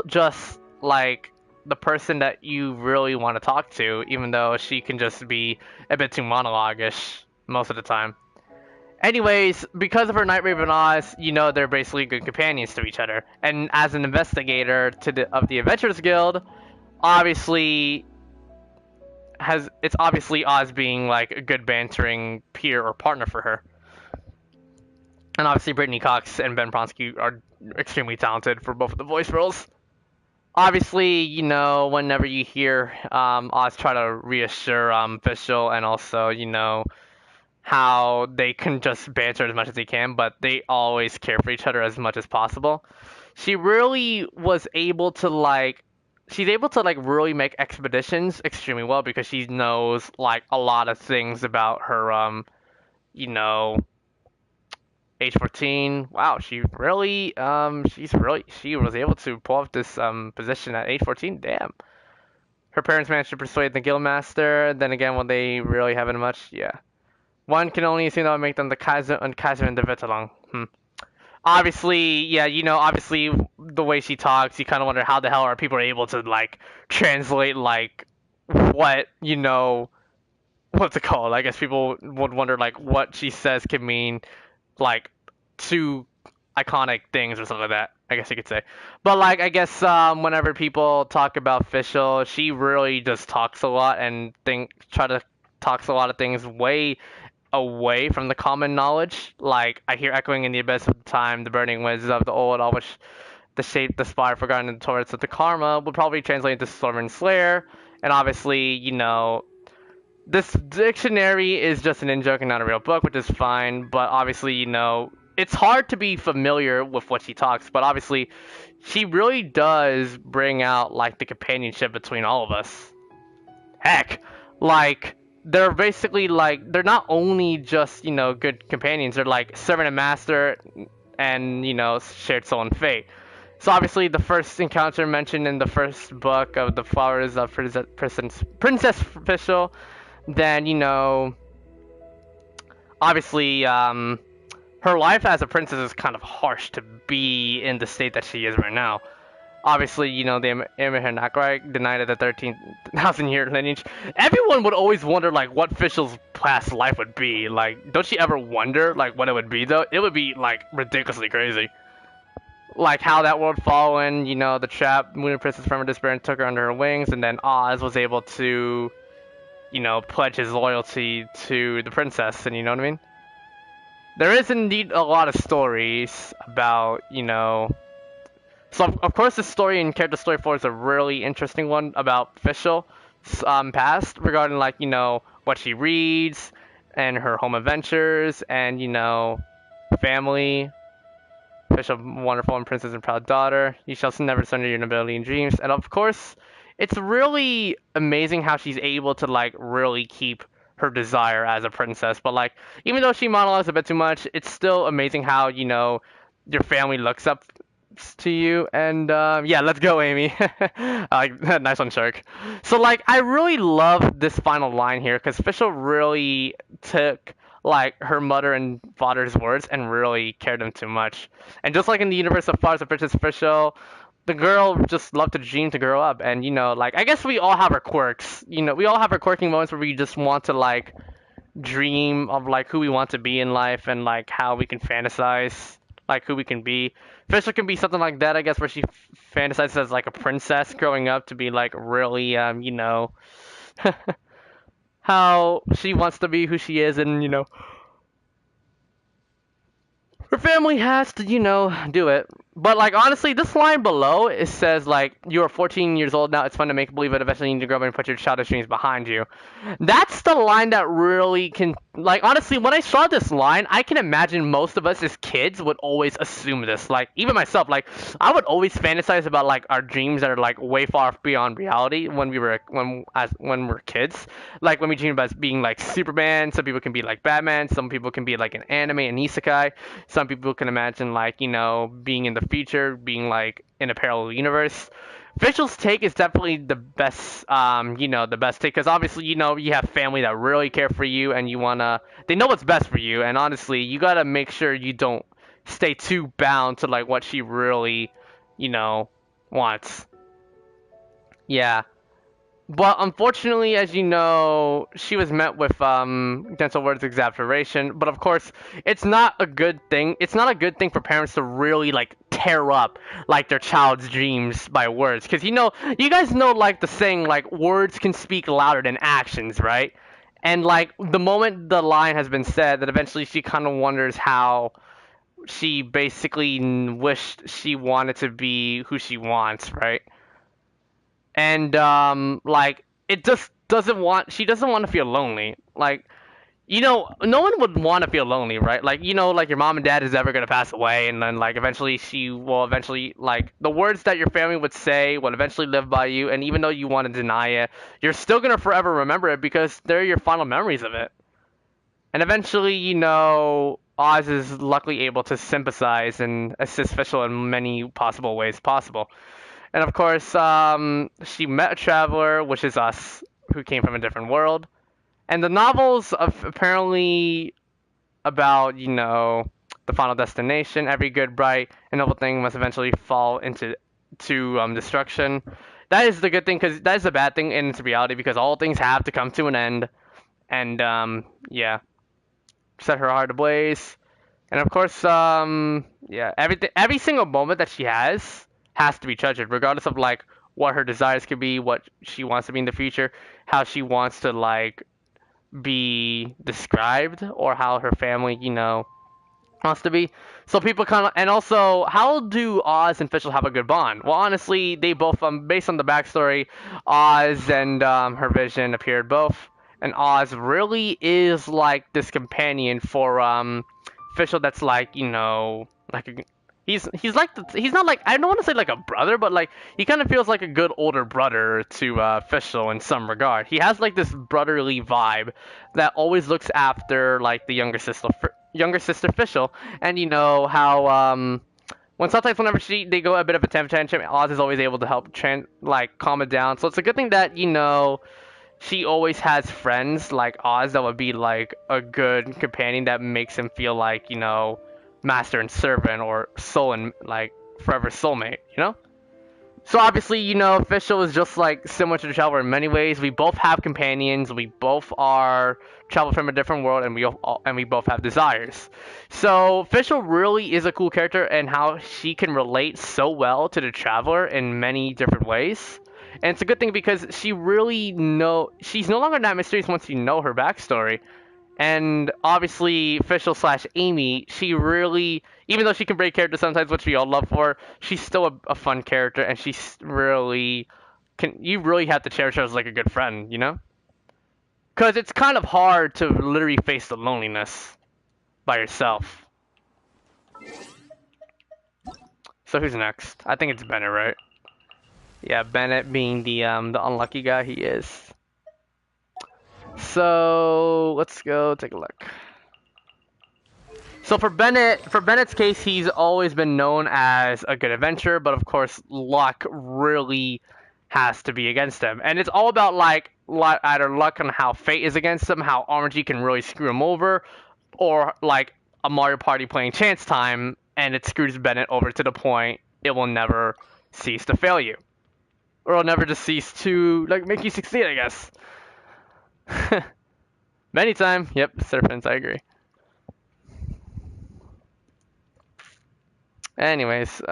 just like the person that you really want to talk to, even though she can just be a bit too monologuish most of the time. Anyways, because of her Night Raven eyes, they're basically good companions to each other. And as an investigator of the Adventurers Guild, obviously it's obviously Oz being like a good bantering peer or partner for her. And obviously Brittany Cox and Ben Pronsky are extremely talented for both of the voice roles. Obviously, whenever you hear Oz try to reassure Fischl, and also, how they can just banter as much as they can, but they always care for each other as much as possible. She really was able to she's able to really make expeditions extremely well because she knows like a lot of things about her age 14. Wow, she was able to pull off this position at age 14. Damn. Her parents managed to persuade the guildmaster. Then again, when they really haven't much, yeah. One can only assume that would make them the Kaiser and the Vittelung. Obviously, yeah, obviously the way she talks, you kind of wonder how the hell are people able to like translate like what what's it called? I guess people would wonder like what she says can mean like two iconic things or something like that. I guess you could say. But like I guess whenever people talk about Fischl, she really just talks a lot and talks a lot of things way away from the common knowledge. Like I hear echoing in the abyss of time, the burning winds of the old, all which the shape, the spire, forgotten in the torrents of the karma would probably translate into Sovereign Slayer. And obviously, this dictionary is just an in-joke and not a real book, which is fine. But obviously, it's hard to be familiar with what she talks. But obviously, she really does bring out like the companionship between all of us. Heck, like they're basically like they're not only just good companions, they're like servant and master and shared soul and fate. So obviously the first encounter mentioned in the first book of the Flowers of Princess Fischl, then obviously her life as a princess is kind of harsh to be in the state that she is right now. Obviously, the Imahanakai denied the 13,000-year lineage. Everyone would always wonder, like, what Fischl's past life would be. Like, don't you ever wonder, like, what it would be, though? It would be, like, ridiculously crazy. Like, how that world fallen, the trap, Moon Princess from her despair and took her under her wings, and then Oz was able to, pledge his loyalty to the princess, and you know what I mean? There is indeed a lot of stories about, So, of course, the story in Character Story 4 is a really interesting one about Fischl's past, regarding, like, what she reads, and her home adventures, and, family. Fischl, wonderful and princess and proud daughter. You shall never surrender your nobility and dreams. And, of course, it's really amazing how she's able to, like, really keep her desire as a princess. But, like, even though she monologues a bit too much, it's still amazing how, your family looks up to you. And yeah, let's go, Amy. Nice one, Shark. So like I really love this final line here because Fischl really took like her mother and father's words and really cared them too much. And just like in the universe of Flowers of Princess Fischl, the girl just loved to dream to grow up. And like I guess we all have our quirks. We all have our quirky moments where we just want to like dream of like who we want to be in life and like how we can fantasize like who we can be. Fischl can be something like that, I guess, where she fantasizes as like a princess growing up to be like really, how she wants to be who she is, and her family has to, do it. But like honestly, this line below it says like you are 14 years old now. It's fun to make believe it. Eventually, you need to grow up and put your childish dreams behind you. That's the line that really can like honestly. When I saw this line, I can imagine most of us as kids would always assume this. Like even myself, like I would always fantasize about like our dreams that are like way far beyond reality when we were kids. Like when we dream about being like Superman. Some people can be like Batman. Some people can be like an anime, an isekai. Some people can imagine like being in the future, being like in a parallel universe. Fischl's take is definitely the best, the best take because obviously you have family that really care for you and they know what's best for you, and honestly you gotta make sure you don't stay too bound to like what she really, wants. Yeah. But unfortunately, as you know, she was met with gentle words of exasperation. But of course, it's not a good thing. It's not a good thing for parents to really like tear up like their child's dreams by words, because you guys know like the saying like words can speak louder than actions, right? And like the moment the line has been said, that eventually she kind of wonders how she basically wished she wanted to be who she wants, right? And like it just doesn't want she doesn't want to feel lonely, like no one would want to feel lonely, right? Like like your mom and dad is ever going to pass away, and then like eventually she will eventually like the words that your family would say will eventually live by you, and even though you want to deny it, you're still going to forever remember it because they're your final memories of it. And eventually Oz is luckily able to sympathize and assist Fischl in many possible ways possible. And of course, she met a traveler, which is us, who came from a different world. And the novel's apparently about, the final destination. Every good, bright, and noble thing must eventually fall into destruction. That is the good thing, because that is the bad thing in its reality, because all things have to come to an end. And, yeah. Set her heart ablaze. And of course, yeah, every single moment that she has to be treasured, regardless of like what her desires could be, what she wants to be in the future, how she wants to like be described, or how her family, wants to be. So people kind of, and also, how do Oz and Fischl have a good bond? Well, honestly, they both, based on the backstory, Oz and her vision appeared both, and Oz really is like this companion for Fischl that's like, like a, he's like he's not like, I don't want to say like a brother, but like he kind of feels like a good older brother to Fischl in some regard. He has like this brotherly vibe that always looks after like the younger sister Fischl, and how when sometimes whenever they go a bit of a temper tantrum, Oz is always able to help like calm it down. So it's a good thing that she always has friends like Oz that would be like a good companion that makes him feel like master and servant, or soul and like forever soulmate. So obviously, Fischl is just like similar to the traveler in many ways. We both have companions. We both are travel from a different world, and we both have desires. So Fischl really is a cool character, and how she can relate so well to the traveler in many different ways. And it's a good thing because she's no longer that mysterious once you know her backstory. And obviously, Fischl / Amy, she really, even though she can break character sometimes, which we all love for her, she's still a fun character, and she's really, you really have to cherish her as like a good friend, Because it's kind of hard to literally face the loneliness by yourself. So who's next? I think it's Bennett, right? Yeah, Bennett being the unlucky guy he is. So let's go take a look. So for Bennett's case, he's always been known as a good adventurer, but of course, luck really has to be against him, and it's all about like either luck on how fate is against him, how RNG can really screw him over, or like a Mario Party playing chance time, and it screws Bennett over to the point it will never cease to fail you, or it'll never just cease to like make you succeed, I guess. Many time. Yep, serpents, I agree. Anyways,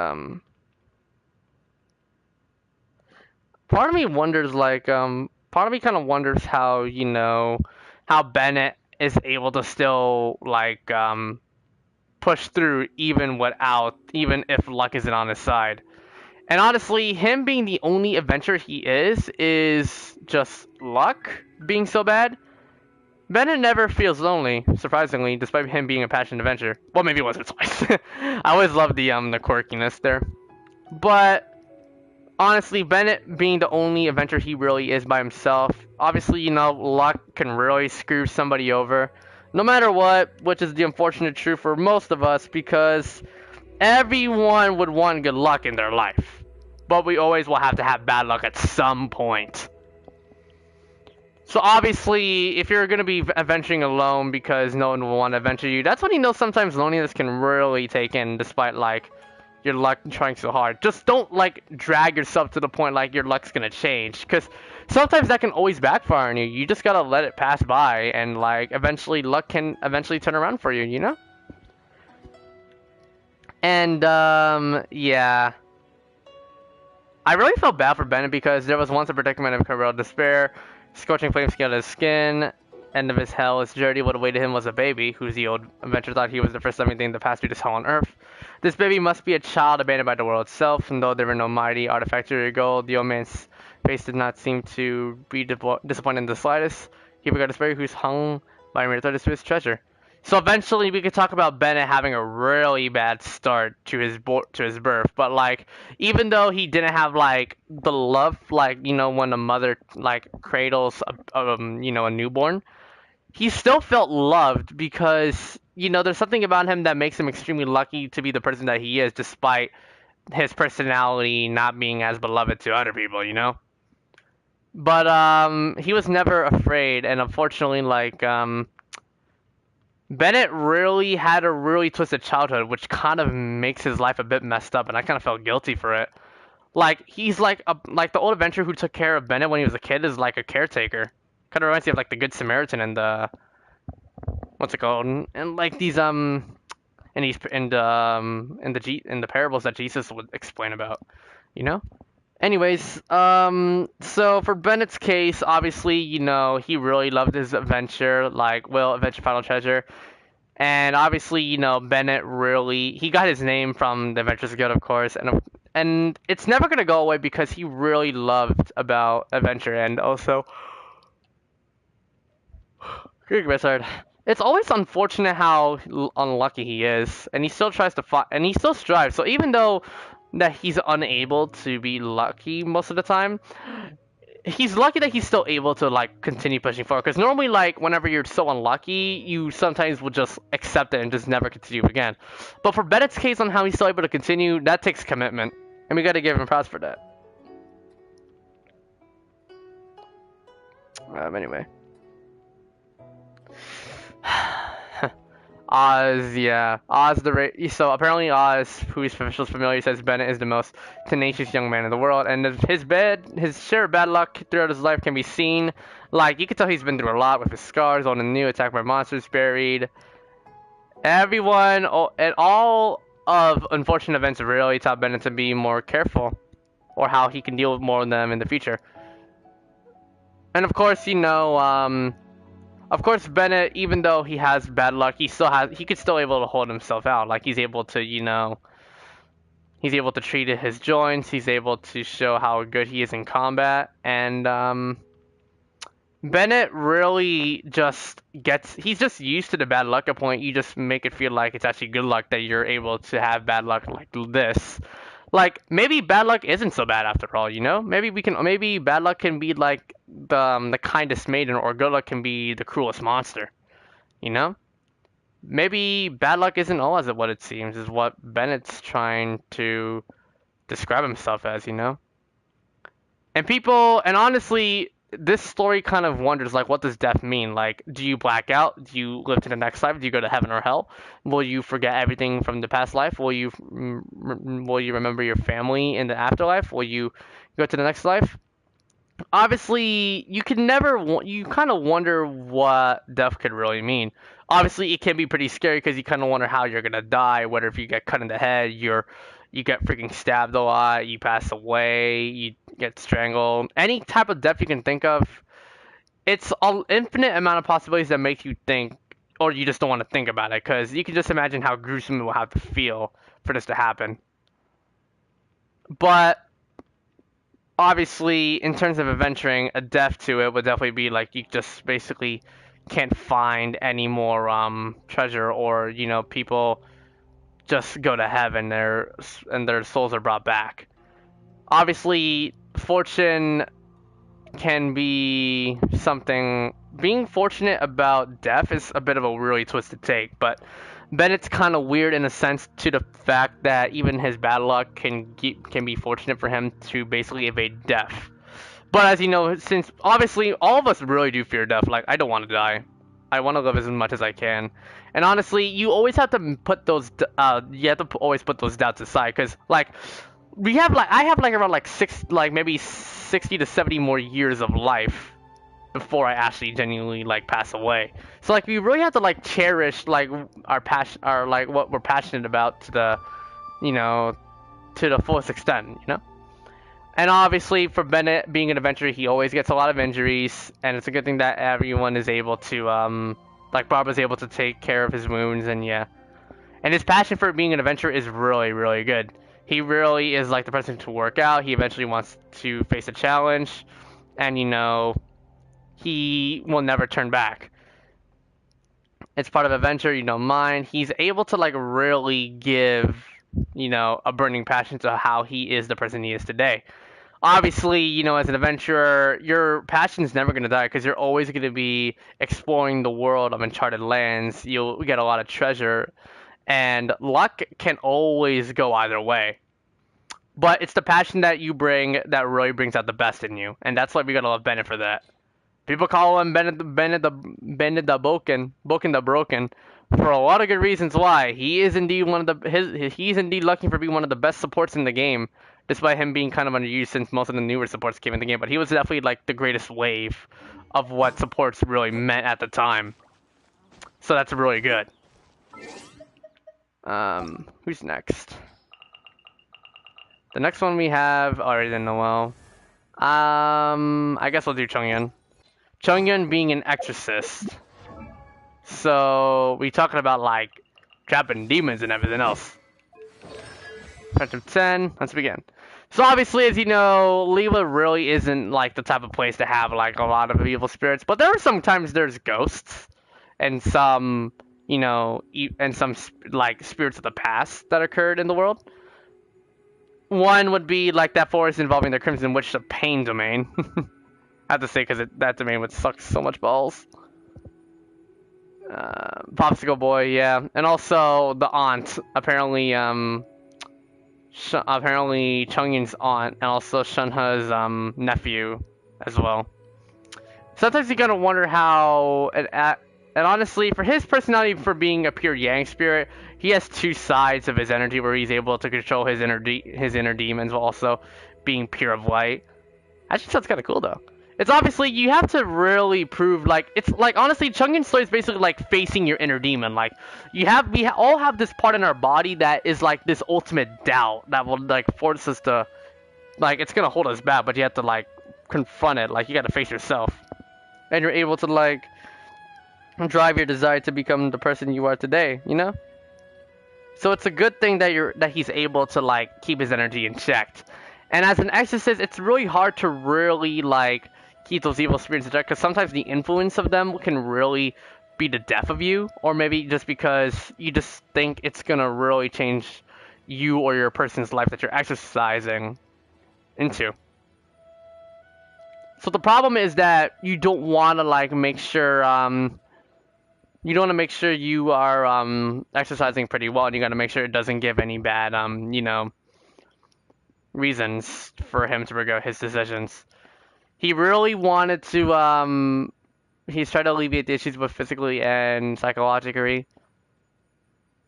part of me wonders part of me kind of wonders how Bennett is able to still like push through even if luck isn't on his side. And honestly, him being the only adventurer he is just luck being so bad. Bennett never feels lonely, surprisingly, despite him being a passionate adventurer. Well, maybe once or twice. I always love the quirkiness there. But honestly, Bennett being the only adventurer he really is by himself, obviously, luck can really screw somebody over. No matter what, which is the unfortunate truth for most of us, because everyone would want good luck in their life. But we always will have to have bad luck at some point. So obviously, if you're going to be adventuring alone because no one will want to adventure you, that's when sometimes loneliness can really take in, despite, your luck trying so hard. Just don't, drag yourself to the point, your luck's going to change. Because sometimes that can always backfire on you. You just got to let it pass by, and, eventually luck can eventually turn around for you, And, yeah. I really felt bad for Bennett because there was once a predicament of real despair. Scorching flames scaled his skin. End of his hell. His journey, what awaited him was a baby, whose the old adventurer thought he was the first living thing to pass through this hell on Earth. This baby must be a child abandoned by the world itself, and though there were no mighty artifactory gold, the old man's face did not seem to be disappointed in the slightest. He regarded this baby who's hung by a mere thread to his treasure. So eventually we could talk about Bennett having a really bad start to his birth, but even though he didn't have the love when a mother cradles a newborn, he still felt loved because there's something about him that makes him extremely lucky to be the person that he is, despite his personality not being as beloved to other people, But he was never afraid, and unfortunately Bennett really had a really twisted childhood, which kind of makes his life a bit messed up, and I kind of felt guilty for it. He's the old adventurer who took care of Bennett when he was a kid is a caretaker. Kind of reminds me of the Good Samaritan and the what's it called? And these in the parables that Jesus would explain about, Anyways, so for Bennett's case, obviously, he really loved his adventure, Adventure Final Treasure. And obviously, Bennett he got his name from the Adventurers Guild, of course, and it's never going to go away because he really loved about adventure, and also, it's always unfortunate how unlucky he is, and he still tries to fight, and he still strives, so even though that he's unable to be lucky most of the time, he's lucky that he's still able to continue pushing forward, because normally whenever you're so unlucky, you sometimes will just accept it and just never continue again. But for Bennett's case on how he's still able to continue, that takes commitment, and we gotta give him props for that. Anyway. Oz, yeah. So apparently Oz, who is Fischl's familiar, says Bennett is the most tenacious young man in the world, and his share of bad luck throughout his life can be seen. You can tell he's been through a lot with his scars, old and new, attacked by monsters, buried. Everyone, and all of unfortunate events really taught Bennett to be more careful, or how he can deal with more of them in the future. And of course, Bennett, even though he has bad luck, he could still able to hold himself out. He's able to, he's able to treat his joints. He's able to show how good he is in combat. And, Bennett really he's just used to the bad luck at point. You just make it feel like it's actually good luck that you're able to have bad luck like this. Maybe bad luck isn't so bad after all, Maybe bad luck can be the kindest maiden, or good luck can be the cruelest monster, Maybe bad luck isn't always what it seems, is what Bennett's trying to describe himself as, And honestly, this story kind of wonders, what does death mean? Do you black out? Do you live to the next life? Do you go to heaven or hell? Will you forget everything from the past life? Will you remember your family in the afterlife? Will you go to the next life? Obviously, you kind of wonder what death could really mean. Obviously, it can be pretty scary because you kind of wonder how you're going to die, whether if you get cut in the head, you get freaking stabbed a lot, you pass away, you get strangled. Any type of death you can think of, it's an infinite amount of possibilities that make you think or you just don't want to think about it, because you can just imagine how gruesome it will have to feel for this to happen. But obviously, in terms of adventuring, a death to it would definitely be like you just basically can't find any more treasure, or people just go to heaven and their souls are brought back. Obviously, fortune can be something. Being fortunate about death is a bit of a really twisted take, but Bennett's kind of weird in a sense to the fact that even his bad luck can be fortunate for him to basically evade death. But as you know, since obviously all of us really do fear death, like I don't want to die. I want to live as much as I can. And honestly, you always have to put those always put those doubts aside, because like I have like around like maybe 60 to 70 more years of life before I actually genuinely like pass away. So like we really have to like cherish like our passion, our like what we're passionate about to the to the fullest extent, And obviously for Bennett being an adventurer, he always gets a lot of injuries, and it's a good thing that everyone is able to like Barbara's able to take care of his wounds, and yeah. And his passion for being an adventurer is really, really good. He really is like the person to work out. He eventually wants to face a challenge, and he will never turn back. It's part of adventure, you don't mind. He's able to like really give, a burning passion to how he is the person he is today. Obviously, as an adventurer, your passion is never going to die, because you're always going to be exploring the world of uncharted lands. You'll get a lot of treasure, and luck can always go either way. But it's the passion that you bring that really brings out the best in you, and that's why we gotta love Bennett for that. People call him Bennett the Broken, for a lot of good reasons why. He is indeed he's indeed lucky for being one of the best supports in the game, despite him being kind of underused since most of the newer supports came in the game. But he was definitely like the greatest wave of what supports really meant at the time. So that's really good. Who's next? The next one we have already in Noelle. I guess we'll do Chongyun. Chongyun being an exorcist. So we talking about like trapping demons and everything else. Friends of 10. Let's begin. So obviously, as you know, Leela really isn't like the type of place to have like a lot of evil spirits, but there are sometimes there's ghosts and some, and some like spirits of the past that occurred in the world. One would be like that forest involving the Crimson Witch, the Pain domain. I have to say, because that domain would suck so much balls. Popsicle Boy, yeah, and also the aunt. Apparently, apparently Chongyun's aunt, and also Shunha's nephew as well. Sometimes you gotta wonder how and honestly, for his personality, for being a pure Yang spirit, he has two sides of his energy where he's able to control his inner demons while also being pure of light. Actually, sounds kind of cool though. It's obviously you have to really prove like it's like honestly, Chongyun's story is basically like facing your inner demon. Like we all have this part in our body that is like this ultimate doubt that will like force us to like it's gonna hold us back, but you have to like confront it. Like you got to face yourself, and you're able to like drive your desire to become the person you are today, So it's a good thing that he's able to like keep his energy in check. And as an exorcist, it's really hard to really like keep those evil spirits in check, because sometimes the influence of them can really be the death of you, or maybe just because you just think it's gonna really change you or your person's life that you're exercising into. So the problem is that you don't want to like make sure you don't want to make sure you are exercising pretty well, and you got to make sure it doesn't give any bad reasons for him to regret his decisions. He really wanted to he's tried to alleviate the issues with physically and psychologically.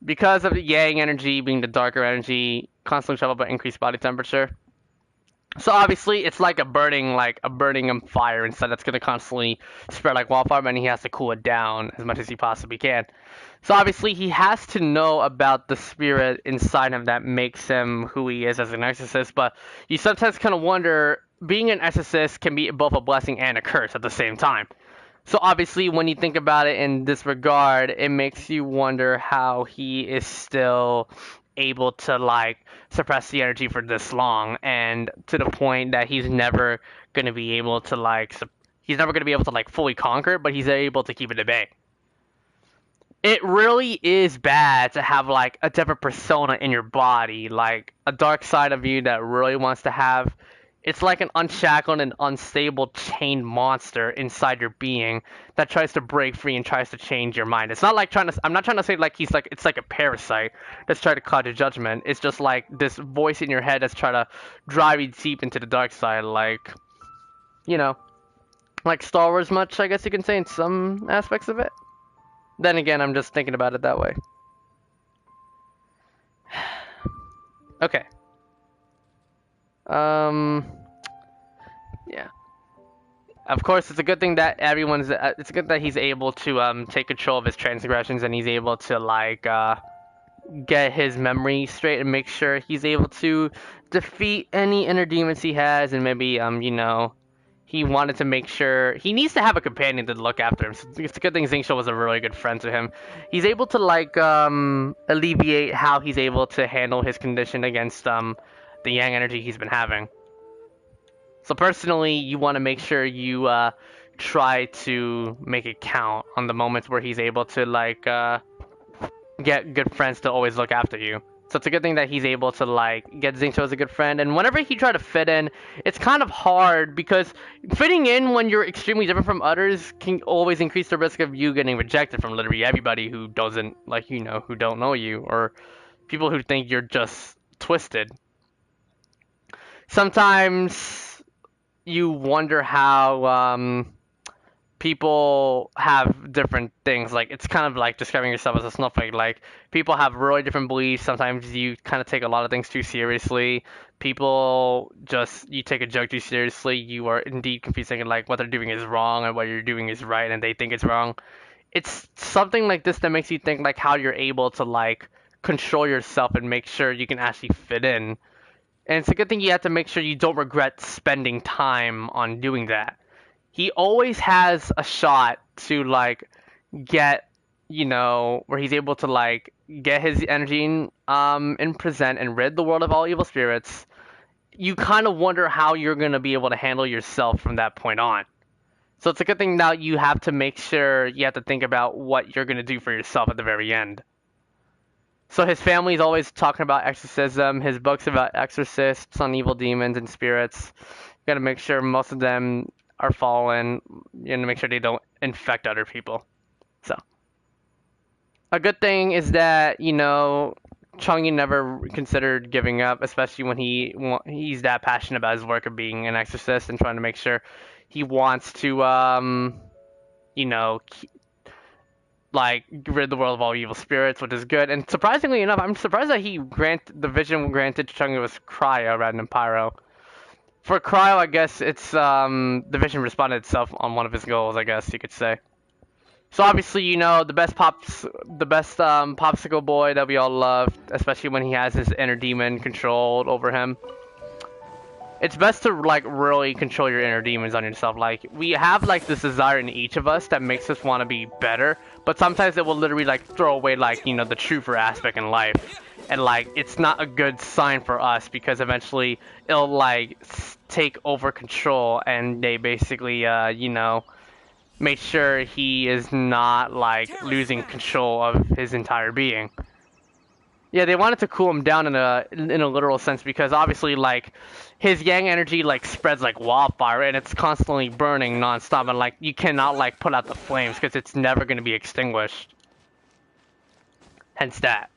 Because of the Yang energy being the darker energy, constantly troubled by increased body temperature. So obviously it's like a burning fire inside that's gonna constantly spread like wildfire, and he has to cool it down as much as he possibly can. So obviously he has to know about the spirit inside him that makes him who he is as an exorcist, but you sometimes kind of wonder, being an exorcist can be both a blessing and a curse at the same time. So obviously, when you think about it in this regard, it makes you wonder how he is still able to like suppress the energy for this long, and to the point that he's never gonna be able to like he's never gonna be able to like fully conquer it, but he's able to keep it at bay. It really is bad to have like a different persona in your body, like a dark side of you that really wants to have. It's like an unshackled and unstable chained monster inside your being that tries to break free and tries to change your mind. It's not like trying to. I'm not trying to say like he's like it's like a parasite that's trying to cloud your judgment. It's just like this voice in your head that's trying to drive you deep into the dark side, like you know, like Star Wars much, I guess you can say in some aspects of it. Then again, I'm just thinking about it that way. Okay. Yeah. Of course, it's a good thing that everyone's. It's good that he's able to take control of his transgressions and he's able to like get his memory straight and make sure he's able to defeat any inner demons he has, and maybe you know, he wanted to make sure he needs to have a companion to look after him. So it's a good thing Xingqiu was a really good friend to him. He's able to like alleviate how he's able to handle his condition against the yang energy he's been having. So personally, you want to make sure you try to make it count on the moments where he's able to like get good friends to always look after you. So it's a good thing that he's able to like get Xingqiu as a good friend. And whenever he try to fit in, it's kind of hard because fitting in when you're extremely different from others can always increase the risk of you getting rejected from literally everybody who doesn't like you know, who don't know you, or people who think you're just twisted. Sometimes you wonder how people have different things. Like it's kind of like describing yourself as a snowflake. Like people have really different beliefs. Sometimes you kind of take a lot of things too seriously. People just you take a joke too seriously. You are indeed confusing like what they're doing is wrong and what you're doing is right, and they think it's wrong. It's something like this that makes you think like how you're able to like control yourself and make sure you can actually fit in. And it's a good thing you have to make sure you don't regret spending time on doing that. He always has a shot to like get, you know, where he's able to like get his energy in present and rid the world of all evil spirits. You kind of wonder how you're going to be able to handle yourself from that point on. So it's a good thing now you have to make sure you have to think about what you're going to do for yourself at the very end. So his family's always talking about exorcism. His book's about exorcists on evil demons and spirits. You gotta make sure most of them are fallen. You know, make sure they don't infect other people. So a good thing is that you know Chongyun never considered giving up, especially when he's that passionate about his work of being an exorcist and trying to make sure he wants to you know. Like rid the world of all evil spirits, which is good. And surprisingly enough, I'm surprised that the vision granted to Chongyun was cryo rather than pyro. For cryo, I guess it's the vision responded itself on one of his goals, I guess you could say. So obviously, you know, the best popsicle boy that we all love, especially when he has his inner demon controlled over him. It's best to like really control your inner demons on yourself. Like we have like this desire in each of us that makes us want to be better, but sometimes it will literally like throw away like, you know, the truther aspect in life. And like it's not a good sign for us because eventually it'll like take over control, and they basically you know, make sure he is not like losing control of his entire being. Yeah, they wanted to cool him down in a literal sense because obviously like his yang energy like spreads like wildfire and it's constantly burning nonstop, and like you cannot like put out the flames because it's never going to be extinguished. Hence that.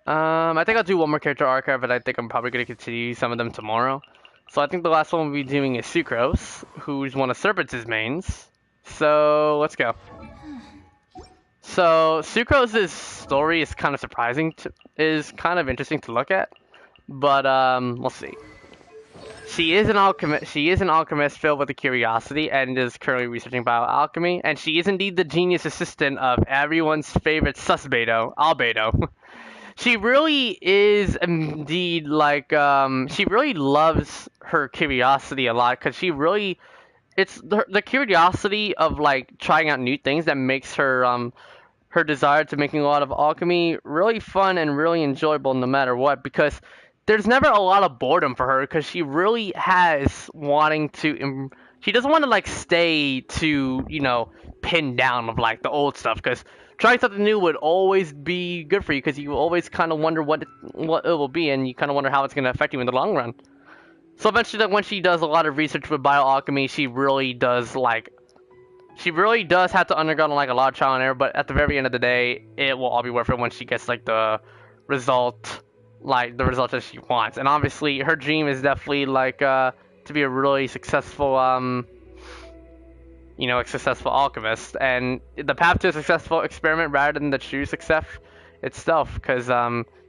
I think I'll do one more character archive, but I think I'm probably going to continue some of them tomorrow. So I think the last one we'll be doing is Sucrose, who's one of Serpent's mains. So let's go. So Sucrose's story is kind of is kind of interesting to look at, but we'll see. She is an alchemist filled with a curiosity and is currently researching bioalchemy, and she is indeed the genius assistant of everyone's favorite sus Beidou. She really is indeed like she really loves her curiosity a lot because she really it's the curiosity of like trying out new things that makes her desire to making a lot of alchemy really fun and really enjoyable no matter what, because there's never a lot of boredom for her because she really has wanting to she doesn't want to like stay to pinned down of like the old stuff, because trying something new would always be good for you because you always kind of wonder what it will be, and you kind of wonder how it's going to affect you in the long run. So eventually, like, when she does a lot of research with bioalchemy, she really does have to undergo like a lot of trial and error, but at the very end of the day, it will all be worth it when she gets like result, the result that she wants. And obviously, her dream is definitely like to be a really successful a successful alchemist, and the path to a successful experiment rather than the true success itself, because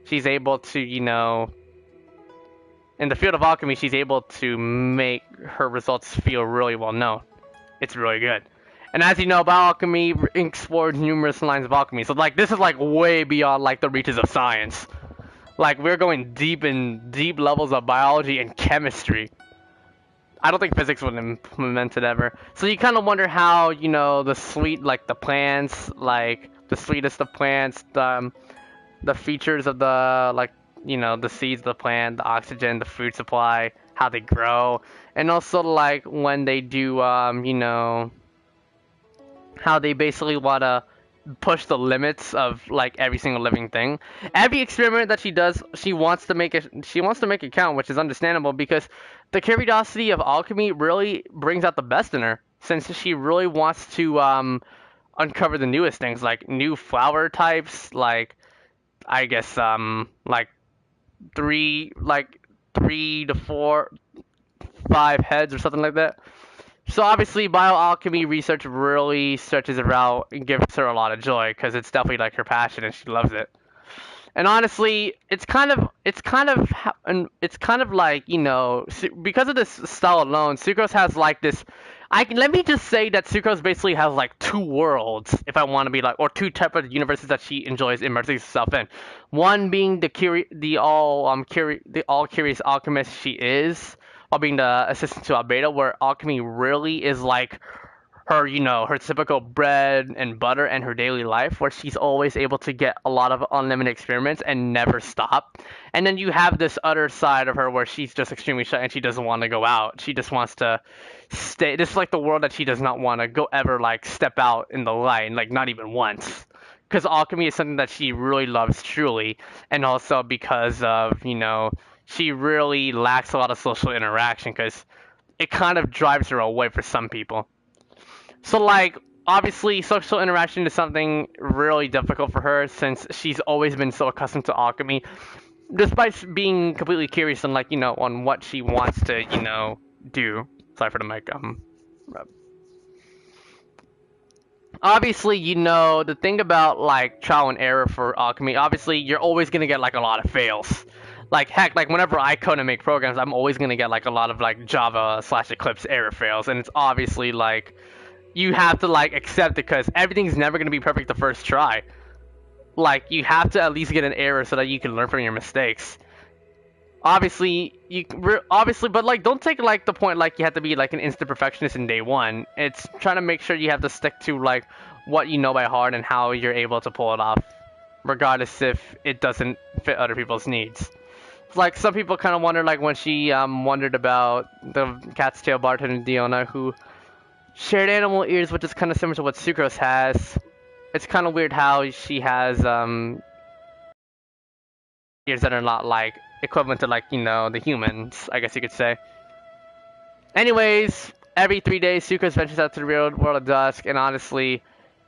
she's able to in the field of alchemy, she's able to make her results feel really well known. It's really good. And as you know, bioalchemy explores numerous lines of alchemy. So like this is like way beyond like the reaches of science. Like we're going deep levels of biology and chemistry. I don't think physics would implement it ever. So you kind of wonder how the sweet the plants, like the sweetest of plants, the features of the the seeds of the plant, the oxygen, the food supply, how they grow, and also like when they do how they basically want to push the limits of like every single living thing. Every experiment that she does, she wants to make it count, which is understandable because the curiosity of alchemy really brings out the best in her, since she really wants to uncover the newest things, like new flower types, like I guess like three to four, 5 heads or something like that. So obviously, bioalchemy research really stretches her out and gives her a lot of joy because it's definitely like her passion and she loves it. And honestly, it's kind of like because of this style alone, Sucrose has like this. Let me just say that Sucrose basically has like 2 worlds, if I want to be like, or 2 type of universes that she enjoys immersing herself in. One being the all curious alchemist she is, while being the assistant to Beidou, where alchemy really is like her, her typical bread and butter and her daily life, where she's always able to get a lot of unlimited experiments and never stop. And then you have this other side of her where she's just extremely shy and she doesn't want to go out. She just wants to stay. This is like the world that she does not want to go ever like step out in the light, like not even once. Because alchemy is something that she really loves truly, and also because of she really lacks a lot of social interaction because it kind of drives her away for some people. So like obviously social interaction is something really difficult for her since she's always been so accustomed to alchemy, despite being completely curious on on what she wants to do. Sorry for the mic. Obviously, the thing about like trial and error for alchemy, obviously you're always gonna get like a lot of fails. Like heck, like whenever I code and make programs, I'm always gonna get like a lot of like Java/Eclipse error fails, and it's obviously like you have to like accept it because everything's never gonna be perfect the first try. Like you have to at least get an error so that you can learn from your mistakes. Obviously, but like don't take like the point like you have to be like an instant perfectionist in day one. It's trying to make sure you have to stick to like what you know by heart and how you're able to pull it off, regardless if it doesn't fit other people's needs. Like some people kind of wonder like when she wondered about the cat's tail bartender Diona, who shared animal ears, which is kind of similar to what Sucrose has. It's kind of weird how she has ears that are not like equivalent to like the humans, I guess you could say. Anyways, every 3 days Sucrose ventures out to the real world of dusk, and honestly,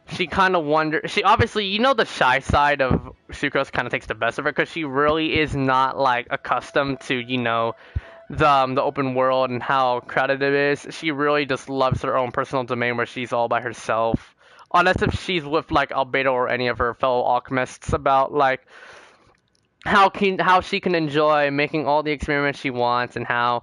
she kind of wonders. She obviously, the shy side of Sucrose kind of takes the best of her because she really is not like accustomed to the open world and how crowded it is. She really just loves her own personal domain where she's all by herself. Unless if she's with like Albedo or any of her fellow alchemists, about like how she can enjoy making all the experiments she wants and how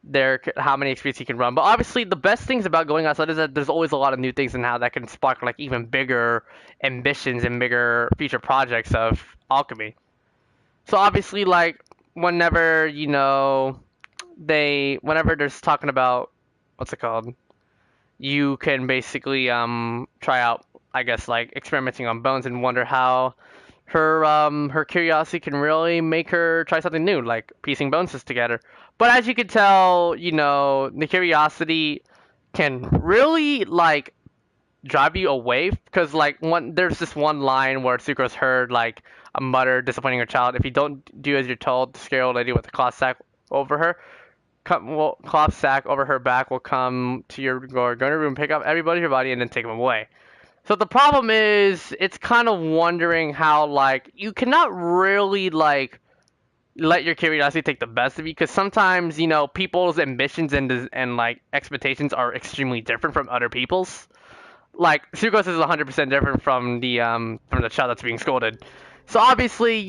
many experiments she can run. But obviously the best things about going outside is that there's always a lot of new things and how that can spark like even bigger ambitions and bigger future projects of alchemy. So obviously like whenever there's talking about what's it called? you can basically try out, I guess, like experimenting on bones and wonder how her curiosity can really make her try something new, like piecing bones together. But as you can tell, the curiosity can really like drive you away because like there's this one line where Sucrose heard like a mother disappointing her child. If you don't do as you're told, the scary old lady with the cloth sack over her cloth sack over her back will come to your garden room, pick up everybody your body, and then take them away. So the problem is, it's kind of wondering how like you cannot really like let your curiosity take the best of you because sometimes people's ambitions and like expectations are extremely different from other people's. Like Sucrose is 100% different from the child that's being scolded. So obviously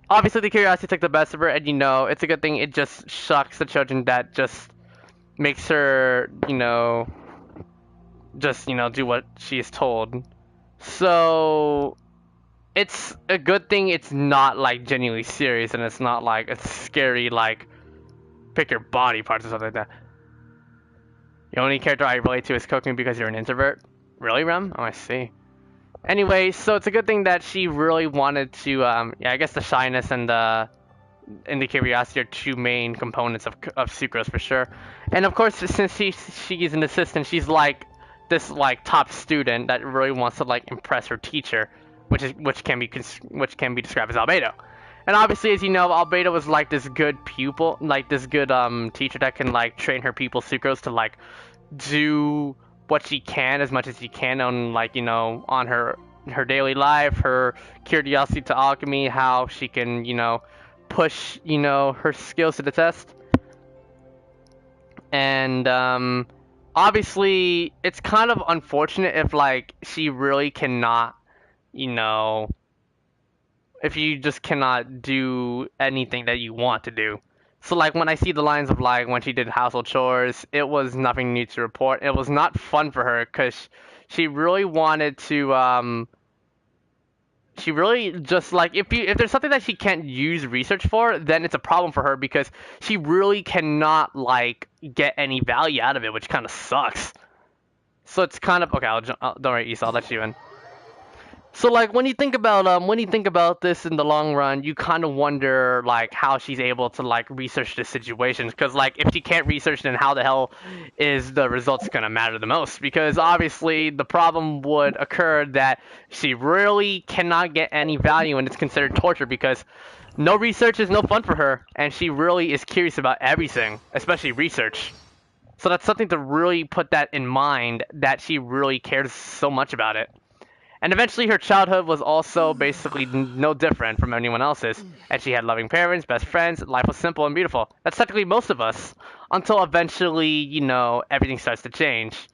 the curiosity took the best of her, and it's a good thing. It just shocks the children that just makes her just do what she is told. So it's a good thing it's not like genuinely serious, and it's not like a scary like pick your body parts or something like that. The only character I relate to is Kokumi because you're an introvert. Really, Rem? Oh, I see. Anyway, so it's a good thing that she really wanted to, yeah, I guess the shyness and the curiosity are two main components of Sucrose for sure. And of course, since she's an assistant, she's like this like top student that really wants to like impress her teacher, which can be described as Albedo. And obviously, as you know, Albedo was like this good pupil, like this good teacher that can like train her pupil Sucrose to like do what she can as much as she can on like on her daily life, her curiosity to alchemy, how she can push her skills to the test. And obviously it's kind of unfortunate if like she really cannot if you just cannot do anything that you want to do. So like when I see the lines of like when she did household chores, it was nothing new to report. It was not fun for her because she really wanted to she really just like if there's something that she can't use research for, then it's a problem for her because she really cannot like get any value out of it, which kind of sucks. So it's kind of okay. Don't worry, Issa, I'll let you in. So like when you think about this in the long run, you kind of wonder like how she's able to like research the situations because like if she can't research, then how the hell is the results gonna matter the most? Because obviously the problem would occur that she really cannot get any value and it's considered torture because no research is no fun for her and she really is curious about everything, especially research. So that's something to really put that in mind that she really cares so much about it. And eventually her childhood was also basically no different from anyone else's. And she had loving parents, best friends, life was simple and beautiful. That's technically most of us. Until eventually, everything starts to change.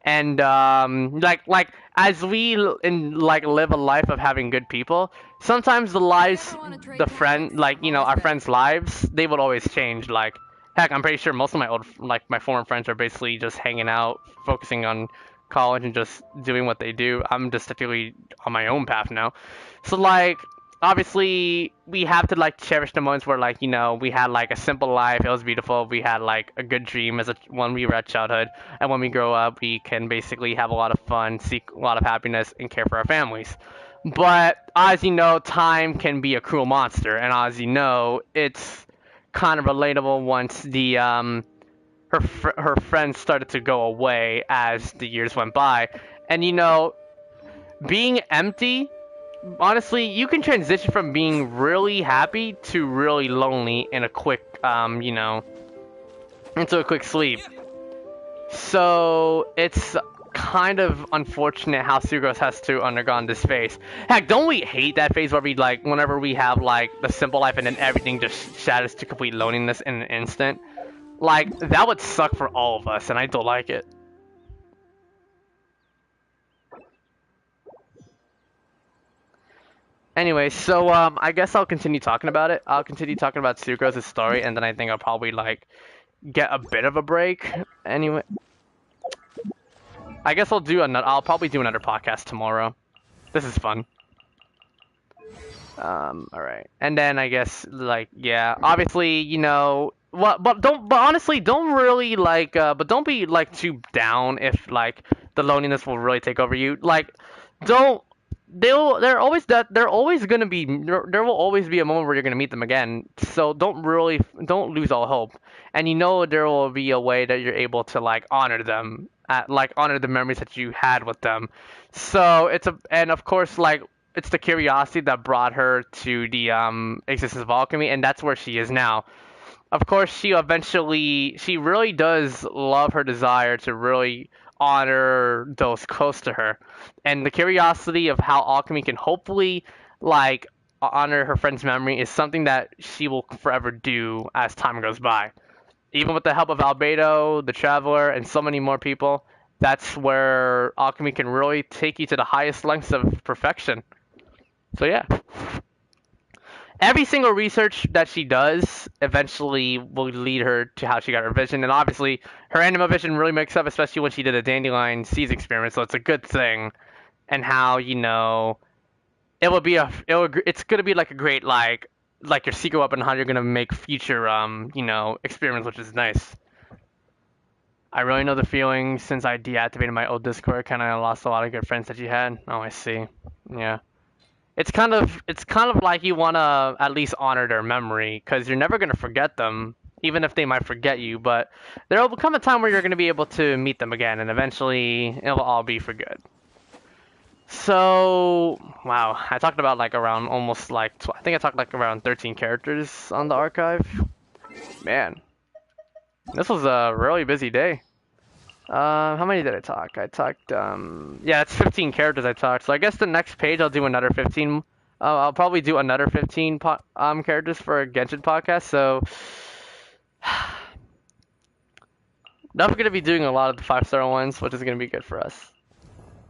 And like as we live a life of having good people, sometimes our friends' lives, they would always change. Like heck, I'm pretty sure most of my former friends are basically just hanging out, focusing on college and just doing what they do. I'm just technically on my own path now. So like obviously we have to like cherish the moments where like we had like a simple life, it was beautiful, we had like a good dream when we were at childhood, and when we grow up we can basically have a lot of fun, seek a lot of happiness, and care for our families. But as you know, time can be a cruel monster, and as you know, it's kind of relatable once the her friends started to go away as the years went by. And being empty, honestly, you can transition from being really happy to really lonely in a quick into a quick sleep. So it's kind of unfortunate how Sucrose has to undergone this phase. Heck, don't we hate that phase where we like whenever we have like the simple life and then everything just shatters to complete loneliness in an instant? Like, that would suck for all of us, and I don't like it. Anyway, so, I guess I'll continue talking about it. I'll continue talking about Sucrose's story, and then I think I'll probably, like, get a bit of a break. Anyway. I guess I'll probably do another podcast tomorrow. This is fun. Alright. And then I guess, like, yeah, obviously, but honestly, don't really like, but don't be like too down if like the loneliness will really take over you. Like, don't. They're always gonna be there will always be a moment where you're gonna meet them again. So don't lose all hope. And you know there will be a way that you're able to like honor them, like honor the memories that you had with them. So and of course like it's the curiosity that brought her to the existence of alchemy, and that's where she is now. Of course, she really does love her desire to really honor those close to her. And the curiosity of how alchemy can hopefully, like, honor her friend's memory is something that she will forever do as time goes by. Even with the help of Albedo, the Traveler, and so many more people, that's where alchemy can really take you to the highest lengths of perfection. So, yeah. Every single research that she does eventually will lead her to how she got her vision, and obviously her anima vision really makes up, especially when she did a dandelion seeds experiment. So it's a good thing, and how it's gonna be like a great like your secret weapon, how you're gonna make future experiments, which is nice. I really know the feeling since I deactivated my old Discord. Kind of lost a lot of good friends that you had. Oh, I see. Yeah. It's kind of like you want to at least honor their memory because you're never going to forget them, even if they might forget you. But there will come a time where you're going to be able to meet them again, and eventually it'll all be for good. So, wow, I talked about like around almost like I think I talked like around 13 characters on the archive. Man, this was a really busy day. How many did I talk? I talked, yeah, it's 15 characters I talked. So I guess the next page I'll do another 15. I'll probably do another 15 characters for a Genshin podcast. So definitely gonna be doing a lot of the 5-star ones, which is gonna be good for us.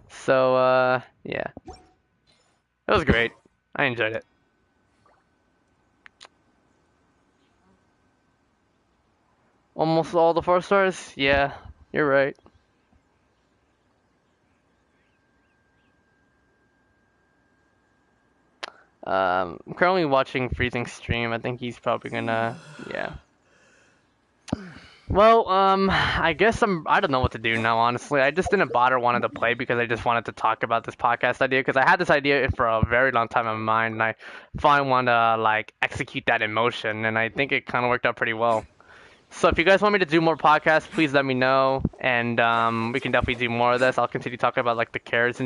So yeah, it was great. I enjoyed it. Almost all the 4 stars. Yeah, you're right. I'm currently watching Freezing stream. I think he's probably gonna, yeah. Well, I guess I don't know what to do now, honestly. I just didn't bother wanting to play because I just wanted to talk about this podcast idea because I had this idea for a very long time in my mind and I finally want to, like, execute that in motion and I think it kind of worked out pretty well. So if you guys want me to do more podcasts, please let me know, and we can definitely do more of this. I'll continue talking about like the characters,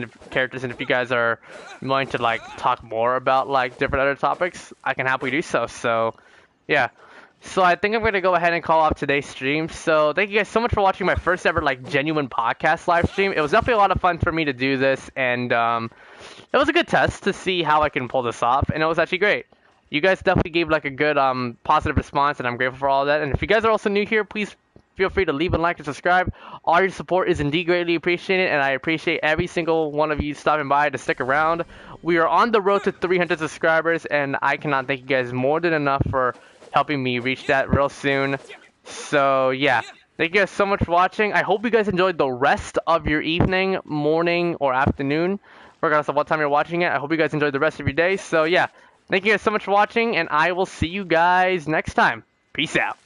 and if you guys are willing to like talk more about like different other topics, I can happily do so. So, yeah. So I think I'm gonna go ahead and call off today's stream. So thank you guys so much for watching my first ever like genuine podcast live stream. It was definitely a lot of fun for me to do this, and it was a good test to see how I can pull this off, and it was actually great. You guys definitely gave like a good positive response, and I'm grateful for all that. And if you guys are also new here, please feel free to leave a like and subscribe. All your support is indeed greatly appreciated, and I appreciate every single one of you stopping by to stick around. We are on the road to 300 subscribers, and I cannot thank you guys more than enough for helping me reach that real soon. So yeah, thank you guys so much for watching. I hope you guys enjoyed the rest of your evening, morning, or afternoon, regardless of what time you're watching it. I hope you guys enjoyed the rest of your day. So yeah. Thank you guys so much for watching, and I will see you guys next time. Peace out.